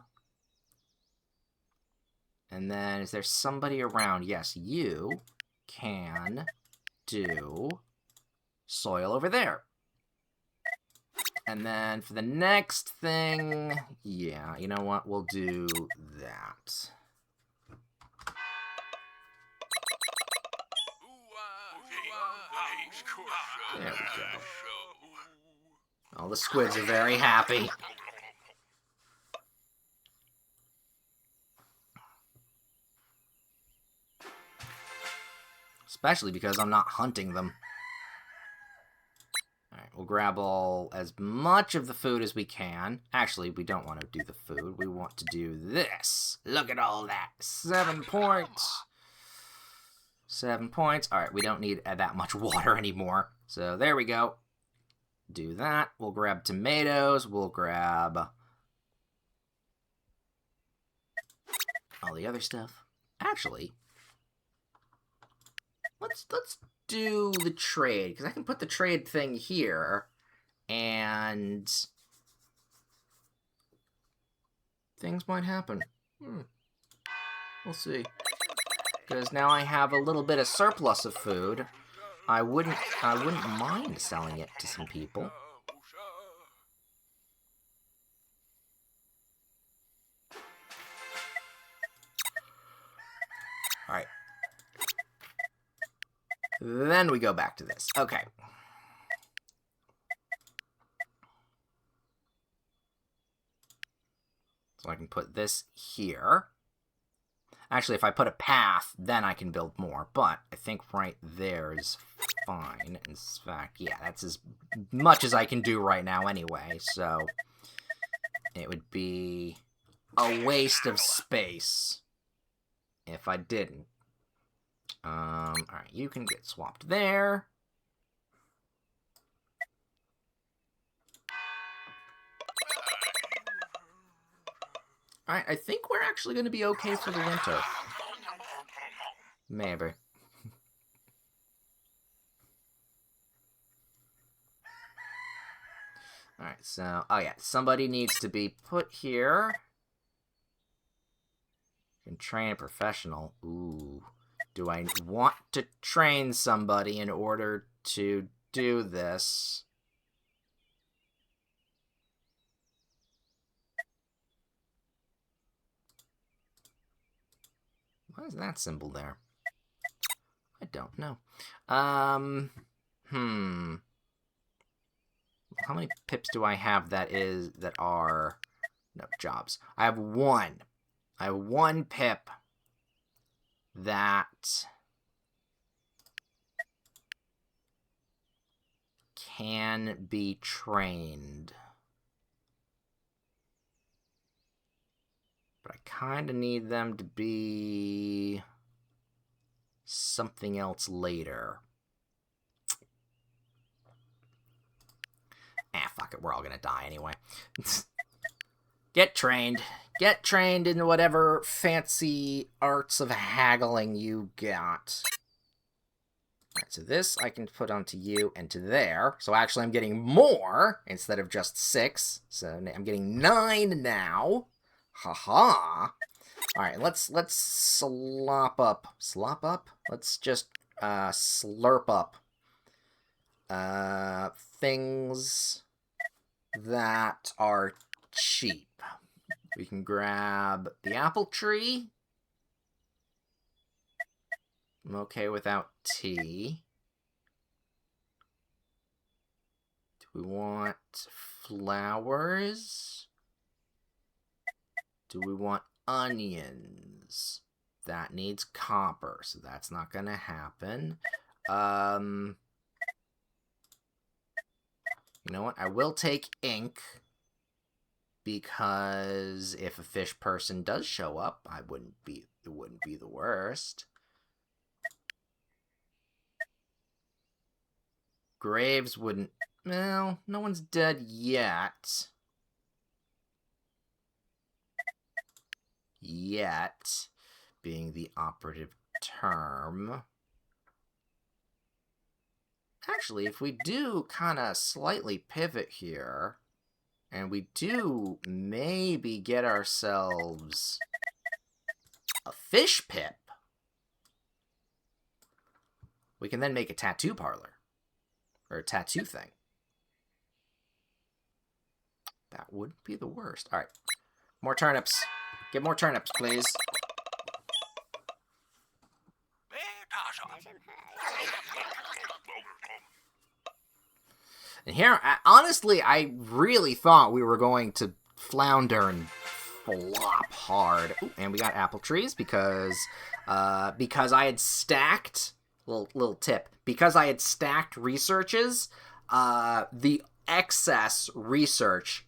And then, is there somebody around? Yes, you can do soil over there. And then for the next thing, yeah, you know what? We'll do that. There we go. All the squids are very happy. Especially because I'm not hunting them. Alright, we'll grab as much of the food as we can. Actually, we don't want to do the food. We want to do this. Look at all that. 7 points. 7 points. Alright, we don't need that much water anymore. So there we go. Do that. We'll grab tomatoes. We'll grab all the other stuff. Actually, let's do the trade, because I can put the trade thing here, and things might happen. We'll see. Because now I have a little bit of surplus of food. I wouldn't mind selling it to some people. Alright. Then we go back to this. Okay. So I can put this here. Actually, if I put a path, then I can build more. But I think right there is fine. In fact, yeah, that's as much as I can do right now anyway. So it would be a waste of space if I didn't. Alright, you can get swapped there. Alright, I think we're actually going to be okay for the winter. Maybe. Alright, so... Oh, yeah. Somebody needs to be put here. Can train a professional. Ooh. Do I want to train somebody in order to do this? Why is that symbol there? I don't know. How many pips do I have that are... No, jobs. I have one. I have one pip that can be trained. But I kind of need them to be something else later. Fuck it. We're all going to die anyway. Get trained. Get trained in whatever fancy arts of haggling you got. Alright, so this I can put onto you and to there. So actually I'm getting more instead of just 6. So I'm getting 9 now. Haha. Alright, let's slop up. Slop up? Let's just slurp up things that are cheap. We can grab the apple tree. I'm okay without tea. Do we want flowers? Do we want onions? that needs copper, so that's not going to happen. You know what? I will take ink, because if a fish person does show up, it wouldn't be the worst. Graves wouldn't. Well, no one's dead yet. Yet being the operative term. Actually, if we do kind of slightly pivot here, and we do maybe get ourselves a fish pip, we can then make a tattoo parlor. Or a tattoo thing. That wouldn't be the worst. Alright. More turnips. Get more turnips, please. And here, honestly, I really thought we were going to flounder and flop hard. Ooh, and we got apple trees because I had stacked... Little tip. Because I had stacked researches, the excess research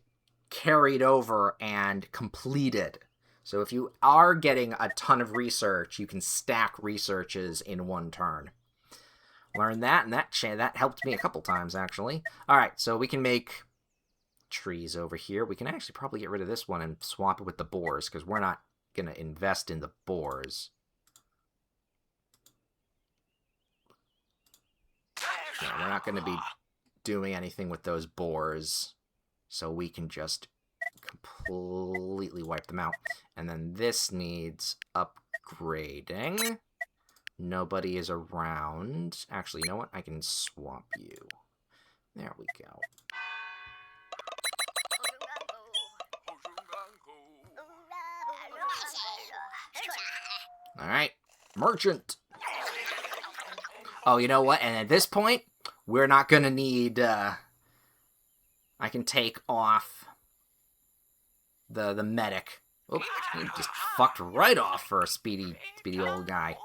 carried over and completed. So if you are getting a ton of research, you can stack researches in one turn. Learned that, and that helped me a couple times, actually. Alright, so we can make trees over here. We can actually probably get rid of this one and swap it with the boars, because we're not going to invest in the boars. Yeah, we're not going to be doing anything with those boars, so we can just completely wipe them out. And then this needs upgrading. Nobody is around. Actually, you know what? I can swap you. There we go. Alright, merchant. Oh, you know what? And at this point, we're not going to need... I can take off the medic. Oh, he just fucked right off for a speedy old guy.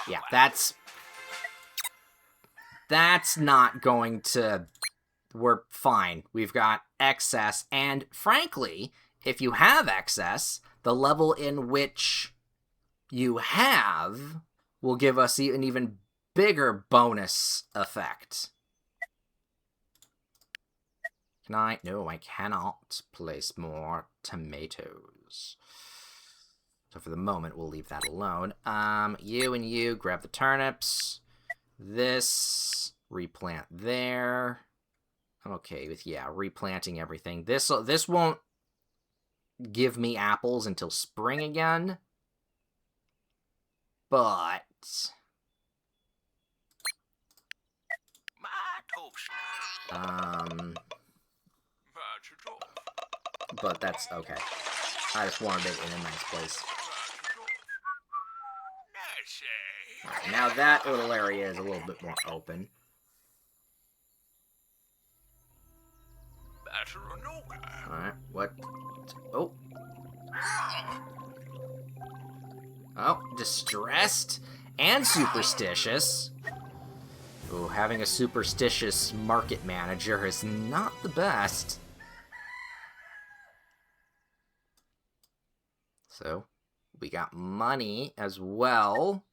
Yeah, that's not going to... We're fine. We've got excess. And frankly, if you have excess, the level in which you have... will give us an even bigger bonus effect. Can I? No, I cannot place more tomatoes. So for the moment, we'll leave that alone. You and you, grab the turnips. This, replant there. I'm okay with, yeah, replanting everything. This won't give me apples until spring again. But... but that's okay. I just wanted it in a nice place. Right, now that little area is a little bit more open. Alright, what? Oh. Oh, distressed and superstitious. Ooh, having a superstitious market manager is not the best. So, we got money as well.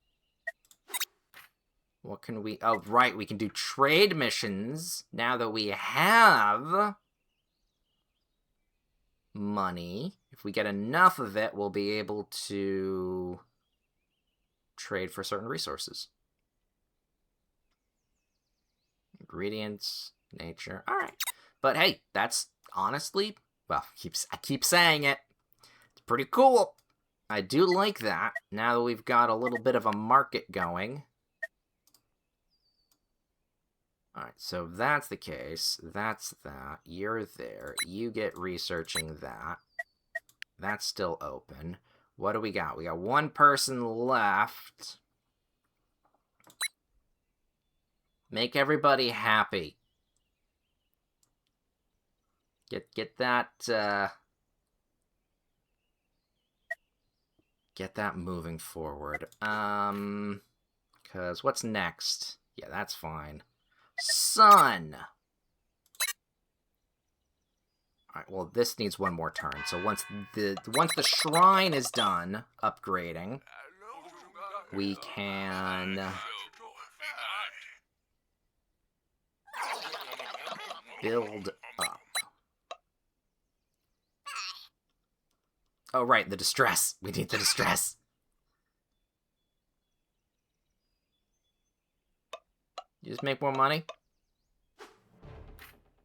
What can we... Oh, right, we can do trade missions now that we have money. If we get enough of it, we'll be able to trade for certain resources. Ingredients, nature. All right. But hey, that's honestly, well, I keep saying it. It's pretty cool. I do like that. Now that we've got a little bit of a market going. All right, so if that's the case, that's that. You're there. You get researching that. That's still open. What do we got? We got one person left. Make everybody happy. Get that, get that moving forward. Because what's next? Yeah, that's fine. Sun! Alright, well, this needs one more turn. So once the shrine is done upgrading, we can build up. Oh, right, the distress. We need the distress. You just make more money?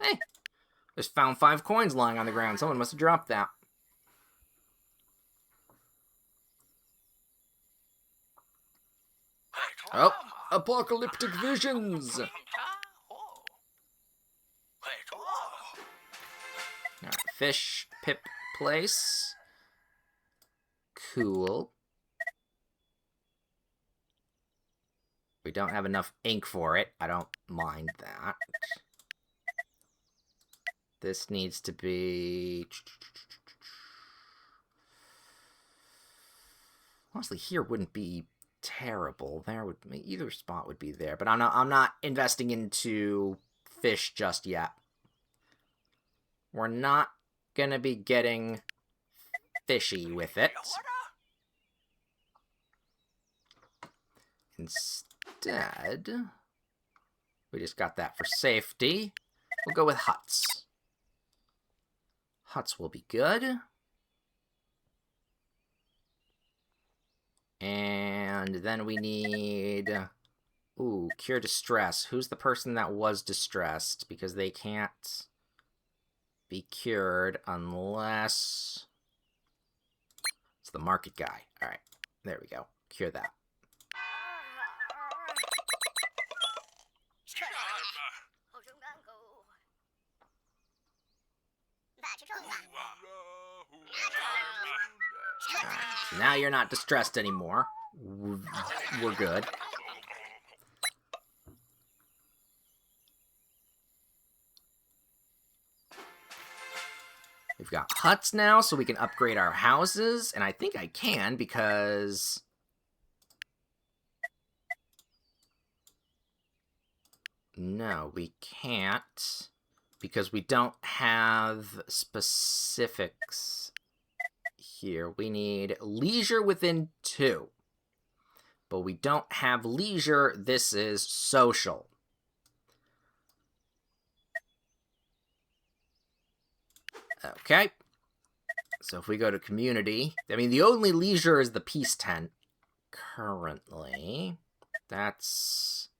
Hey, just found 5 coins lying on the ground. Someone must have dropped that. Oh, apocalyptic visions. Alright, fish pip place. Cool. We don't have enough ink for it. I don't mind that. This needs to be... Honestly, here wouldn't be terrible. There would either spot would be there, but I'm not investing into fish just yet. We're not gonna be getting fishy with it. Instead, we just got that for safety. We'll go with huts. Huts will be good. And then we need... Ooh, cure distress. Who's the person that was distressed? Because they can't be cured unless... It's the market guy. Alright, there we go. Cure that. Right, so now you're not distressed anymore. We're good. We've got huts now, so we can upgrade our houses. And I think I can, because... No, we can't. Because we don't have specifics here. We need leisure within 2. But we don't have leisure. This is social. Okay. So if we go to community, I mean, the only leisure is the peace tent currently. That's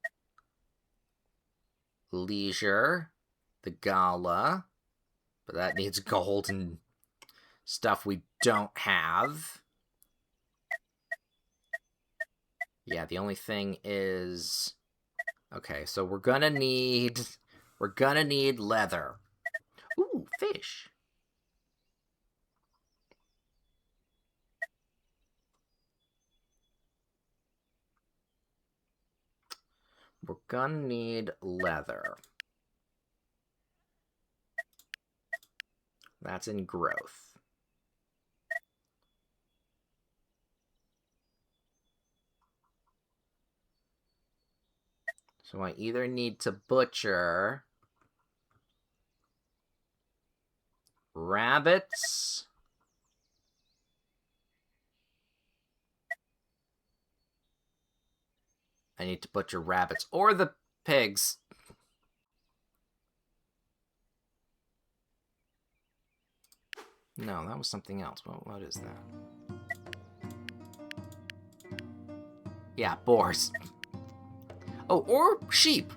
leisure, the gala, but that needs gold and stuff we don't have. Yeah, the only thing is... Okay, so we're gonna need leather. Ooh, fish. We're gonna need leather. That's in growth. So I either need to butcher rabbits I need to butcher rabbits or the pigs. No, that was something else. What is that? Yeah, boars. Oh, or sheep.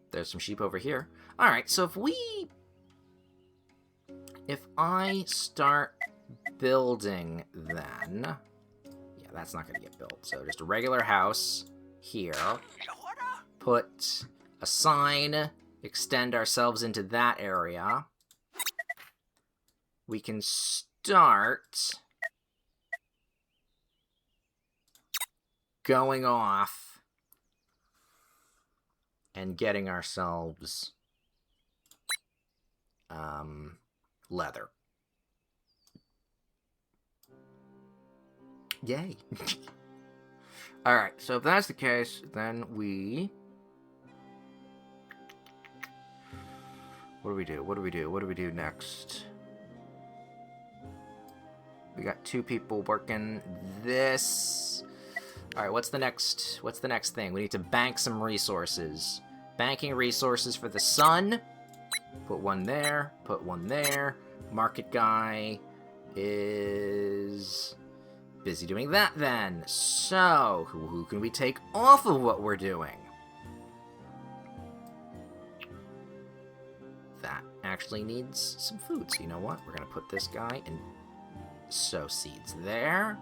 There's some sheep over here. Alright, so if I start building then... Yeah, that's not going to get built. So just a regular house here. Put a sign, extend ourselves into that area. We can start going off and getting ourselves leather. Yay. Alright, so if that's the case, then we... What do we do? What do we do? What do we do next? We got 2 people working this. Alright, what's the next thing? We need to bank some resources. Banking resources for the sun. Put 1 there. Put 1 there. Market guy is busy doing that then. So, who can we take off of what we're doing? That actually needs some food. So you know what? We're going to put this guy and sow seeds there.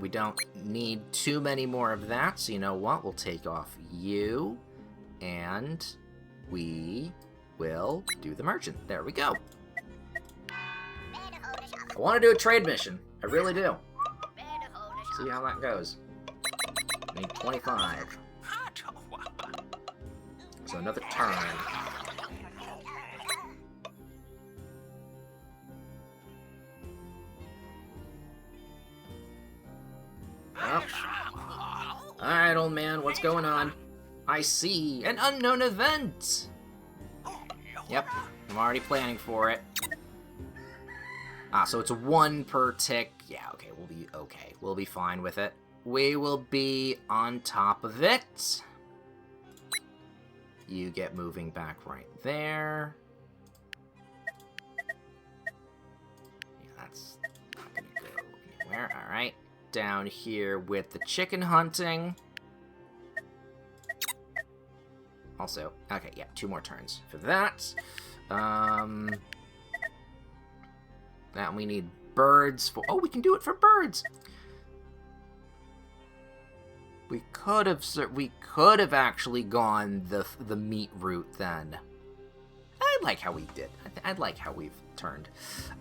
We don't need too many more of that. So you know what? We'll take off you. And we will do the merchant. There we go. I want to do a trade mission. I really do. See how that goes. I need 25. So another turn. Well. Alright, old man, what's going on? I see an unknown event! Yep, I'm already planning for it. Ah, so it's 1 per tick. Yeah, okay, we'll be okay. We'll be fine with it. We will be on top of it. You get moving back right there. Yeah, that's not gonna go anywhere. Alright, down here with the chicken hunting. Also, okay, yeah, 2 more turns for that. That we need birds for... Oh, we can do it for birds! We could have actually gone the meat route then. I like how we did. I like how we've turned.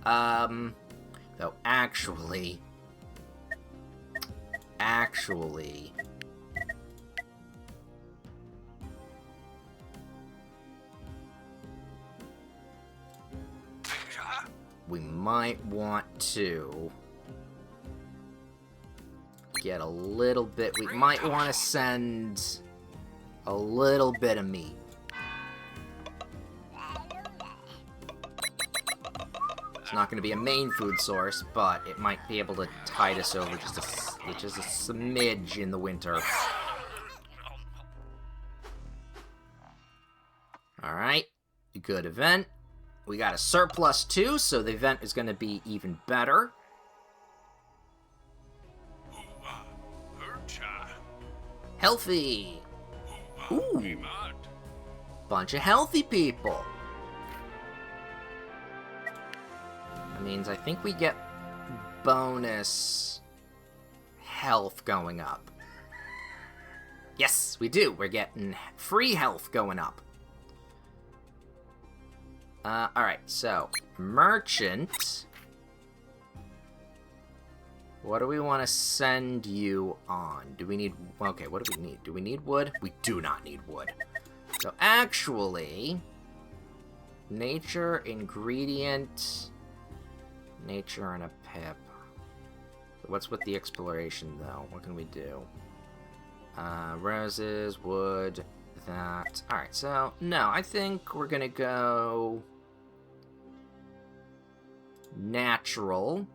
Though actually... we might want to get a little bit... We might want to send a little bit of meat. It's not going to be a main food source, but it might be able to tide us over just a smidge in the winter. Alright, good event. We got a surplus too, so the event is going to be even better. Healthy! Ooh! Bunch of healthy people! That means I think we get bonus health going up. Yes, we do! We're getting free health going up. Alright, so, merchant. What do we want to send you on? Do we need... Okay, what do we need? Do we need wood? We do not need wood. So, actually... Nature, ingredient... Nature, and a pip. So what's with the exploration, though? What can we do? Roses, wood, that... Alright, so, no, I think we're gonna go... natural.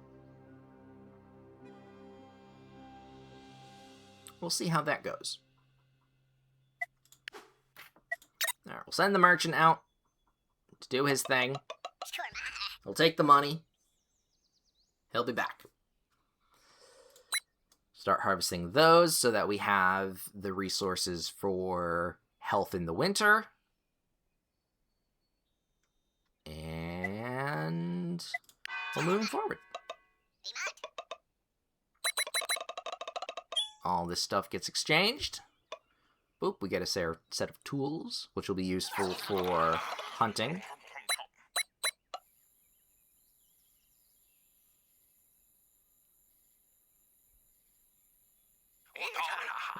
We'll see how that goes. Alright, we'll send the merchant out to do his thing. He'll take the money. He'll be back. Start harvesting those so that we have the resources for health in the winter. And we're moving forward. All this stuff gets exchanged. Boop, we get a set of tools, which will be useful for hunting.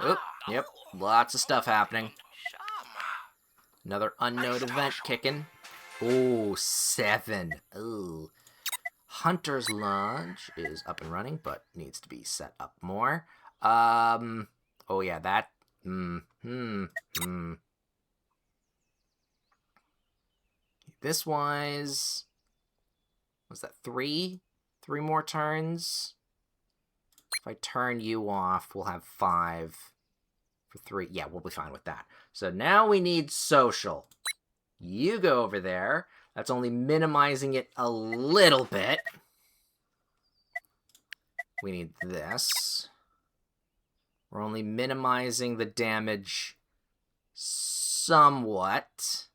Oop, yep, lots of stuff happening. Another unknown event kicking. Oh, 7. Ooh. Hunter's Lodge is up and running, but needs to be set up more. Oh yeah, that. This was that 3? 3 more turns? If I turn you off, we'll have 5 for 3. Yeah, we'll be fine with that. So now we need social. You go over there. That's only minimizing it a little bit. We need this. We're only minimizing the damage somewhat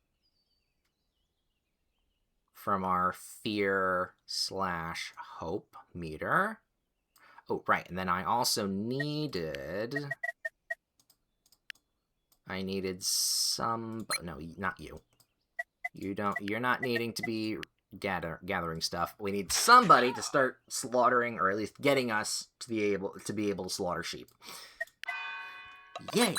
from our fear/hope meter. Oh, right, and then I also needed... some... No, not you. You're not needing to be gathering stuff. We need somebody to start slaughtering, or at least getting us to be able to slaughter sheep. Yay!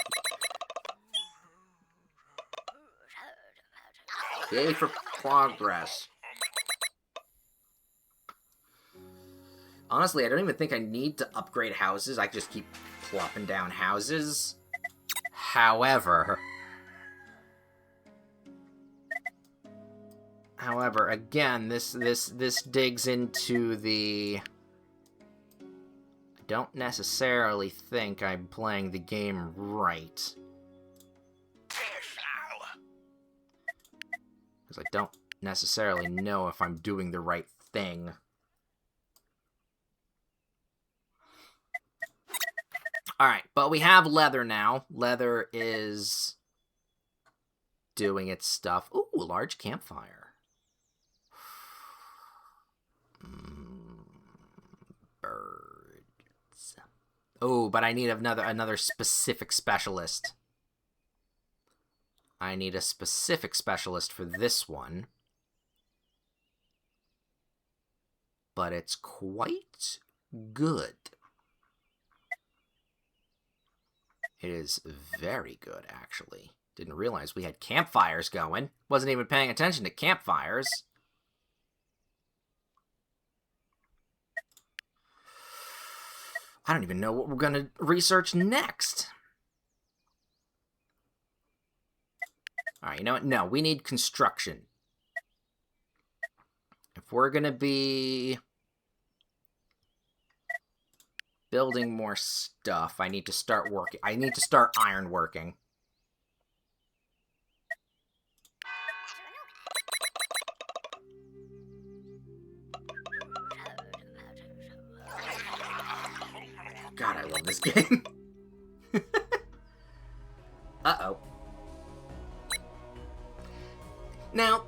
Yay for progress. Honestly, I don't even think I need to upgrade houses. I just keep plopping down houses. However, again, this digs into the... I don't necessarily think I'm playing the game right. Because I don't necessarily know if I'm doing the right thing. Alright, but we have leather now. Leather is doing its stuff. Ooh, a large campfire. Birds. Oh, but I need another specific specialist. I need a specific specialist for this one. But it's quite good. It is very good, actually. Didn't realize we had campfires going. Wasn't even paying attention to campfires. I don't even know what we're going to research next. Alright, you know what? No, we need construction. If we're going to be building more stuff, I need to start working. I need to start iron working. God, I love this game. Uh-oh. Now,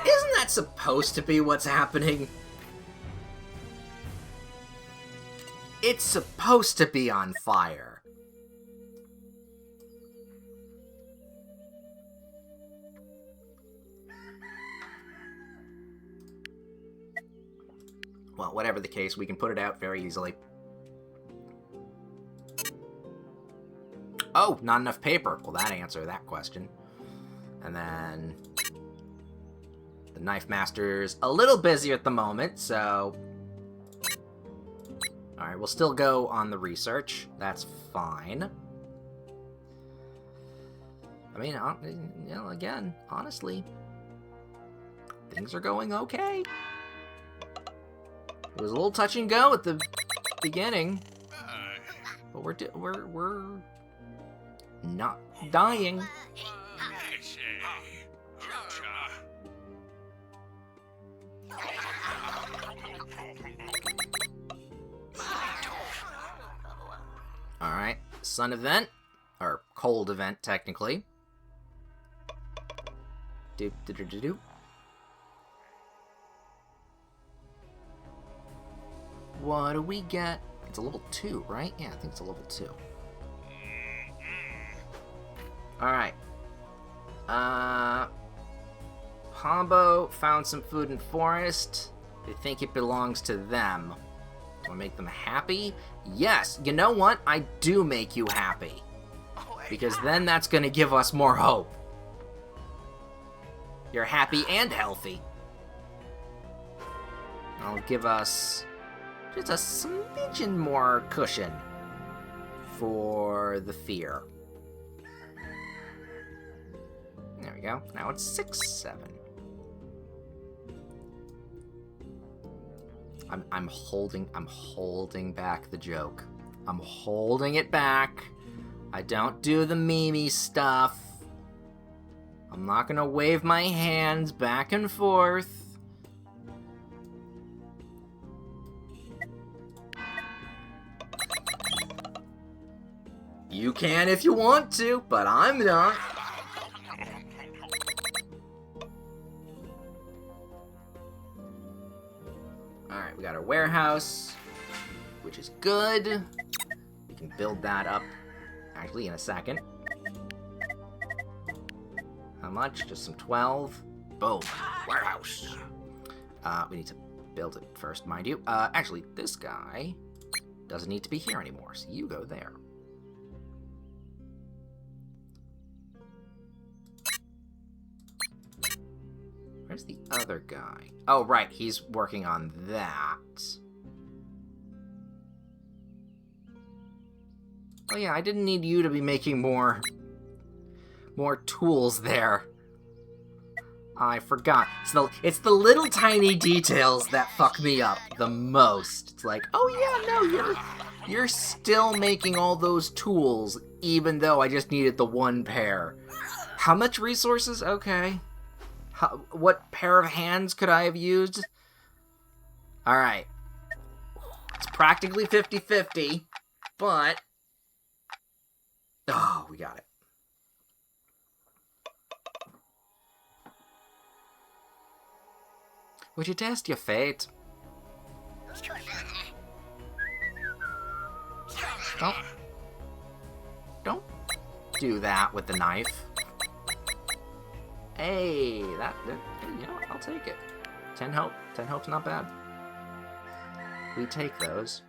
isn't that supposed to be what's happening? It's supposed to be on fire. Well, whatever the case, we can put it out very easily. Oh, not enough paper. Well, that answered that question. And then the Knife Master's a little busy at the moment, so... Alright, we'll still go on the research. That's fine. I mean, you know, again, honestly, things are going okay. It was a little touch and go at the beginning, but we're not dying. Alright, sun event, or cold event, technically. Doop, doop, doop, doop, doop. What do we get? It's a level 2, right? Yeah, I think it's a level 2. Alright. Pombo found some food in forest. They think it belongs to them. Do I make them happy? Yes. You know what? I do make you happy. Because then that's going to give us more hope. You're happy and healthy. I'll give us just a smidgen more cushion for the fear. There we go. Now it's 6, 7. I'm holding back the joke. I'm holding it back. I don't do the Mimi stuff. I'm not gonna wave my hands back and forth. You can if you want to, but I'm not. Alright, we got our warehouse, which is good. We can build that up, actually, in a second. How much? Just some 12. Boom. Warehouse. We need to build it first, mind you. Actually, this guy doesn't need to be here anymore, so you go there. Where's the other guy? Oh, right, he's working on that. Oh yeah, I didn't need you to be making more tools there. I forgot. It's the little tiny details that fuck me up the most. It's like, oh yeah, no, you're still making all those tools, even though I just needed the one pair. How much resources? Okay. What pair of hands could I have used? Alright. It's practically 50-50, but... Oh, we got it. Would you test your fate? Don't do that with the knife. Hey, you know what? I'll take it. 10 hope. 10 hope's not bad. We take those.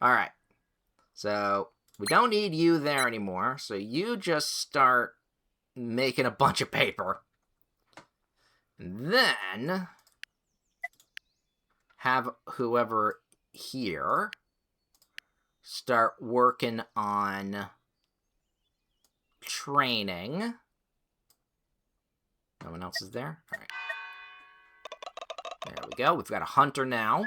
Alright. So, we don't need you there anymore, so you just start making a bunch of paper. And then, have whoever here start working on training. No one else is there? Alright. There we go. We've got a hunter now.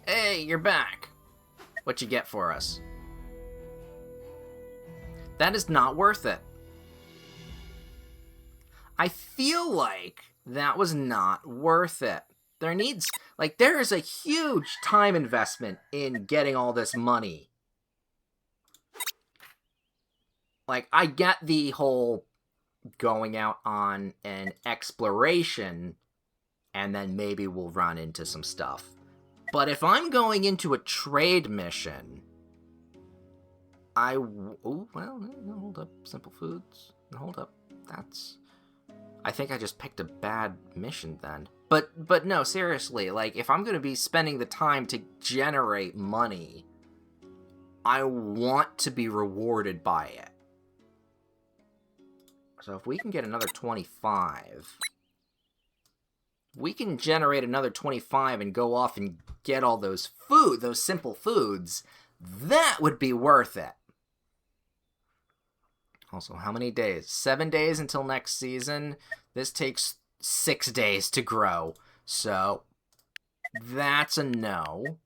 Hey, you're back. What you get for us? That is not worth it. I feel like that was not worth it. There is a huge time investment in getting all this money. Like, I get the whole going out on an exploration and then maybe we'll run into some stuff. But if I'm going into a trade mission, no, hold up. Simple foods. Hold up. I think I just picked a bad mission then. But no, seriously, like, if I'm going to be spending the time to generate money, I want to be rewarded by it. So if we can get another 25... we can generate another 25 and go off and get all those simple foods, that would be worth it. Also, how many days? 7 days until next season. This takes 6 days to grow. So, that's a no.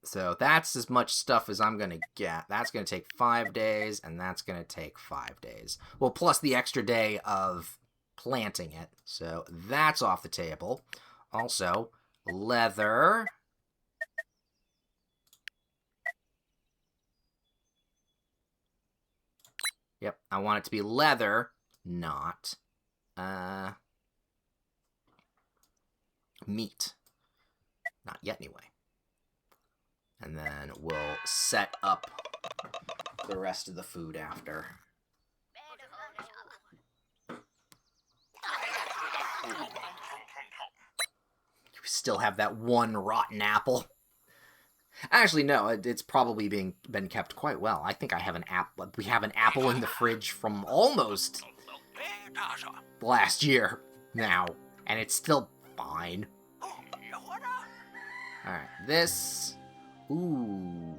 So that's as much stuff as I'm going to get. That's going to take 5 days, and that's going to take 5 days. Well, plus the extra day of planting it. So that's off the table. Also, leather. Yep, I want it to be leather, not meat. Not yet, anyway. And then we'll set up the rest of the food after. We still have that one rotten apple. Actually, no, it's probably been kept quite well. I think I have an apple. We have an apple in the fridge from almost last year now, and it's still fine. Alright, this... Ooh.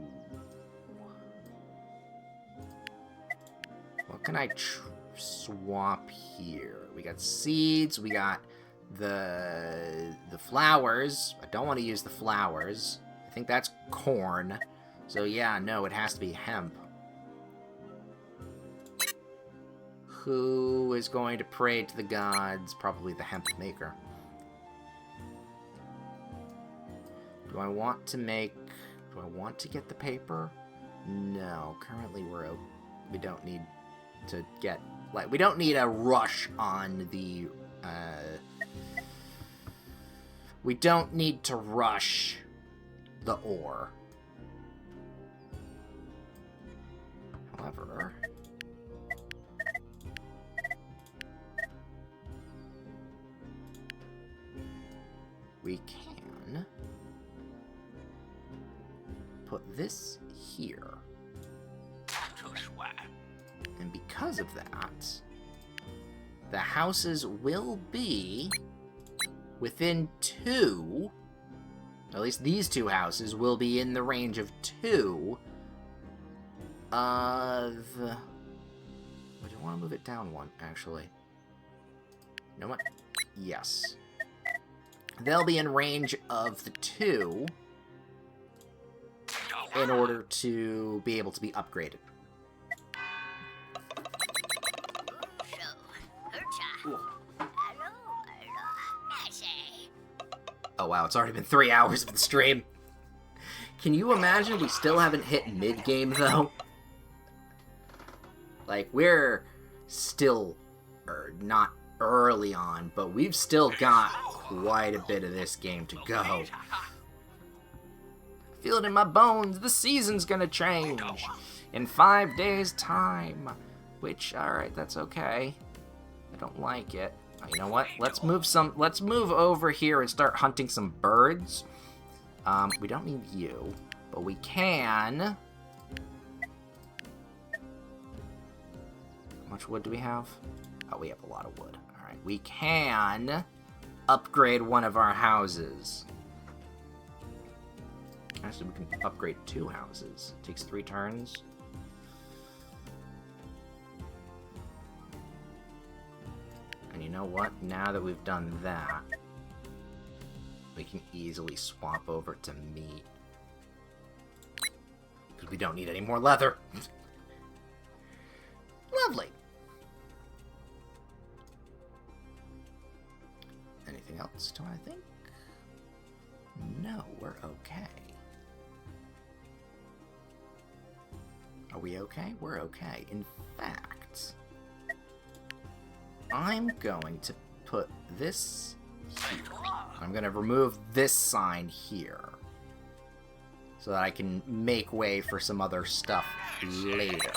What can I swap here? We got seeds, we got the flowers. I don't want to use the flowers. I think that's corn. So yeah, no, it has to be hemp. Who is going to pray to the gods? Probably the hemp maker. Do I want to get the paper? No, currently we don't need to get, like, we don't need a rush on the, we don't need to rush the ore. However, we can put this here. And because of that, the houses will be within 2, at least these 2 houses will be in the range of 2 of... Would you want to move it down 1, actually? You know what? Yes. They'll be in range of the 2 in order to be able to be upgraded. Oh wow, it's already been 3 hours of the stream. Can you imagine we still haven't hit mid-game, though? Like, we're still, not early on, but we've still got quite a bit of this game to go. Feel it in my bones, the season's gonna change in 5 days' time. Which, alright, that's okay. I don't like it. You know what? Let's move over here and start hunting some birds. We don't need you, but we can... How much wood do we have? Oh, we have a lot of wood. Alright, we can upgrade one of our houses. Actually, we can upgrade 2 houses. It takes 3 turns. And you know what? Now that we've done that, we can easily swap over to meat. Because we don't need any more leather. Lovely. Anything else, do I think? No, we're okay. Are we okay? We're okay. In fact, I'm going to put this here. I'm going to remove this sign here so that I can make way for some other stuff later.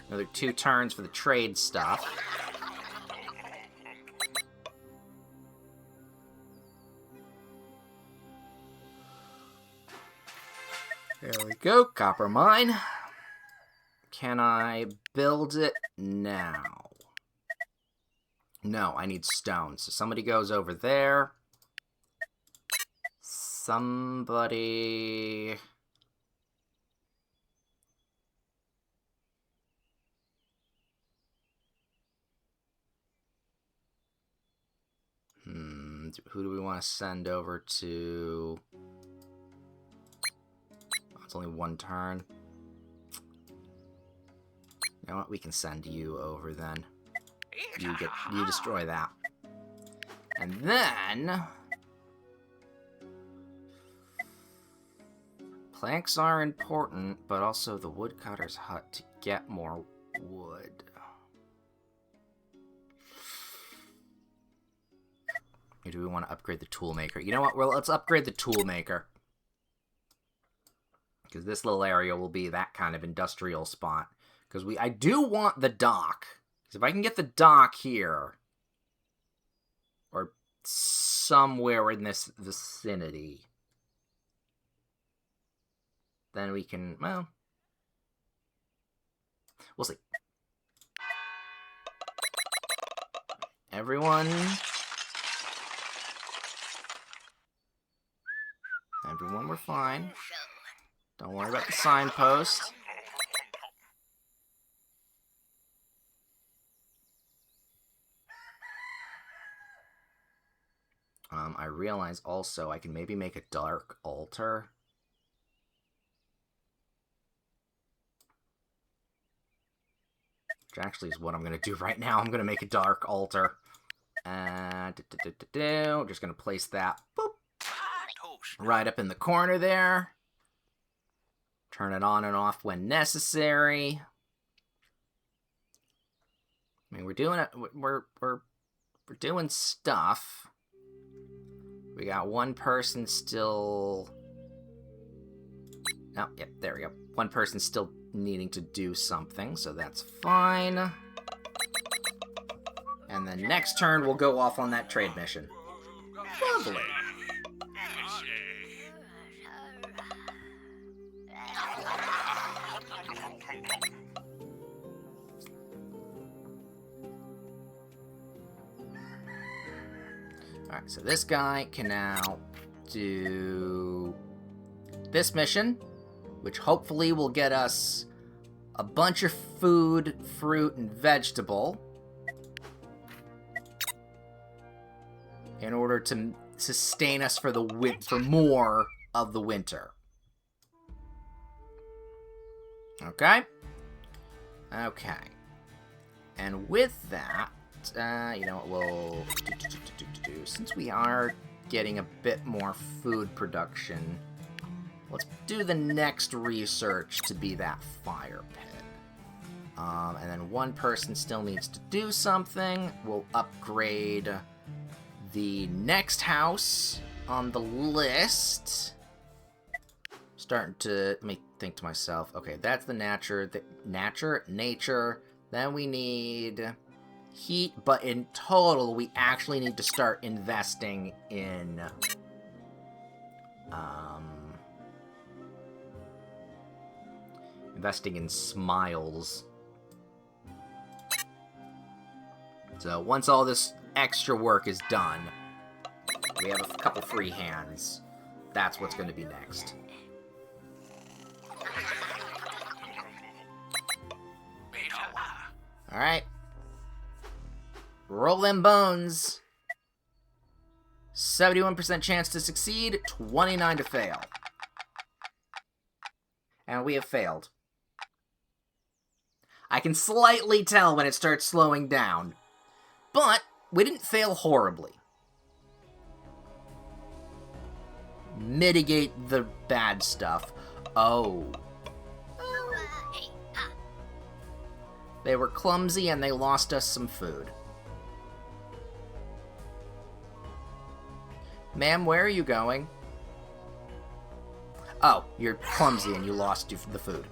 Another 2 turns for the trade stuff. There we go, copper mine. Can I build it now? No, I need stone. So somebody goes over there. Somebody... Who do we want to send over to... Oh, it's only 1 turn. You know what? We can send you over then. You destroy that. And then... Planks are important, but also the woodcutter's hut to get more wood. Or do we want to upgrade the toolmaker? You know what? Well, let's upgrade the toolmaker. Because this little area will be that kind of industrial spot. Because I do want the dock. Because if I can get the dock here, or somewhere in this vicinity, then we can, well, we'll see. Everyone, we're fine. Don't worry about the signpost. I realize also I can maybe make a dark altar. Which actually is what I'm going to do right now. I'm going to make a dark altar. Just going to place that boop, right up in the corner there. Turn it on and off when necessary. I mean, we're doing it. We're doing stuff. We got one person still. Oh, yep, there we go. One person still needing to do something, so that's fine. And then next turn, we'll go off on that trade mission. Lovely. Alright, so this guy can now do this mission, which hopefully will get us a bunch of food, fruit, and vegetable in order to sustain us for more of the winter. Okay? Okay. And with that, you know what, we'll since we are getting a bit more food production, let's do the next research to be that fire pit. And then one person still needs to do something. We'll upgrade the next house on the list. Starting to let me think to myself, okay, that's the nature. Then we need heat, but in total, we actually need to start investing in smiles. So once all this extra work is done, we have a couple free hands. That's what's going to be next. Alright. Roll them bones. 71% chance to succeed, 29 to fail. And we have failed. I can slightly tell when it starts slowing down. But we didn't fail horribly. Mitigate the bad stuff. Oh. They were clumsy and they lost us some food. Ma'am, where are you going? Oh, you're clumsy and you lost the food.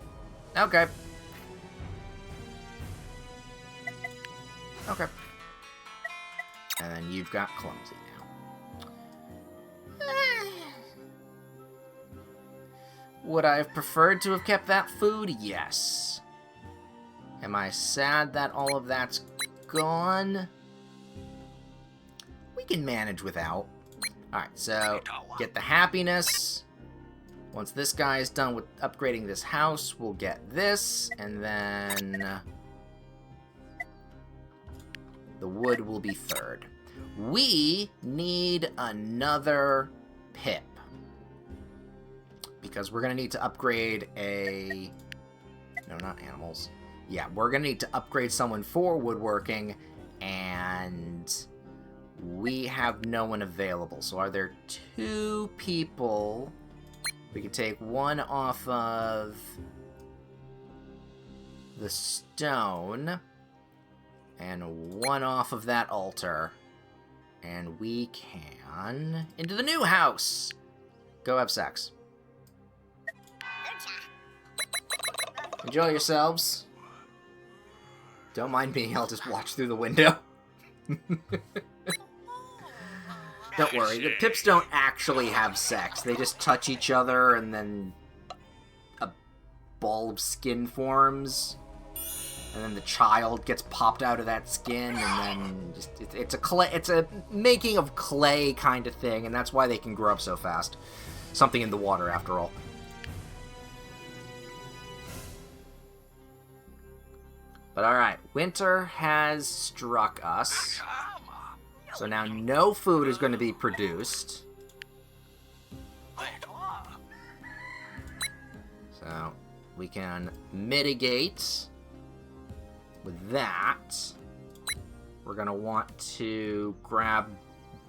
Okay. Okay. And then you've got clumsy now. Would I have preferred to have kept that food? Yes. Am I sad that all of that's gone? We can manage without. Alright, so get the happiness. Once this guy is done with upgrading this house, we'll get this, and then the wood will be third. We need another pip, because we're going to need to upgrade a... No, not animals. Yeah, we're going to need to upgrade someone for woodworking, and we have no one available. So are there two people? We can take one off of the stone and one off of that altar. And we can... into the new house! Go have sex. Enjoy yourselves. Don't mind me, I'll just watch through the window. Don't worry, the pips don't actually have sex. They just touch each other and then a ball of skin forms. And then the child gets popped out of that skin, and then just, it's a making of clay kind of thing, and that's why they can grow up so fast. Something in the water, after all. But alright, winter has struck us. So now no food is going to be produced. So we can mitigate with that. We're going to want to grab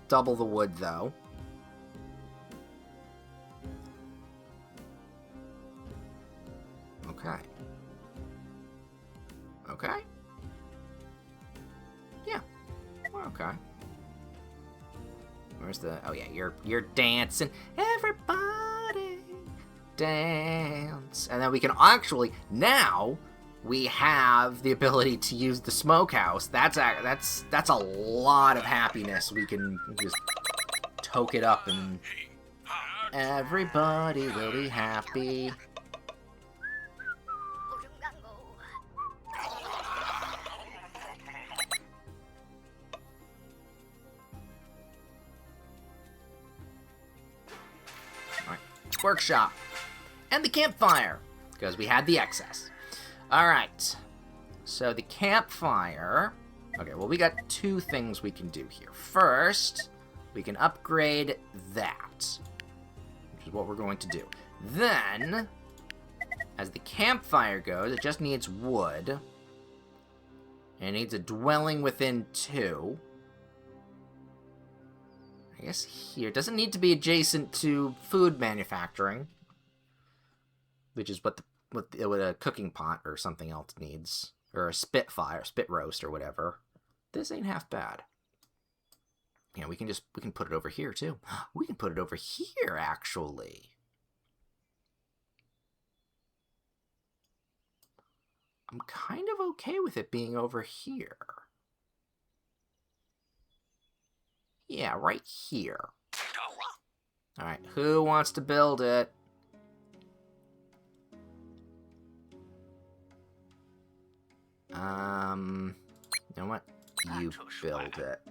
double the wood, though. Okay. Okay. Yeah. Okay. Where's the... Oh, yeah, you're dancing. Everybody dance. And then we can actually... Now... we have the ability to use the smokehouse. That's a lot of happiness. We can just toke it up and everybody will be happy. Alright, workshop. And the campfire, because we had the excess. Alright, so the campfire... Okay, well, we got two things we can do here. First, we can upgrade that, which is what we're going to do. Then, as the campfire goes, it just needs wood. And it needs a dwelling within 2. I guess here. It doesn't need to be adjacent to food manufacturing, which is what a cooking pot or something else needs, or a spit roast or whatever. This ain't half bad. Yeah, we can put it over here too. We can put it over here, actually. I'm kind of okay with it being over here. Yeah, right here. All right, who wants to build it? You know what? You build it.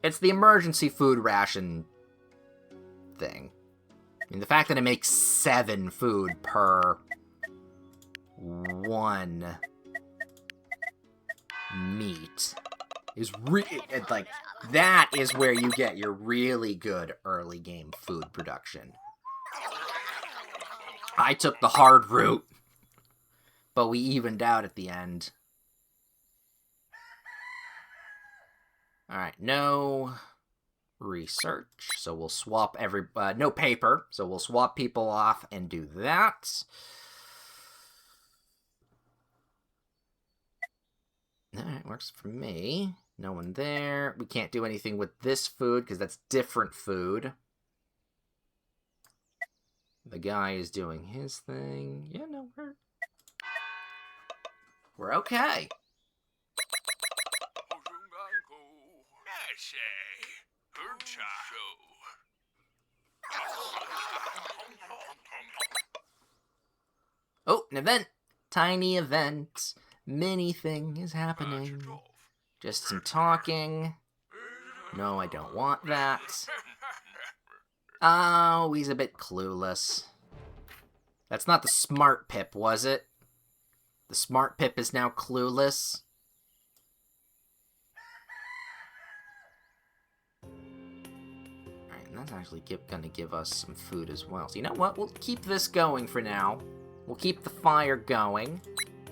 It's the emergency food ration thing. I mean, the fact that it makes 7 food per 1 meat is like, that is where you get your really good early game food production. I took the hard route, but we evened out at the end. Alright, no research, so we'll swap no paper, so we'll swap people off and do that. Alright, works for me. No one there. We can't do anything with this food, because that's different food. The guy is doing his thing. Yeah, no, we're okay. Oh, an event. Tiny event. Mini thing is happening. Just some talking. No, I don't want that. Oh, he's a bit clueless. That's not the smart pip, was it? The smart pip is now clueless. Alright, and that's actually gonna give us some food as well. So you know what? We'll keep this going for now. We'll keep the fire going.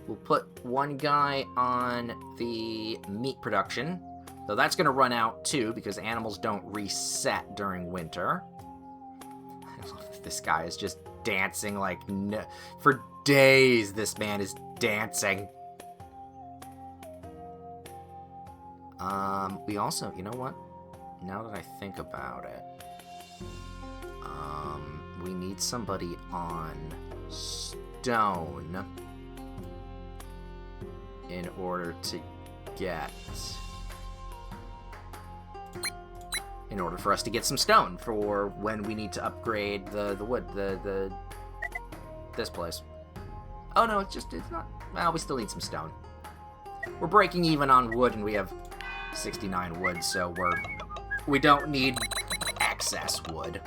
We'll put one guy on the meat production. Though that's gonna run out too, because animals don't reset during winter. This guy is just dancing like for days. This man is dancing. We also, you know what? Now that I think about it, we need somebody on stone. in order to get... in order for us to get some stone for when we need to upgrade the wood, this place. Oh no, it's not, well, we still need some stone. We're breaking even on wood and we have 69 wood, so we don't need excess wood.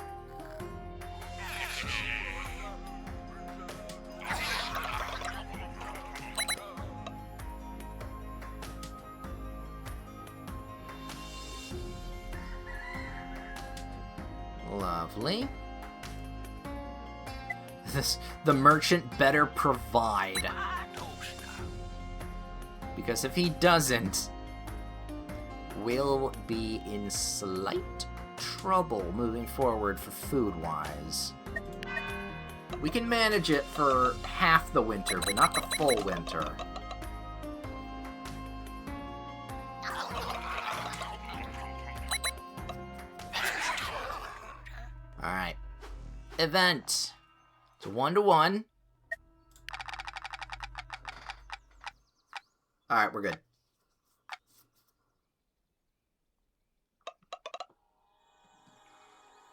Lovely. The merchant better provide. Because if he doesn't, we'll be in slight trouble moving forward for food-wise. We can manage it for half the winter, but not the full winter. Alright. Event. It's 1-to-1. Alright, we're good.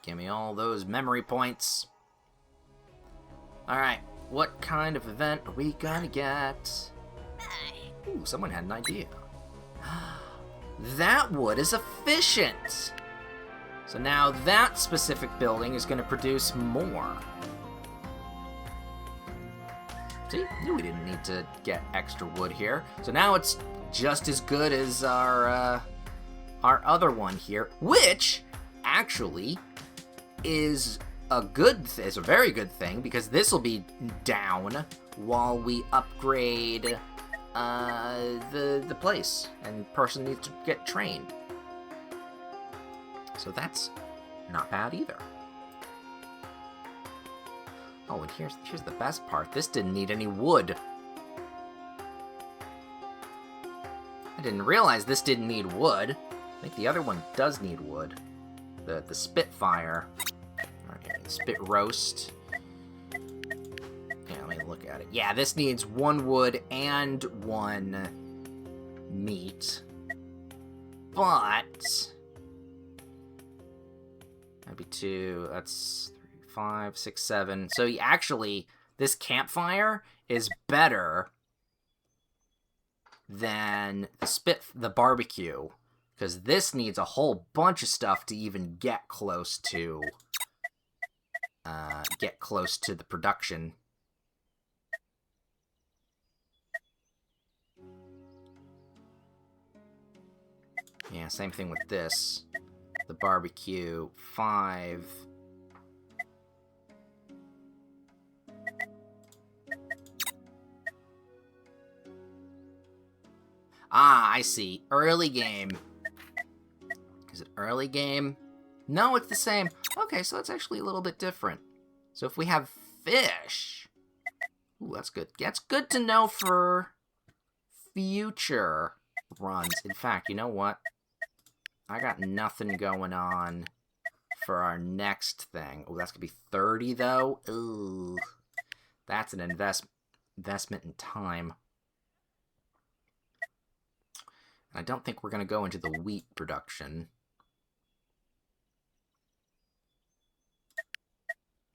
Give me all those memory points. Alright, what kind of event are we gonna get? Ooh, someone had an idea. That wood is efficient! So now that specific building is gonna produce more. See, knew we didn't need to get extra wood here. So now it's just as good as our other one here, which actually is a very good thing, because this will be down while we upgrade the place, and person needs to get trained. So that's not bad either. Oh, and here's the best part. This didn't need any wood. I didn't realize this didn't need wood. I think the other one does need wood. The Spitfire. Okay, Spit Roast. Okay, let me look at it. Yeah, this needs 1 wood and 1 meat. But... maybe 2, that's 3, 5, 6, 7. So actually, this campfire is better than the barbecue, because this needs a whole bunch of stuff to even get close to the production. Yeah, same thing with this. The barbecue, 5. Ah, I see. Early game. Is it early game? No, it's the same. Okay, so it's actually a little bit different. So if we have fish... ooh, that's good. That's good to know for future runs. In fact, you know what? I got nothing going on for our next thing. Oh, that's going to be 30, though. Ooh. That's an investment in time. I don't think we're going to go into the wheat production.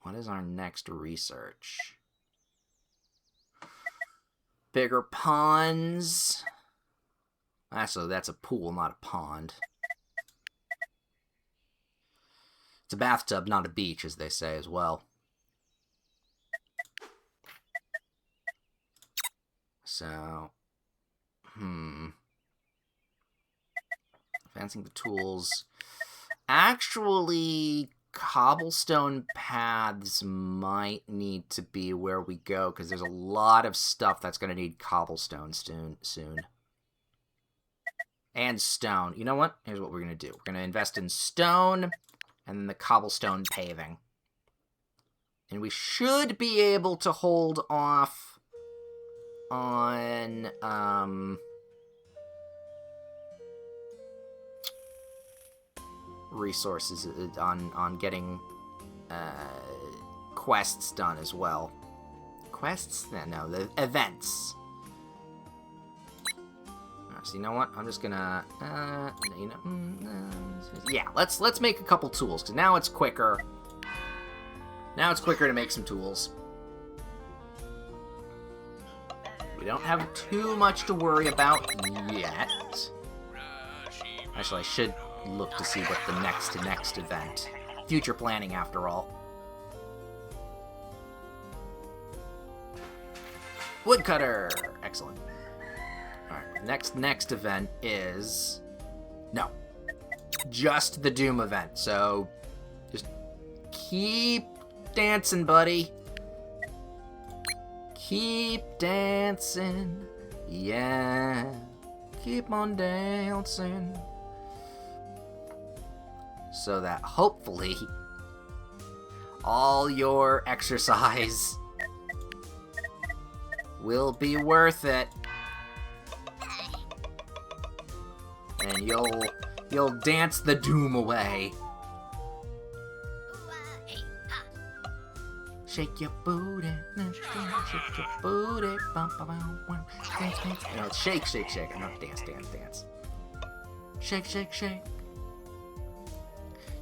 What is our next research? Bigger ponds. Actually, that's a pool, not a pond. It's a bathtub, not a beach, as they say as well. So, advancing the tools. Actually, cobblestone paths might need to be where we go, because there's a lot of stuff that's going to need cobblestone soon. And stone. You know what? Here's what we're going to do. We're going to invest in stone, and then the cobblestone paving. And we should be able to hold off on, resources, on getting, quests done as well. Quests? No, the events. So you know what? I'm just gonna, yeah, let's make a couple tools, because now it's quicker. Now it's quicker to make some tools. We don't have too much to worry about yet. Actually, I should look to see what the next event. Future planning, after all. Woodcutter! Excellent. Alright, next event is... No. Just the Doom event, so... Just keep dancing, buddy. Keep dancing. Yeah. Keep on dancing. So that hopefully all your exercise will be worth it. And you'll dance the doom away. Shake your booty, shake your booty, bum, bum, bum, bum. Dance, dance. No, it's shake, shake, shake. Not dance, dance, dance. Shake, shake, shake.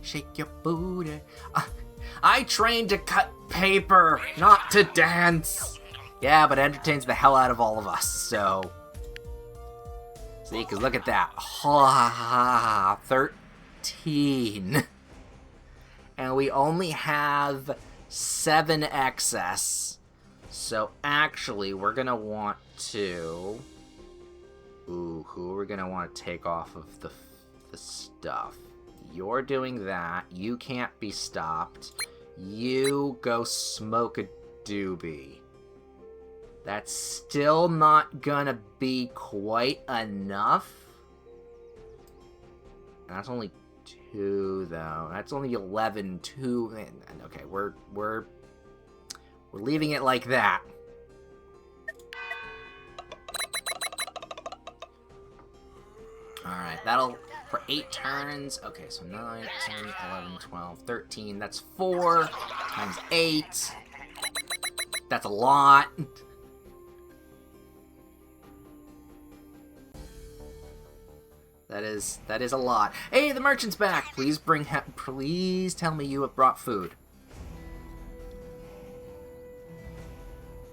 Shake your booty. I trained to cut paper, not to dance. Yeah, but it entertains the hell out of all of us, so... See, because look at that. 13. And we only have 7 excess. So actually, we're going to want to... Ooh, who are we going to want to take off of the stuff? You're doing that. You can't be stopped. You go smoke a doobie. That's still not gonna be quite enough. That's only 2, though. That's only 11. 2. And okay, we're leaving it like that. Alright, that'll... For 8 turns. Okay, so 9, 10, 11, 12, 13. That's 4 times 8. That's a lot. That is a lot. Hey, the merchant's back. Please please tell me you have brought food.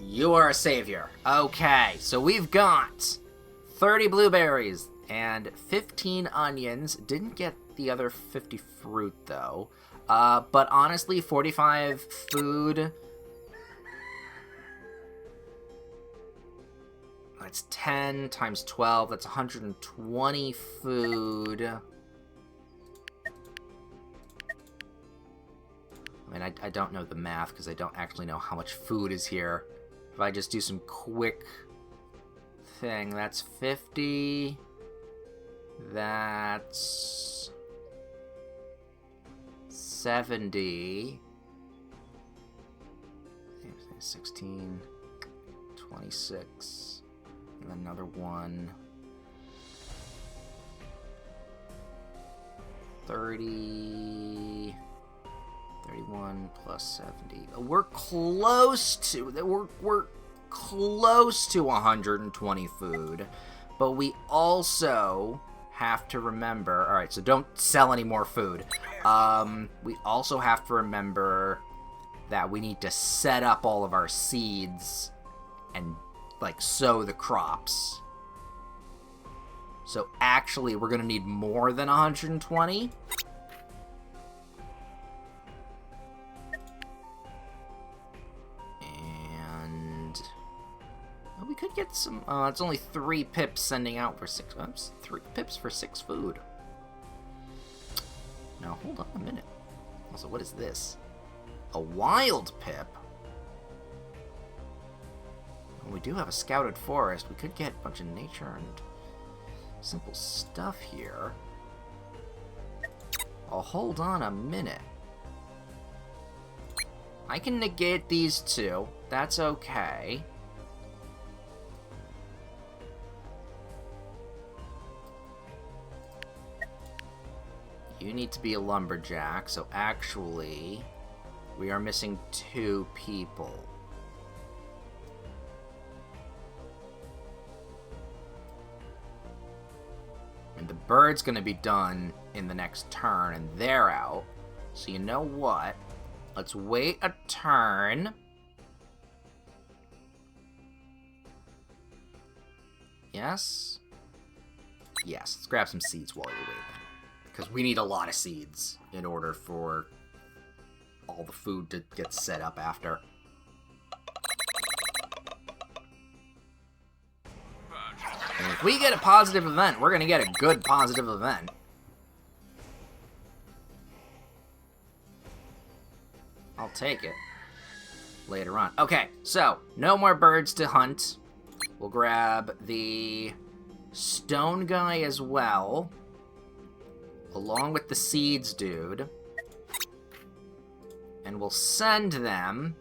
You are a savior. Okay, so we've got 30 blueberries and 15 onions. Didn't get the other 50 fruit, though. But honestly, 45 food. That's 10 times 12. That's 120 food. I mean, I don't know the math because I don't actually know how much food is here. If I just do some quick thing, that's 50. That's 70. 16, 26. Another one. 30. 31 plus 70. We're close to... We're close to 120 food. But we also have to remember... Alright, so don't sell any more food. We also have to remember that we need to set up all of our seeds and like sow the crops. So actually we're gonna need more than 120. And we could get some it's only 3 pips sending out for 6 months. 3 pips for 6 food. Now hold on a minute. Also, what is this? A wild pip? We do have a scouted forest. We could get a bunch of nature and simple stuff here. Oh, hold on a minute. I can negate these 2. That's okay. You need to be a lumberjack, so actually, we are missing 2 people. bird's gonna be done in the next turn, and they're out. So you know what? Let's wait a turn. Yes? Yes, let's grab some seeds while you're waiting. Because we need a lot of seeds in order for all the food to get set up after. And if we get a positive event, we're going to get a good positive event. I'll take it later on. Okay, so no more birds to hunt. We'll grab the stone guy as well, along with the seeds dude. And we'll send them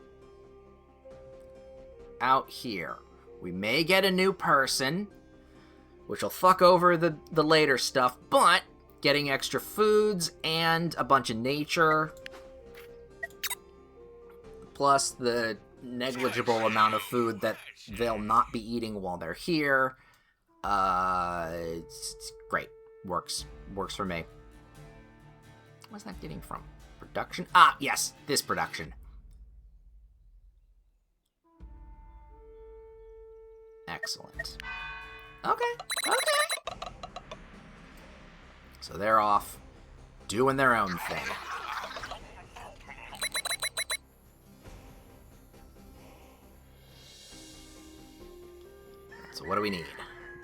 out here. We may get a new person, which will fuck over the later stuff, but getting extra foods and a bunch of nature, plus the negligible amount of food that they'll not be eating while they're here. It's great. Works for me. What's that getting from? Production? Ah, yes, this production. Excellent. Okay. So they're off, doing their own thing. So what do we need?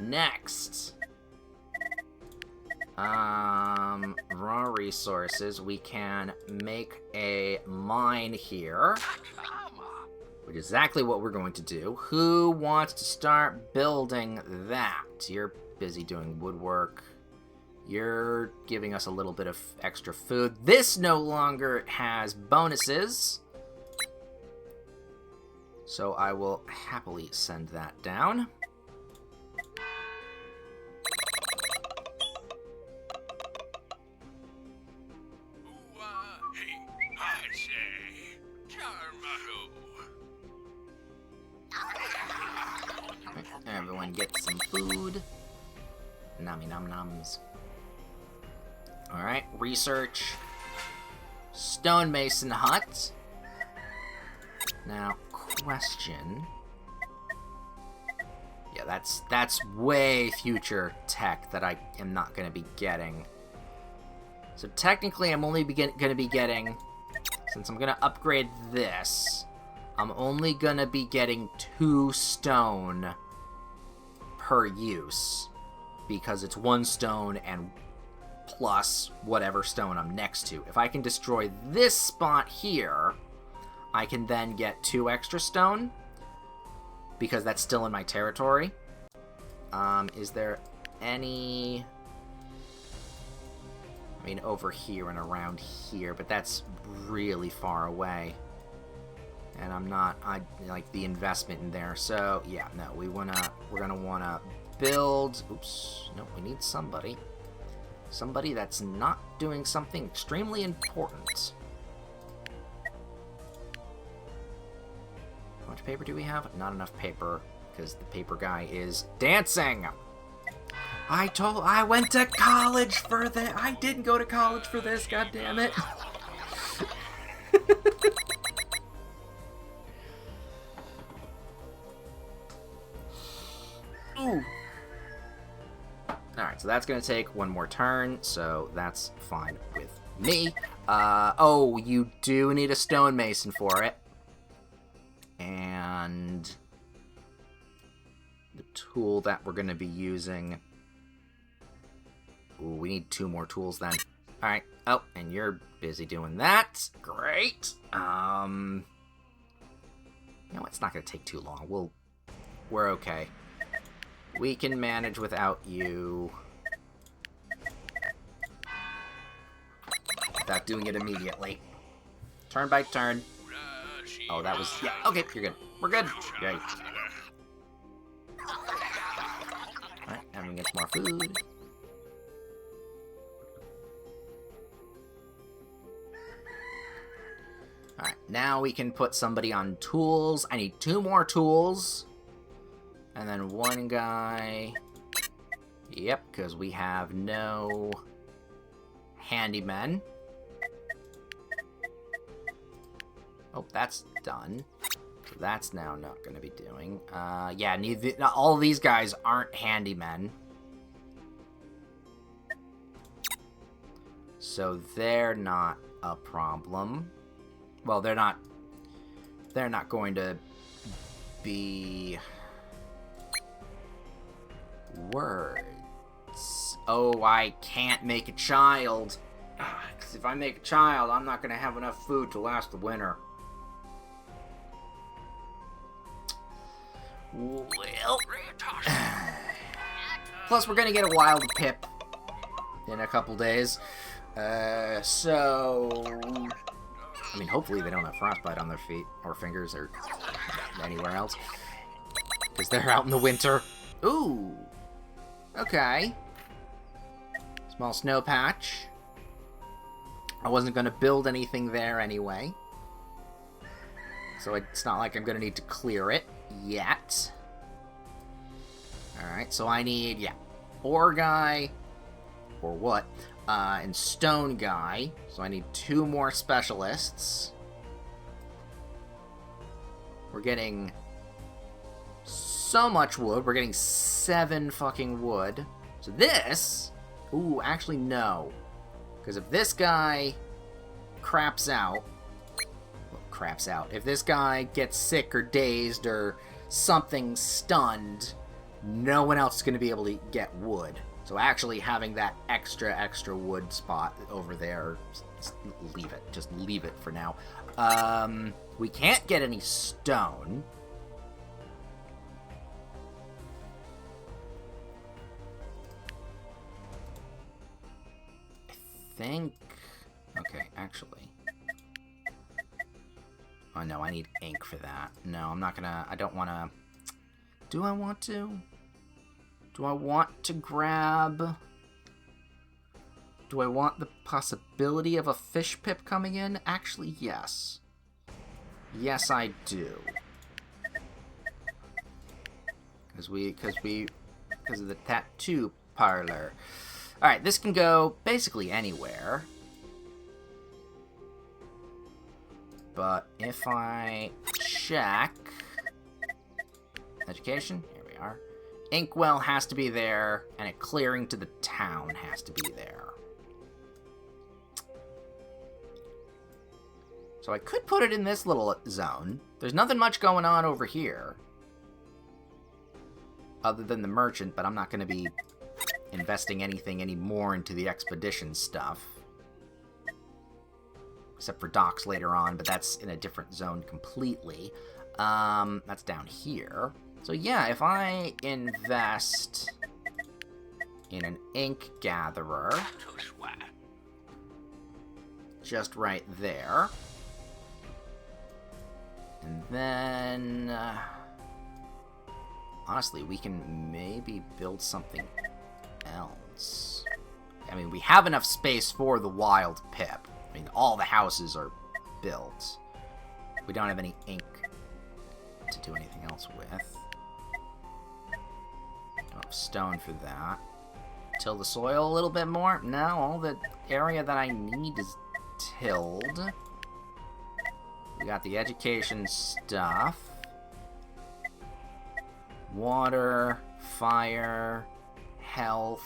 Next. Raw resources. We can make a mine here, which is exactly what we're going to do. Who wants to start building that? You're busy doing woodwork. You're giving us a little bit of extra food. This no longer has bonuses, so I will happily send that down. Everyone gets some food. Nummy num nums. Alright, research. Stonemason hut. Now, question. Yeah, that's way future tech that I am not going to be getting. So technically I'm only going to be getting, since I'm going to upgrade this, I'm only going to be getting 2 stone per use, because it's 1 stone and plus whatever stone I'm next to. If I can destroy this spot here, I can then get 2 extra stone, because that's still in my territory. Is there any... I mean, over here and around here, but that's really far away. And I like the investment in there. So, yeah, no, we're gonna wanna build... Oops, no, we need somebody. Somebody that's not doing something extremely important. How much paper do we have? Not enough paper, because the paper guy is dancing! I went to college for that. I didn't go to college for this, goddammit. Ooh. Alright, so that's going to take 1 more turn, so that's fine with me. Oh, you do need a stonemason for it. And the tool that we're going to be using... Ooh, we need 2 more tools then. Alright. Oh, and you're busy doing that. Great. You know, it's not going to take too long. We're okay. We can manage without you. Without doing it immediately. Turn by turn. Oh, that was... Yeah, okay, you're good. We're good. Great. Alright, everyone gets more food. Alright, now we can put somebody on tools. I need 2 more tools. And then 1 guy Yep, because we have no handymen. Oh, that's done. So that's now not going to be doing. Yeah, all of these guys aren't handymen. So they're not a problem. Well, they're not going to be words. Oh, I can't make a child. Because if I make a child, I'm not going to have enough food to last the winter. Well, plus we're going to get a wild pip in a couple days. So, I mean, hopefully they don't have frostbite on their feet or fingers or anywhere else. Because they're out in the winter. Ooh. Okay. Small snow patch. I wasn't going to build anything there anyway. So it's not like I'm going to need to clear it yet. Alright, so I need, yeah, ore guy, or what, and stone guy. So I need 2 more specialists. We're getting so much wood. We're getting 7 fucking wood. So this, ooh, actually no. Because if this guy craps out, if this guy gets sick or dazed or something stunned, no one else is going to be able to get wood. So actually having that extra wood spot over there, leave it. Just leave it for now. We can't get any stone. I think... Okay, actually... Oh, no, I need ink for that. No, I'm not gonna... I don't want to... Do I want to? Do I want to grab... Do I want the possibility of a fish pip coming in? Actually, yes. Yes, I do. Because of the tattoo parlor. Alright, this can go basically anywhere. But if I check... Education, here we are. Inkwell has to be there, and a clearing to the town has to be there. So I could put it in this little zone. There's nothing much going on over here. Other than the merchant, but I'm not going to be investing anything anymore into the expedition stuff. Except for docks later on, but that's in a different zone completely. That's down here. So yeah, if I invest in an ink gatherer, just right there, and then, honestly, we can maybe build something else. I mean, we have enough space for the wild pip. I mean, all the houses are built. We don't have any ink to do anything else with. Don't have stone for that. Till the soil a little bit more? No, all the area that I need is tilled. We got the education stuff. Water, fire, health.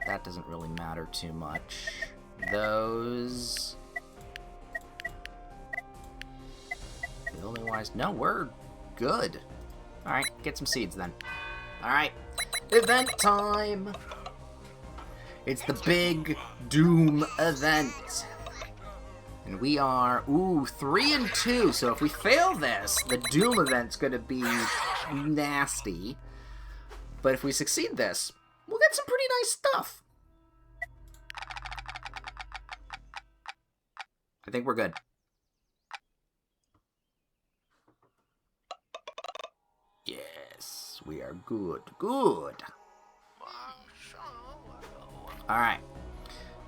That doesn't really matter too much. Those... Building-wise... No, we're good. Alright, get some seeds then. Alright, event time! It's the big Doom event. And we are, 3 and 2. So if we fail this, the Doom event's gonna be nasty. But if we succeed this, we'll get some pretty nice stuff. I think we're good. Yes, we are good. Good. Alright.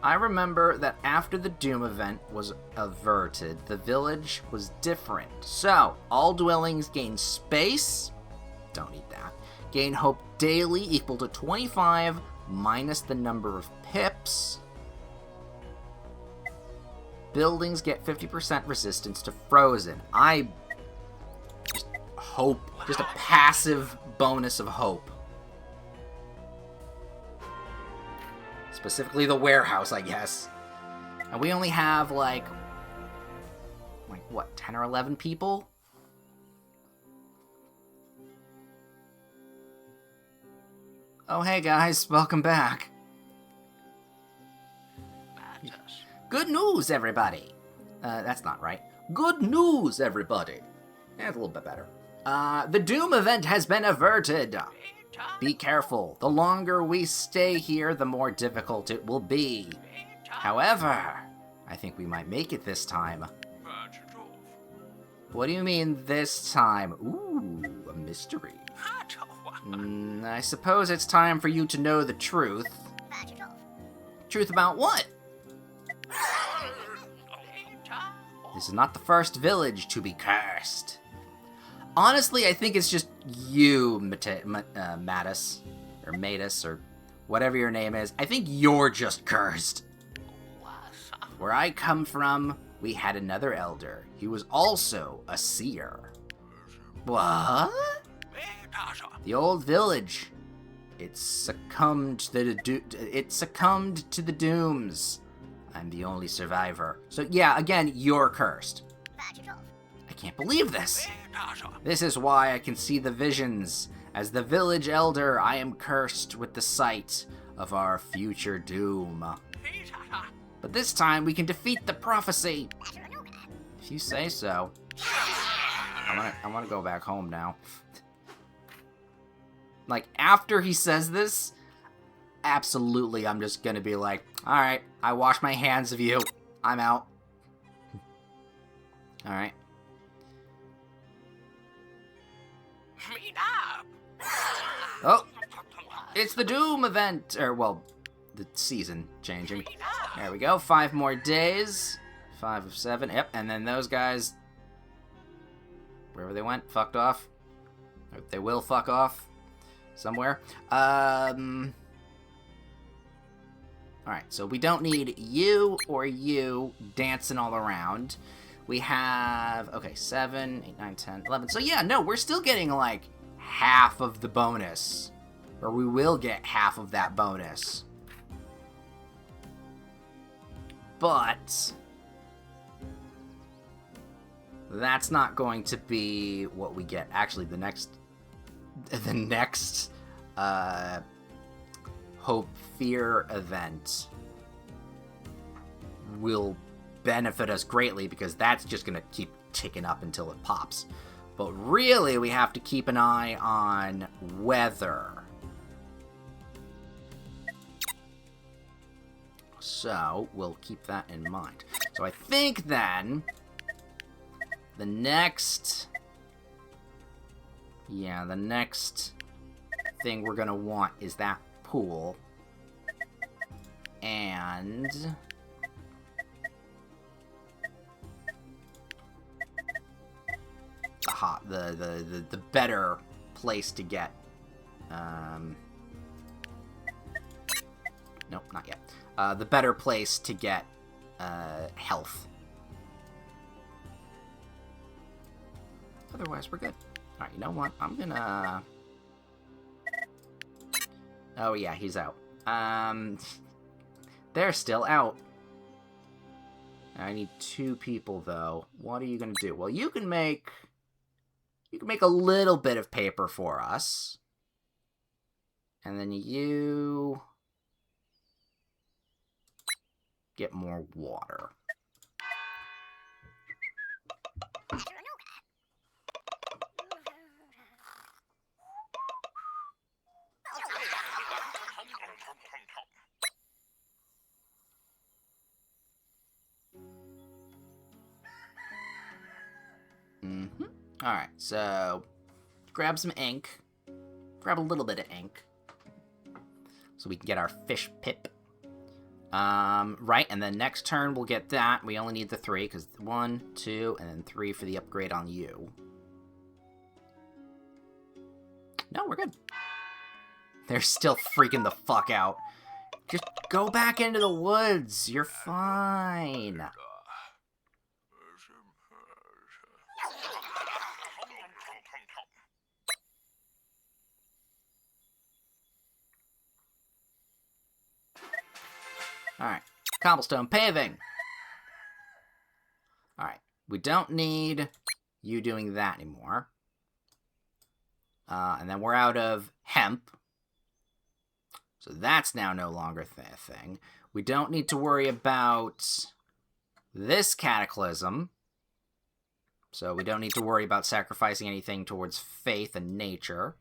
I remember that after the Doom event was averted, the village was different. So, all dwellings gain space. Don't need that. Gain hope daily equal to 25 minus the number of pips. Buildings get 50% resistance to frozen. I just hope, just a passive bonus of hope. Specifically the warehouse, I guess. And we only have like what, 10 or 11 people? Oh, hey guys, welcome back. Good news, everybody. That's not right. Good news, everybody. That's a little bit better. The Doom event has been averted. Be careful. The longer we stay here, the more difficult it will be. However, I think we might make it this time. What do you mean this time? Ooh, a mystery. I suppose it's time for you to know the truth. Truth about what? This is not the first village to be cursed. Honestly, I think it's just you, Mattis, or Matus, or whatever your name is. I think you're just cursed. Where I come from, we had another elder. He was also a seer. What? The old village. It succumbed to the dooms. I'm the only survivor. So yeah, again, you're cursed. I can't believe this. This is why I can see the visions. As the village elder, I am cursed with the sight of our future doom. But this time we can defeat the prophecy. If you say so. I wanna go back home now. Like, after he says this, absolutely I'm just gonna be like, alright, I wash my hands of you. I'm out. Alright. Oh! It's the Doom event! Or, well, the season changing. There we go, 5 more days. 5 of 7, yep, and then those guys, wherever they went, fucked off. Or they will fuck off. Somewhere. Alright, so we don't need you or you dancing all around. We have, okay, 7, 8, 9, 10, 11. So yeah, no, we're still getting like half of the bonus. Or we will get half of that bonus. But that's not going to be what we get. Actually, the next Hope Fear event will benefit us greatly because that's just going to keep ticking up until it pops. But really, we have to keep an eye on weather. So, we'll keep that in mind. So I think then the next thing we're gonna want is that pool. And the better place to get nope, not yet. The better place to get health. Otherwise, we're good. Alright, you know what? I'm gonna... Oh, yeah, he's out. They're still out. I need 2 people, though. What are you gonna do? Well, you can make a little bit of paper for us. And then you get more water. Alright, so grab some ink. Grab a little bit of ink. So we can get our fish pip. Right, and then next turn we'll get that. We only need the 3, because 1, 2, and then 3 for the upgrade on you. No, we're good. They're still freaking the fuck out. Just go back into the woods. You're fine. Alright. Cobblestone paving. Alright. We don't need you doing that anymore. And then we're out of hemp. So that's now no longer a thing. We don't need to worry about this cataclysm. So we don't need to worry about sacrificing anything towards faith and nature.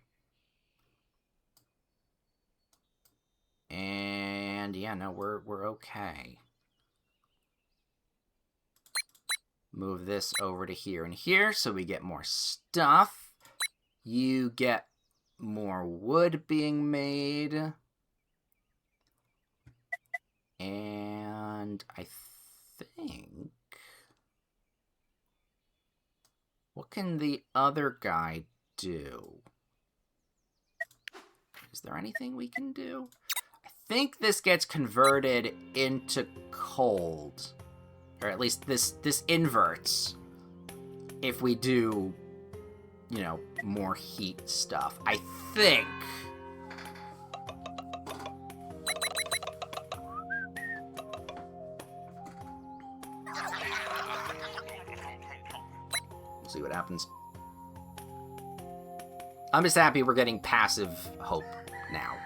And yeah, no, we're okay. Move this over to here and here so we get more stuff. You get more wood being made. And I think... What can the other guy do? Is there anything we can do? I think this gets converted into cold. Or at least this inverts if we do, you know, more heat stuff. I think. We'll see what happens. I'm just happy we're getting passive hope now.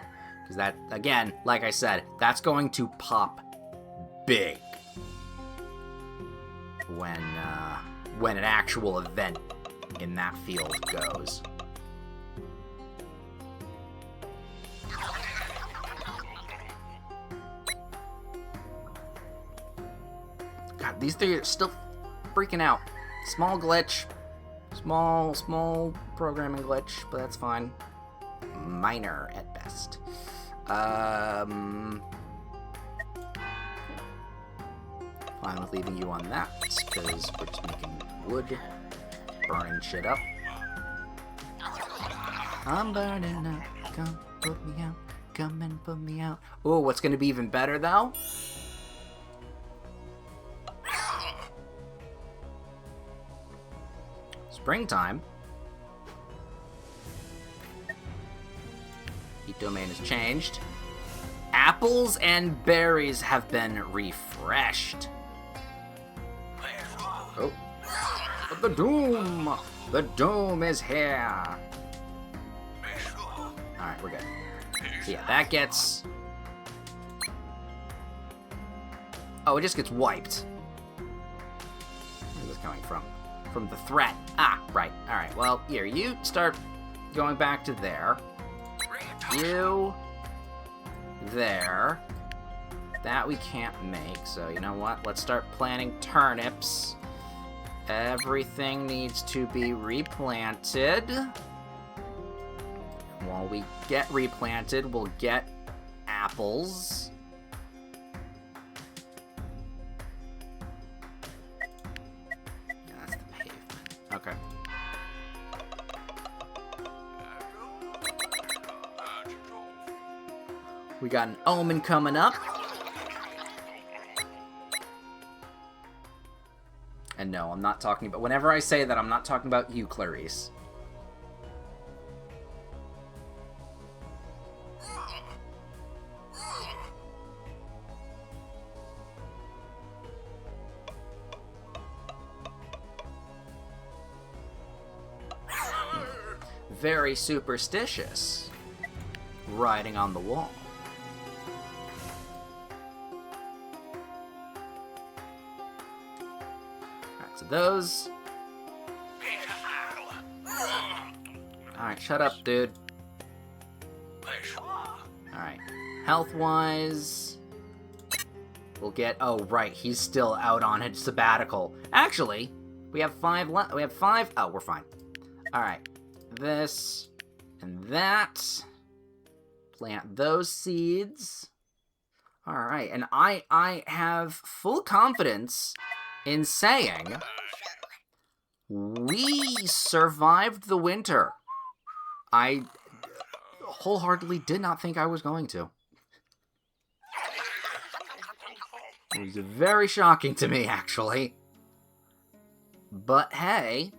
Because that, again, like I said, that's going to pop big when an actual event in that field goes. God, these three are still freaking out. Small glitch. Small programming glitch, but that's fine. Minor at best. Fine with leaving you on that, because we're just making wood, burning shit up. I'm burning up, come put me out, come and put me out. Oh, what's gonna be even better though? Springtime. Heat domain has changed. Apples and berries have been refreshed. Oh. The doom! The doom is here! Alright, we're good. So yeah, that gets... Oh, it just gets wiped. Where's this coming from? From the threat. Ah, right. Alright, well, here, you start going back to there. You... there. That we can't make, so you know what? Let's start planting turnips. Everything needs to be replanted. While we get replanted, we'll get apples. Yeah, that's the pavement. Okay. We got an omen coming up. And no, I'm not talking about... Whenever I say that, I'm not talking about you, Clarice. Very superstitious. Writing on the wall. So those... Alright, shut up, dude. Alright. Health-wise... We'll get... Oh, right, he's still out on his sabbatical. Actually, we have 5 left. We have 5... Oh, we're fine. Alright. This and that. Plant those seeds. Alright, and I have full confidence in saying we survived the winter. I wholeheartedly did not think I was going to. It was very shocking to me, actually. But hey,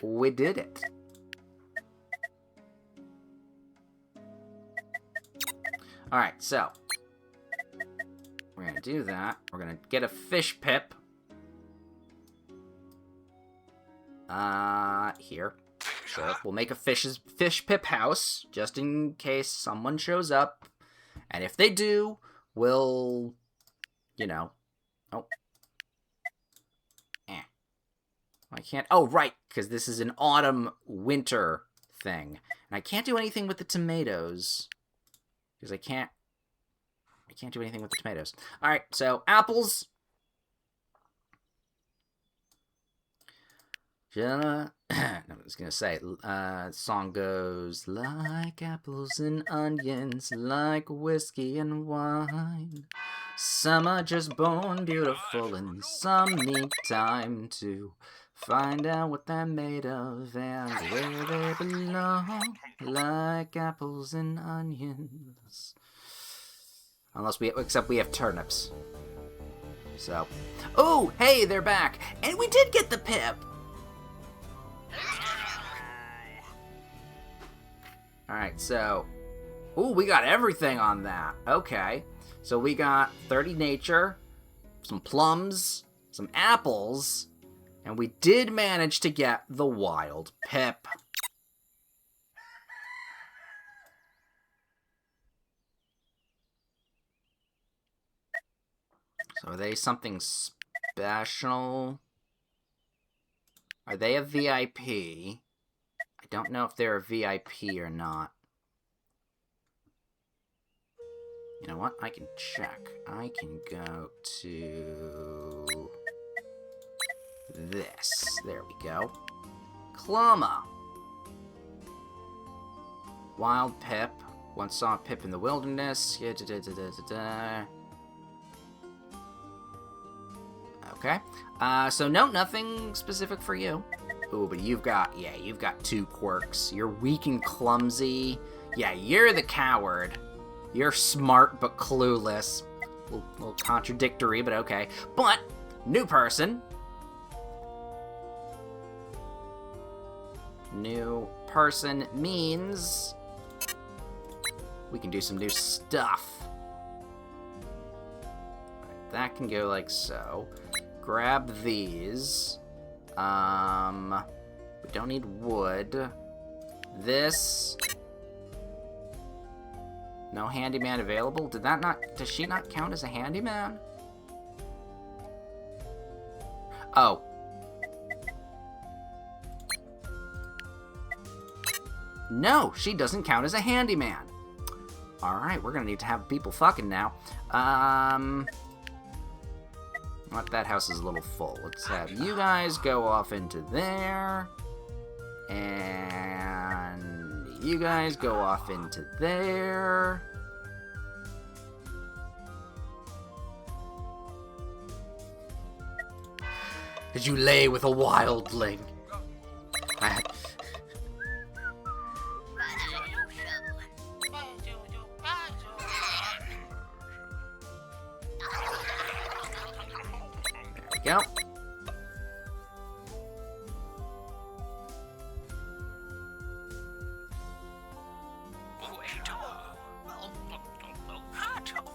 we did it. Alright, so we're going to do that. We're going to get a fish pip. Here. So we'll make a fish pip house, just in case someone shows up. And if they do, we'll, you know... Oh. I can't... Oh, right, because this is an autumn-winter thing. And I can't do anything with the tomatoes. Because I can't do anything with the tomatoes. Alright, so apples. I was going to say, the song goes, like apples and onions, like whiskey and wine. Some are just born beautiful, and some need time to find out what they're made of and where they belong, like apples and onions. Except we have turnips. So, oh, hey, they're back, and we did get the pip. Alright, so... Ooh, we got everything on that. Okay. So we got 30 nature, some plums, some apples, and we did manage to get the wild pip. So are they something special? Are they a VIP? I don't know if they're a VIP or not. You know what? I can check. I can go to this. There we go. Cluma. Wild pip. Once saw a pip in the wilderness. Okay. So no, nothing specific for you. Ooh, but you've got 2 quirks. You're weak and clumsy. Yeah, you're the coward. You're smart but clueless. A little contradictory, but okay. But, new person. New person means we can do some new stuff. That can go like so. Grab these. We don't need wood. This... No handyman available? Does she not count as a handyman? Oh. No, she doesn't count as a handyman. Alright, we're gonna need to have people fucking now. What, that house is a little full. Let's have you guys go off into there. And... you guys go off into there. Did you lay with a wildling? There we go.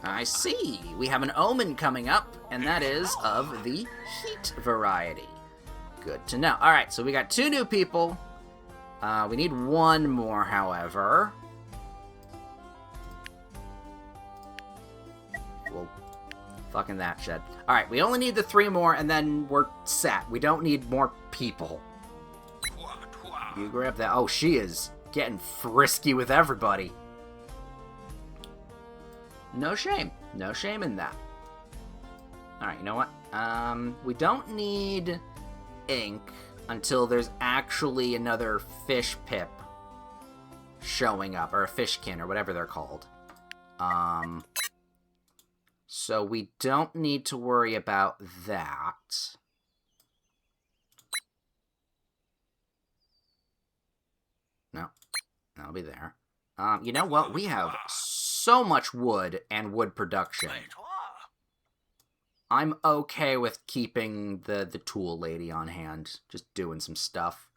I see. We have an omen coming up, and that is of the heat variety. Good to know. Alright, so we got 2 new people. We need 1 more, however. Well, fucking that shit. Alright, we only need the 3 more, and then we're set. We don't need more people. You grab that. Oh, she is getting frisky with everybody. No shame. No shame in that. Alright, you know what? We don't need ink until there's actually another fish pip showing up, or a fishkin, or whatever they're called. So we don't need to worry about that. No, That'll be there. You know what? We have so much wood and wood production. I'm okay with keeping the tool lady on hand, just doing some stuff.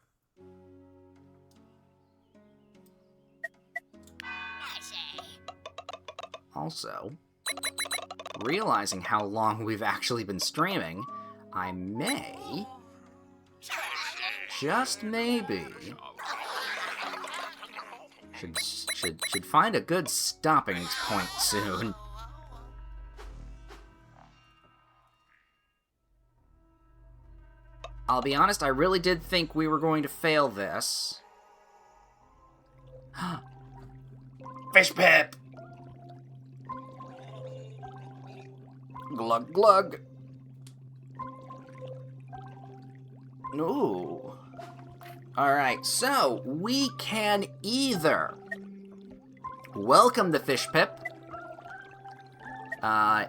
Also, realizing how long we've actually been streaming, I may, just maybe, should find a good stopping point soon. I'll be honest, I really did think we were going to fail this. Fish pip! Glug glug. Ooh. Alright, so we can either welcome the fish pip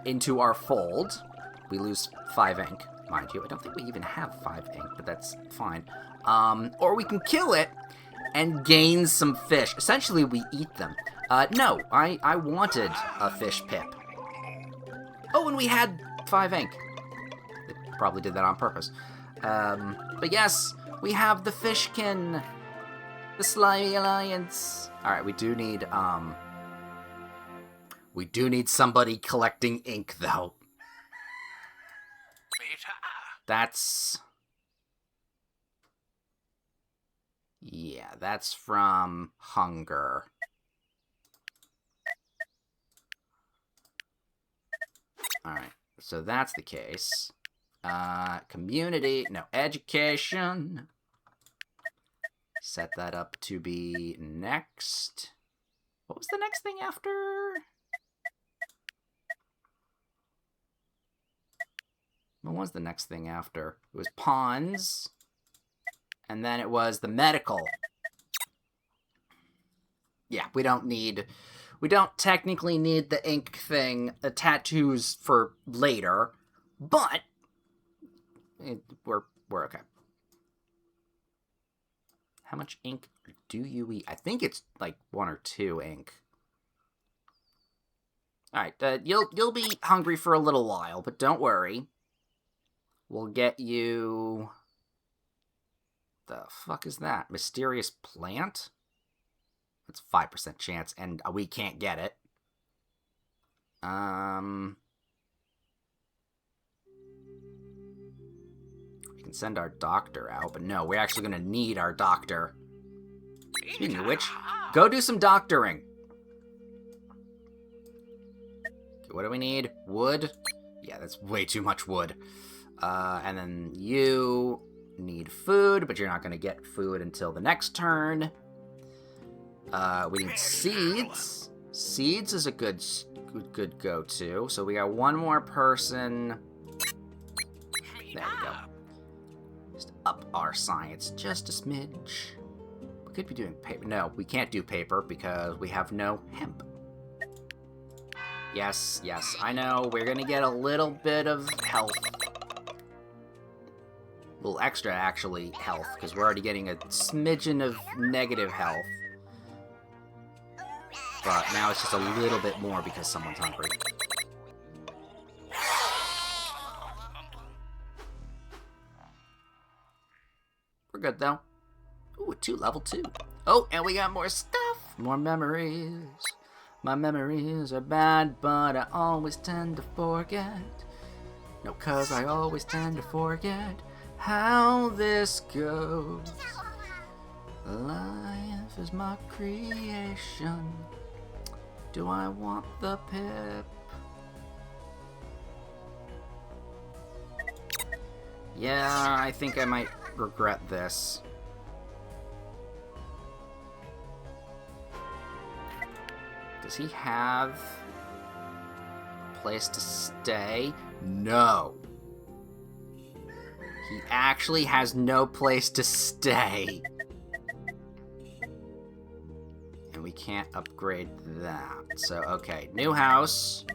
into our fold. We lose 5 ink, mind you. I don't think we even have 5 ink, but that's fine. Or we can kill it and gain some fish. Essentially, we eat them. No, I wanted a fish pip. Oh, and we had 5 ink. They probably did that on purpose. But yes, we have the fishkin. The Slimy Alliance. Alright, we do need somebody collecting ink, though. That's... yeah, that's from hunger. Alright, so that's the case. Community, no, education. Set that up to be next. What was the next thing after? What was the next thing after? It was ponds. And then it was the medical. Yeah, we don't technically need the ink thing, the tattoos for later, but we're okay. How much ink do you eat? I think it's like 1 or 2 ink. Alright, you'll be hungry for a little while, but don't worry. We'll get you... the fuck is that? Mysterious plant? That's 5% chance, and we can't get it. We can send our doctor out, but no, we're actually going to need our doctor. Speaking of which, go do some doctoring. Okay, what do we need? Wood? Yeah, that's way too much wood. And then you need food, but you're not going to get food until the next turn. We need seeds. Seeds is a good go-to. So we got one more person. There we go. Just up our science just a smidge. We could be doing paper. No, we can't do paper because we have no hemp. Yes, I know. We're going to get a little bit of health. A little extra, actually, health, because we're already getting a smidgen of negative health. But now it's just a little bit more because someone's hungry. We're good, though. Ooh, level 2. Oh, and we got more stuff. More memories. My memories are bad, but I always tend to forget. No, 'cause I always tend to forget how this goes. Life is my creation. Do I want the pip? Yeah, I think I might regret this. Does he have a place to stay? No. He actually has no place to stay. And we can't upgrade that. So, okay. New house.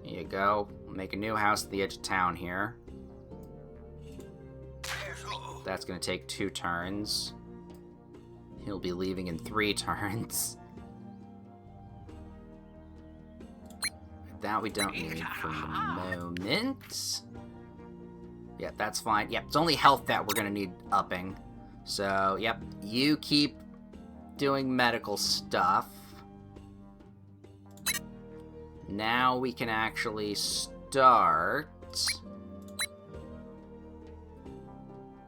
Here you go. Make a new house at the edge of town here. That's going to take 2 turns. He'll be leaving in 3 turns. That we don't need for the moment. Yeah, that's fine. Yep, it's only health that we're gonna need upping. So, yep, you keep doing medical stuff. Now we can actually start.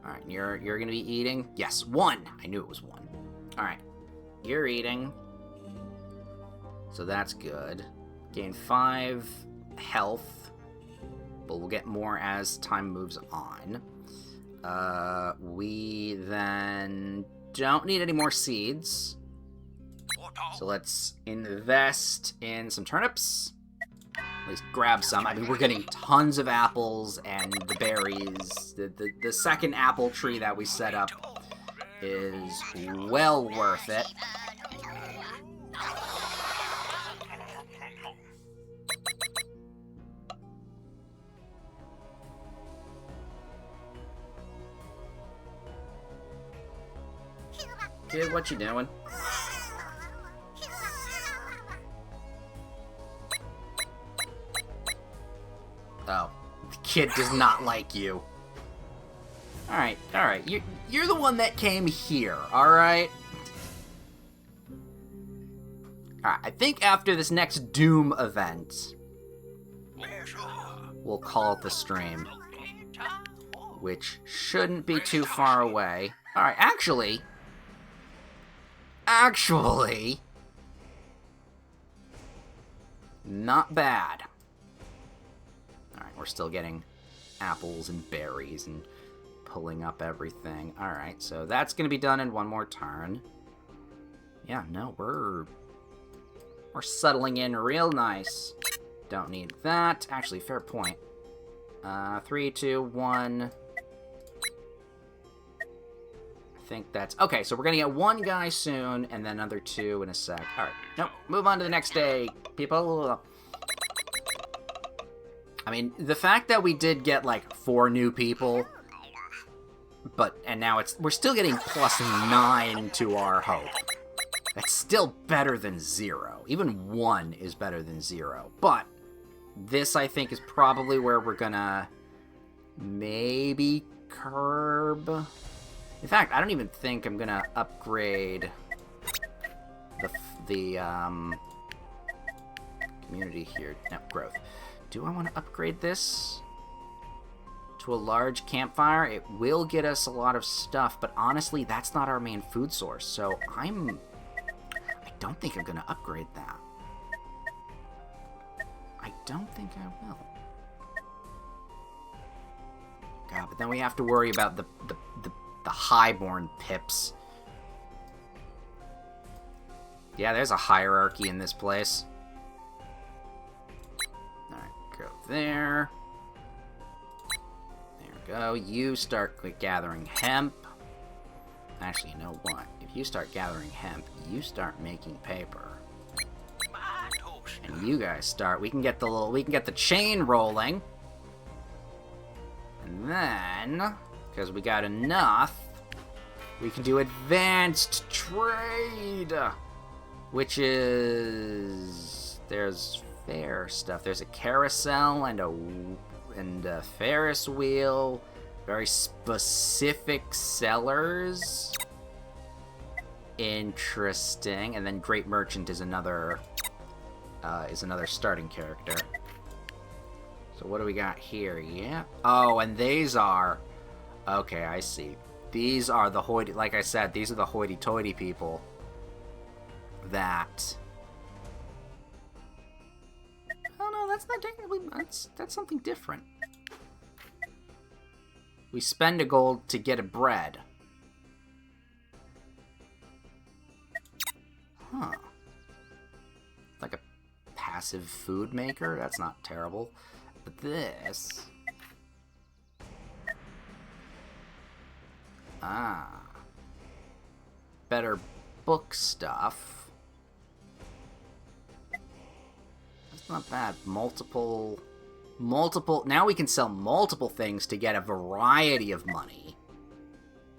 Alright, you're gonna be eating? Yes, 1! I knew it was 1. Alright, you're eating. So that's good. Gain 5 health, but we'll get more as time moves on. We then don't need any more seeds. So let's invest in some turnips. At least grab some. I mean, we're getting tons of apples and the berries. The second apple tree that we set up is well worth it. Kid, what you doing? Oh, the kid does not like you. Alright, alright. You're the one that came here, alright? Alright, I think after this next Doom event, we'll call it the stream. Which shouldn't be too far away. Alright, actually, not bad. Alright, we're still getting apples and berries and pulling up everything. Alright, so that's going to be done in 1 more turn. Yeah, no, we're settling in real nice. Don't need that. Actually, fair point. 3, 2, 1... I think that's... Okay, so we're gonna get 1 guy soon, and then another 2 in a sec. Alright, nope. Move on to the next day, people. I mean, the fact that we did get, like, 4 new people, and now we're still getting +9 to our hope. That's still better than 0. Even 1 is better than 0. But this, I think, is probably where we're gonna maybe curb... In fact, I don't even think I'm gonna upgrade the community here. No, growth. Do I want to upgrade this to a large campfire? It will get us a lot of stuff, but honestly, that's not our main food source. So I don't think I'm gonna upgrade that. I don't think I will. God, but then we have to worry about the highborn pips. Yeah, there's a hierarchy in this place. Alright, go there. There we go. You start gathering hemp. Actually, you know what? If you start gathering hemp, you start making paper. And you guys start... We can get the chain rolling. And then... Because we got enough, we can do advanced trade, which is... There's fair stuff. There's a carousel and a Ferris wheel. Very specific sellers. Interesting. And then Great Merchant is another starting character. So what do we got here? Yeah. Oh, and these are... Okay, I see. These are the hoity... Like I said, these are the hoity-toity people that... Oh, no, that's not technically... That's something different. We spend a gold to get a bread. Huh. Like a passive food maker? That's not terrible. But this... Ah. Better book stuff. That's not bad. Multiple... Now we can sell multiple things to get a variety of money.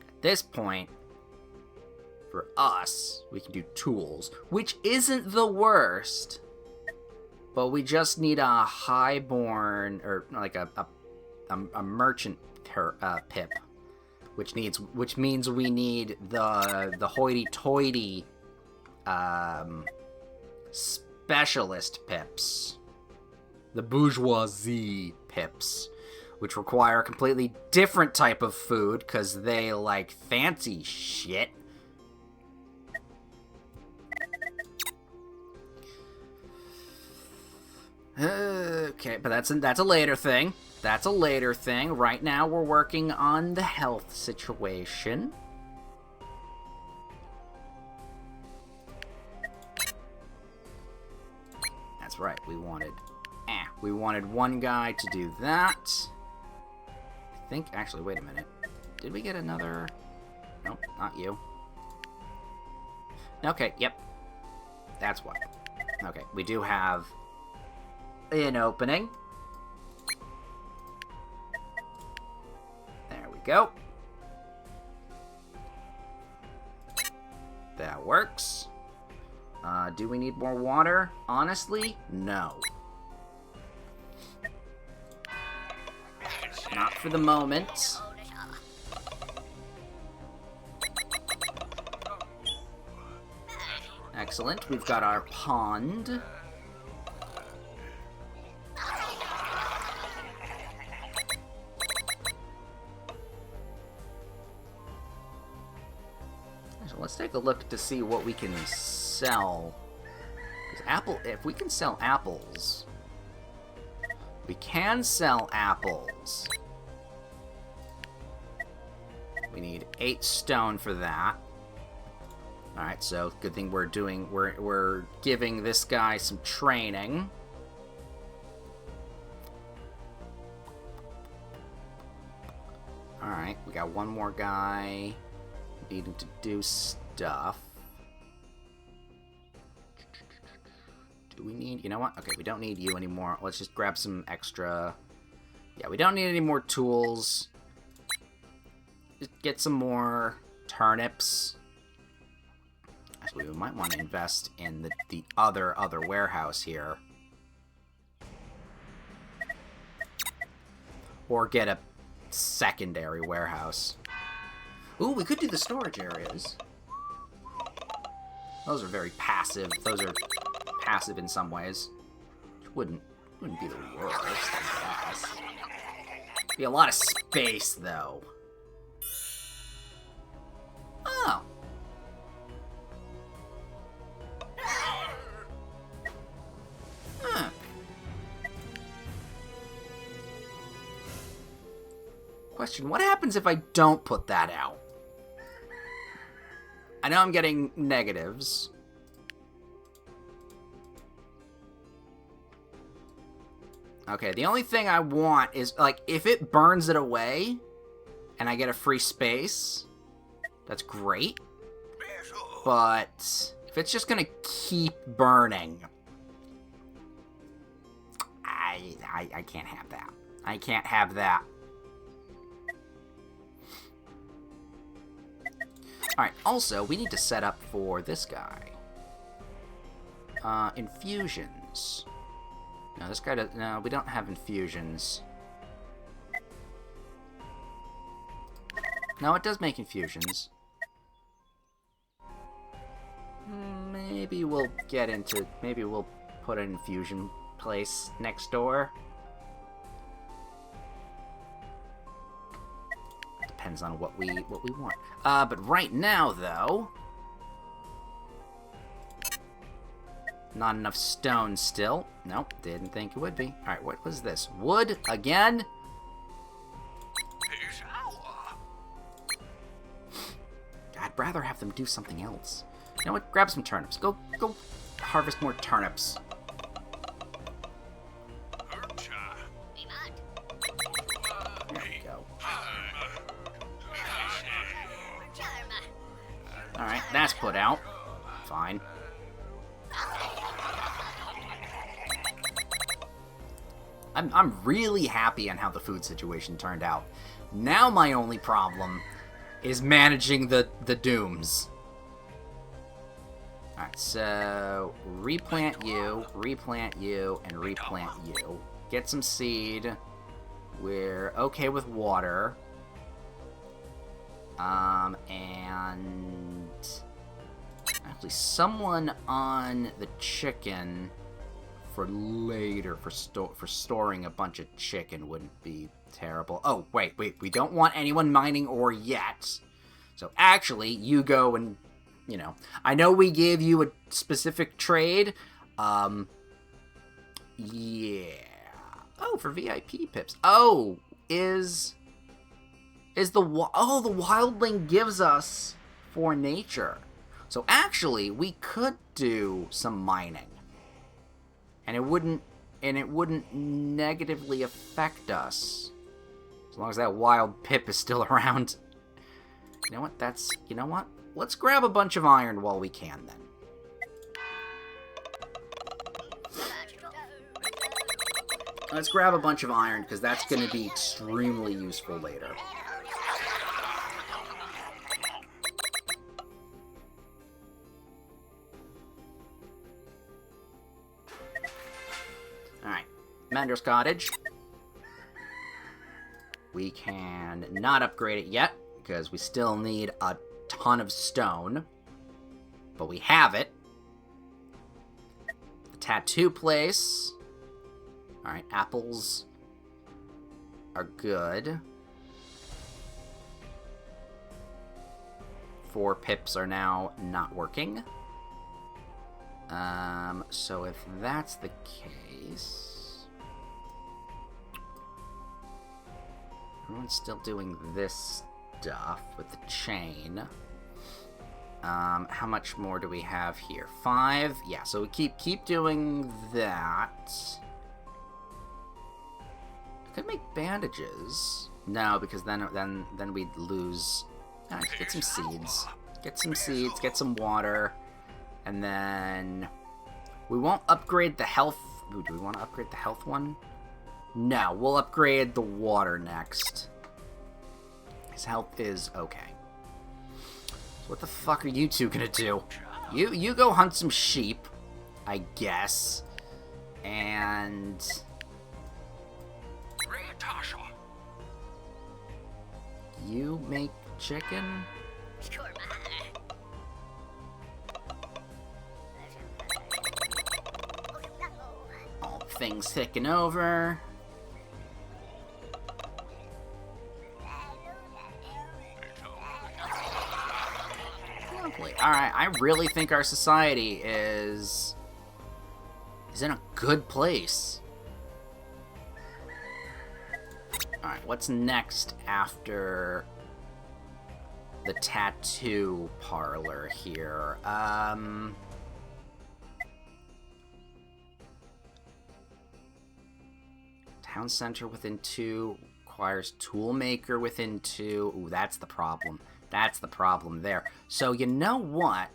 At this point, For us, we can do tools, which isn't the worst. But we just need a highborn, or like a merchant pip, which means we need the hoity-toity specialist pips, the bourgeoisie pips, which require a completely different type of food because they like fancy shit. Okay, but that's a later thing. That's a later thing. Right now, we're working on the health situation. That's right. We wanted one guy to do that. I think. Actually, wait a minute. Did we get another? Nope, not you. Okay. Yep. That's what. Okay, we do have an opening. There we go. That works. Do we need more water? Honestly, no. Not for the moment. Excellent. We've got our pond. Let's take a look to see what we can sell. If we can sell apples, we can sell apples. We need 8 stone for that. All right, so good thing we're giving this guy some training. All right, we got one more guy needing to do stuff. Do we need... You know what? Okay, we don't need you anymore. Let's just grab some extra... Yeah, we don't need any more tools. Just get some more turnips. Actually, we might want to invest in the other warehouse here. Or get a secondary warehouse. Ooh, we could do the storage areas. Those are very passive. Those are passive in some ways. Which wouldn't be the worst, I guess. Be a lot of space, though. Oh. Huh. Question, what happens if I don't put that out? I know I'm getting negatives. Okay, the only thing I want is, like, if it burns it away and I get a free space, that's great. But if it's just gonna keep burning, I can't have that. I can't have that. Alright, also, we need to set up for this guy. Infusions. No, this guy does... No, we don't have infusions. No, it does make infusions. Maybe we'll get into... Maybe we'll put an infusion place next door. Depends on what we want. But right now, though... Not enough stone still. Nope, didn't think it would be. Alright, what was this? Wood again? I'd rather have them do something else. You know what? Grab some turnips. Go harvest more turnips. There we go. Alright, that's put out. Fine. I'm really happy on how the food situation turned out. Now my only problem is managing the dooms. Alright, so replant you, and replant you. Get some seed. We're okay with water. And actually someone on the chicken for later, for storing a bunch of chicken wouldn't be terrible. Oh, wait, we don't want anyone mining ore yet. So actually, you go and, you know, I know we gave you a specific trade. Yeah. Oh, for VIP pips. Oh, is the wildling gives us for nature. So actually, we could do some mining. And it wouldn't negatively affect us. As long as that wild pip is still around. You know what? Let's grab a bunch of iron while we can then. Let's grab a bunch of iron, because that's going to be extremely useful later. Alright, Mender's Cottage. We can not upgrade it yet, because we still need a ton of stone. But we have it. The tattoo place. Alright, apples are good. 4 pips are now not working. So if that's the case... Everyone's still doing this stuff with the chain. How much more do we have here? 5? Yeah, so we keep doing that. Could make bandages. No, because then we'd lose. Get some seeds. Get some seeds. Get some water, and then we won't upgrade the health. Ooh, do we want to upgrade the health one? No, we'll upgrade the water next. His health is okay. So what the fuck are you two gonna do? You go hunt some sheep, I guess, and. You make chicken? All things taken over. Lovely. Alright, I really think our society is in a good place. Alright, what's next after the tattoo parlor here? Town center within 2 requires toolmaker within 2. Ooh, that's the problem. That's the problem there. So, you know what?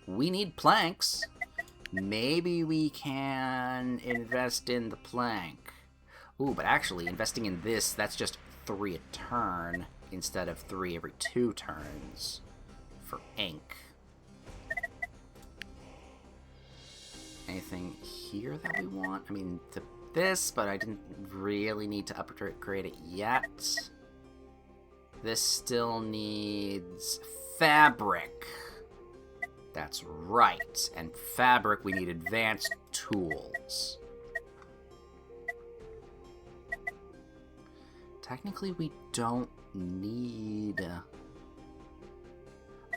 We need planks. Maybe we can invest in the plank. Ooh, but actually, investing in this, that's just 3 a turn instead of 3 every 2 turns for ink. Anything here that we want? I mean, this, but I didn't really need to upgrade it yet. This still needs fabric. That's right. And fabric, we need advanced tools. Technically, we don't need...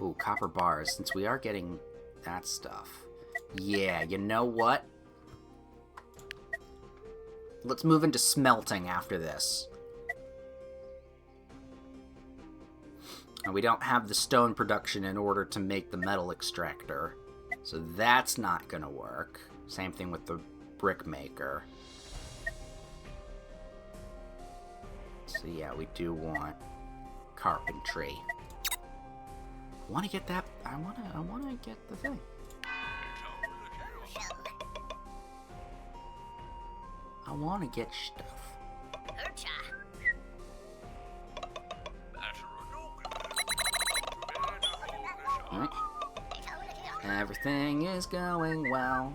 Ooh, copper bars, since we are getting that stuff. Yeah, you know what? Let's move into smelting after this. And we don't have the stone production in order to make the metal extractor. So that's not gonna work. Same thing with the brick maker. So yeah, we do want carpentry. I want to get that. I want to get the thing. I want to get stuff. Alright. Everything is going well.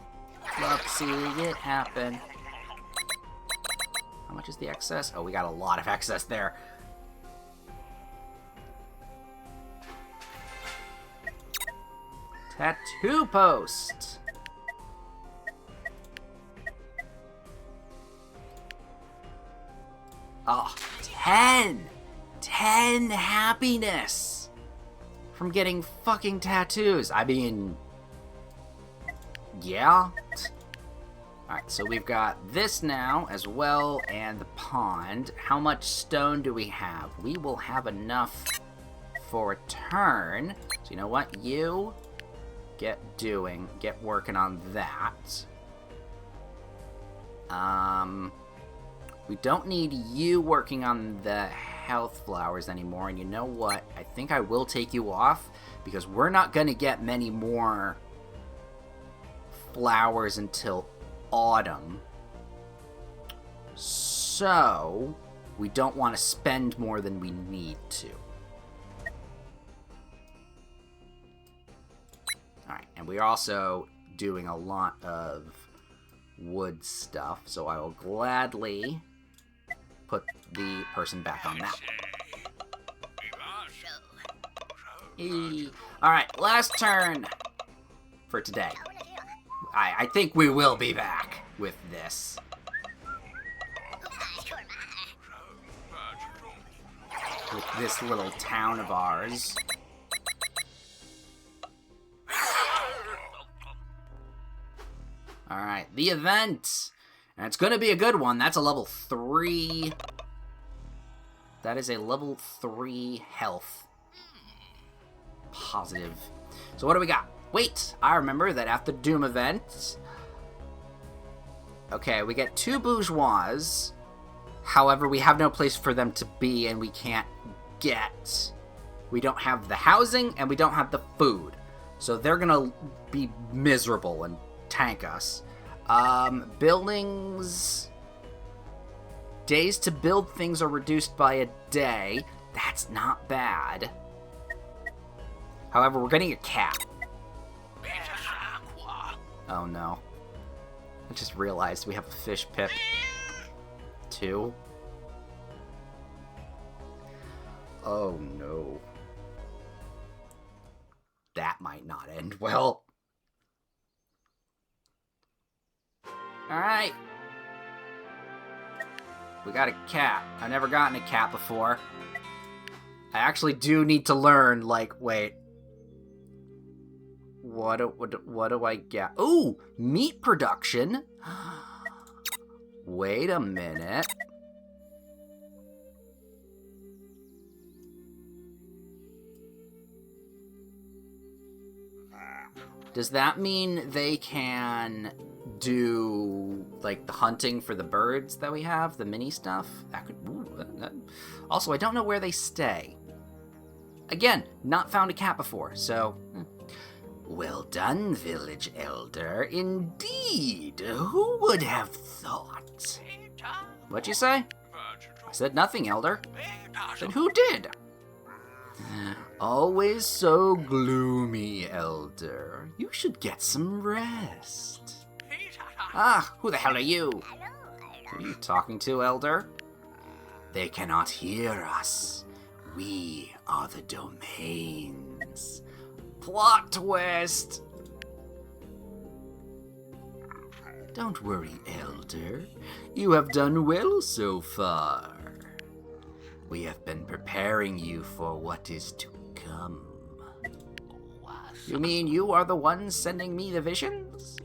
Love to see it happen. How much is the excess? Oh, we got a lot of excess there. Tattoo post. Oh, 10! 10 happiness from getting fucking tattoos. I mean, yeah. Alright, so we've got this now as well, and the pond. How much stone do we have? We will have enough for a turn. So you know what? You get working on that. We don't need you working on the health flowers anymore, and you know what? I think I will take you off, because we're not gonna get many more flowers until autumn. So, we don't want to spend more than we need to. Alright, and we're also doing a lot of wood stuff, so I will gladly put the person back on that. Alright, last turn for today. I think we will be back with this. With this little town of ours. Alright, the event! And it's gonna be a good one. That's a level 3. That is a level 3 health. Positive. So what do we got? Wait, I remember that at the Doom event... Okay, we get 2 bourgeois. However, we have no place for them to be, and we can't get... We don't have the housing, and we don't have the food. So they're gonna be miserable and tank us. Buildings... Days to build things are reduced by a day. That's not bad. However, we're getting a cat. Oh no. I just realized we have a fish pip. 2. Oh no. That might not end well. Alright. We got a cat. I've never gotten a cat before. I actually do need to learn, like, wait. What do I get? Ooh, meat production. Wait a minute. Does that mean they can do, like, the hunting for the birds that we have? The mini stuff? That could... Also, I don't know where they stay. Again, not found a cat before, so... Well done, village elder. Indeed. Who would have thought? What'd you say? I said nothing, elder. Then who did? Always so gloomy, elder. You should get some rest. Ah, who the hell are you? Who are you talking to, elder? They cannot hear us. We are the domains. Plot twist! Don't worry, elder. You have done well so far. We have been preparing you for what is to come. You mean you are the ones sending me the visions?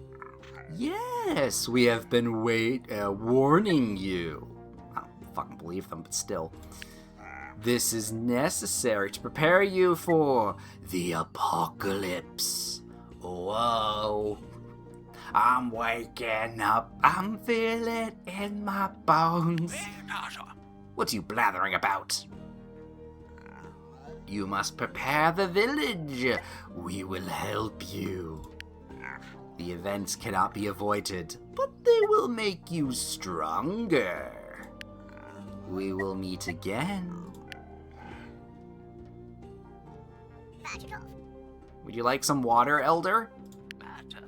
Yes, we have been warning you. I don't fucking believe them, but still. This is necessary to prepare you for the apocalypse. Whoa. I'm waking up. I'm feeling it in my bones. What are you blathering about? You must prepare the village. We will help you. The events cannot be avoided, but they will make you stronger. We will meet again. Would you like some water, Elder?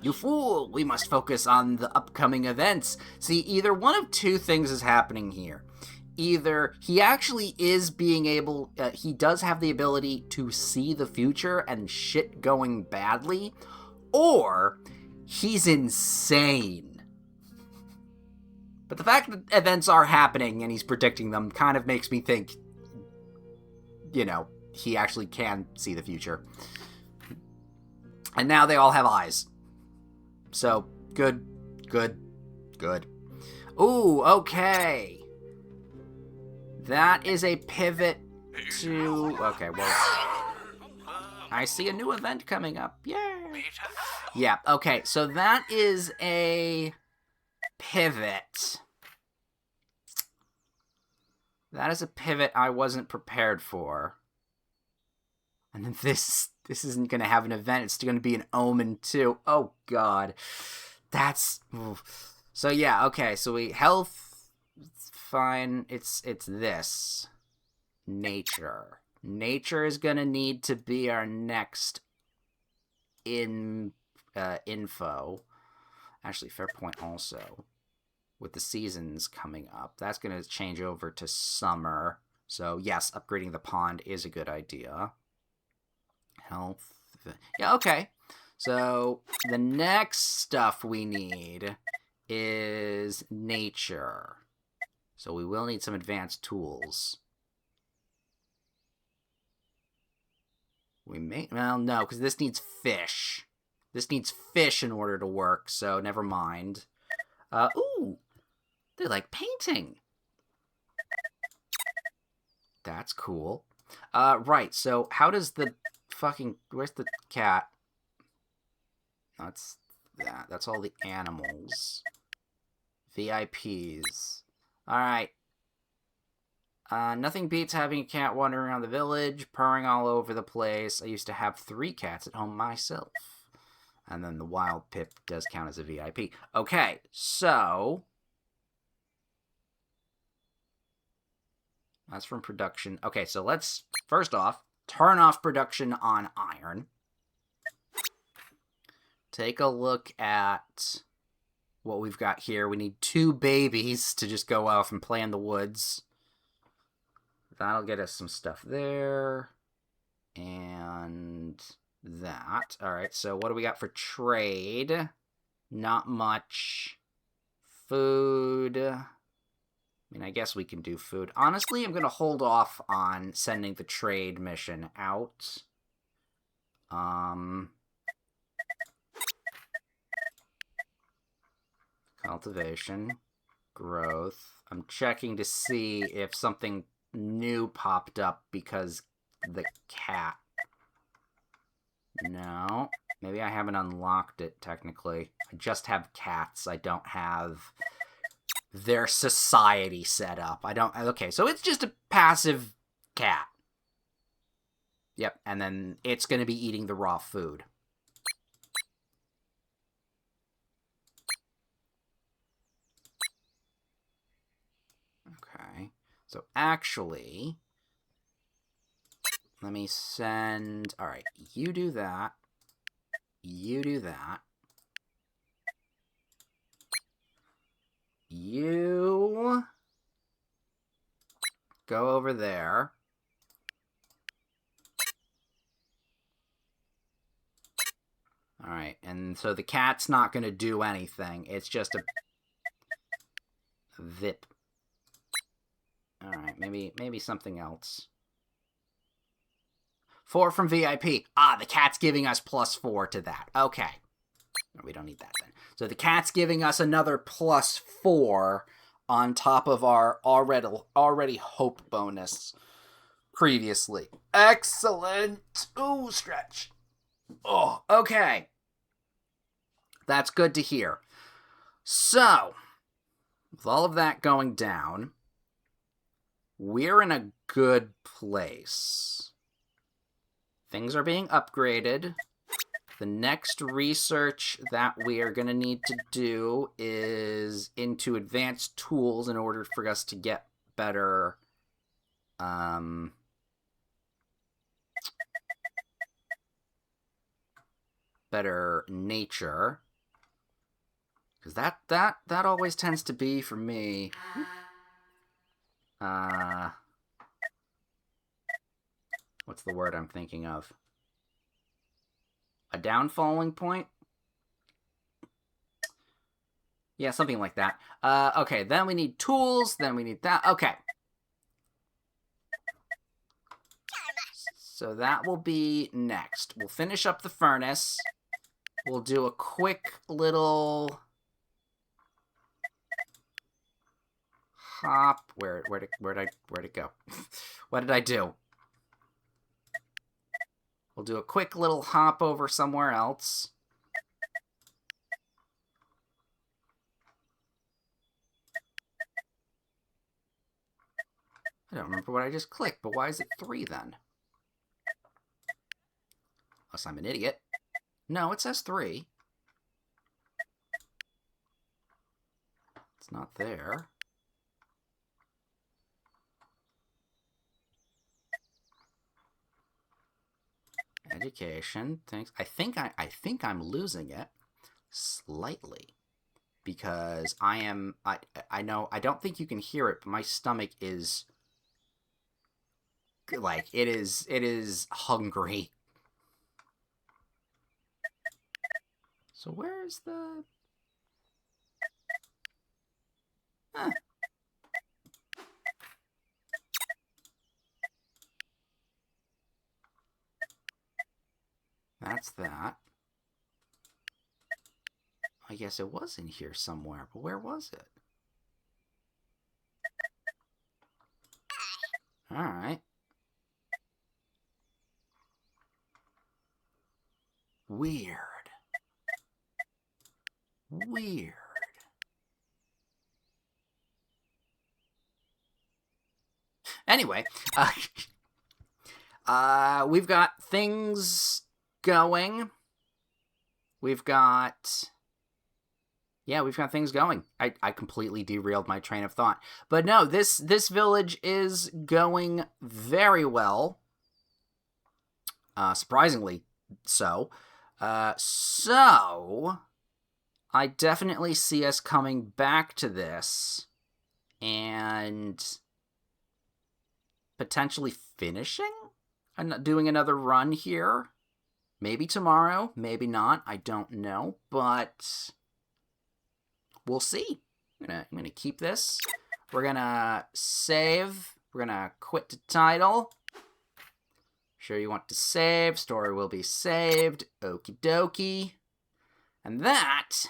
You fool! We must focus on the upcoming events. See, either one of two things is happening here. Either he actually is being able, he does have the ability to see the future and shit going badly, or he's insane. But the fact that events are happening and he's predicting them kind of makes me think, you know, he actually can see the future. And now they all have eyes. So, good. Ooh, okay. That is a pivot to... Okay, well... I see a new event coming up. Yay! Yeah, okay, so that is a pivot. That is a pivot I wasn't prepared for. And then this isn't going to have an event. It's going to be an omen, too. Oh, God. That's... Oof. So, yeah, okay. So, health... It's fine. It's this. Nature. Nature is going to need to be our next info. Actually, fair point also. With the seasons coming up. That's going to change over to summer. So, yes, upgrading the pond is a good idea. Health. Yeah, okay. So, the next stuff we need is nature. So, we will need some advanced tools. We may... Well, no, because this needs fish. This needs fish in order to work, so never mind. Ooh! They like painting. That's cool. Right, so how does the... Fucking, where's the cat? That's that. That's all the animals. VIPs. Alright. Nothing beats having a cat wandering around the village, purring all over the place. I used to have 3 cats at home myself. And then the wild pip does count as a VIP. Okay, so... That's from production. Okay, so let's, first off, turn off production on iron. Take a look at what we've got here. We need 2 babies to just go off and play in the woods. That'll get us some stuff there. And that. Alright, so what do we got for trade? Not much. Food. I mean, I guess we can do food. Honestly, I'm going to hold off on sending the trade mission out. Cultivation. Growth. I'm checking to see if something new popped up because the cat. No. Maybe I haven't unlocked it, technically. I just have cats. I don't have... their society set up. I don't... Okay, so it's just a passive cat. Yep, and then it's going to be eating the raw food. Okay, so actually... Let me send... Alright, you do that. You do that. You go over there. Alright, and so the cat's not going to do anything. It's just a vip. Alright, maybe something else. 4 from VIP. Ah, the cat's giving us +4 to that. Okay. No, we don't need that then. So the cat's giving us another +4 on top of our already hope bonus previously. Excellent. Ooh, stretch. Oh, okay. That's good to hear. So, with all of that going down, we're in a good place. Things are being upgraded. The next research that we are going to need to do is into advanced tools in order for us to get better better nature. Because that always tends to be, for me, what's the word I'm thinking of? A downfalling point? Yeah, something like that. Okay, then we need tools, then we need that. Okay. So that will be next. We'll finish up the furnace. We'll do a quick little hop. Where'd it go? What did I do? We'll do a quick little hop over somewhere else. I don't remember what I just clicked, but why is it 3 then? Unless I'm an idiot. No, it says 3. It's not there. Education. Thanks. I think I'm losing it slightly because I know I don't think you can hear it, but my stomach is like it is hungry. So where's the That's that. I guess it was in here somewhere, but where was it? All right. Weird. Anyway, we've got things going. We've got things going. I completely derailed my train of thought. But no, this village is going very well. Surprisingly so. So I definitely see us coming back to this and potentially finishing and doing another run here. Maybe tomorrow, maybe not. I don't know, but we'll see. I'm gonna keep this. We're gonna save. We're gonna quit to title. Sure you want to save. Story will be saved. Okie dokie. And that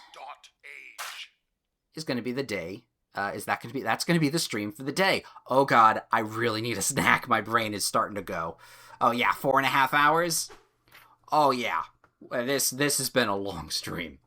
is gonna be the day. That's gonna be the stream for the day. Oh god, I really need a snack. My brain is starting to go. Oh yeah, 4.5 hours. Oh yeah, this has been a long stream.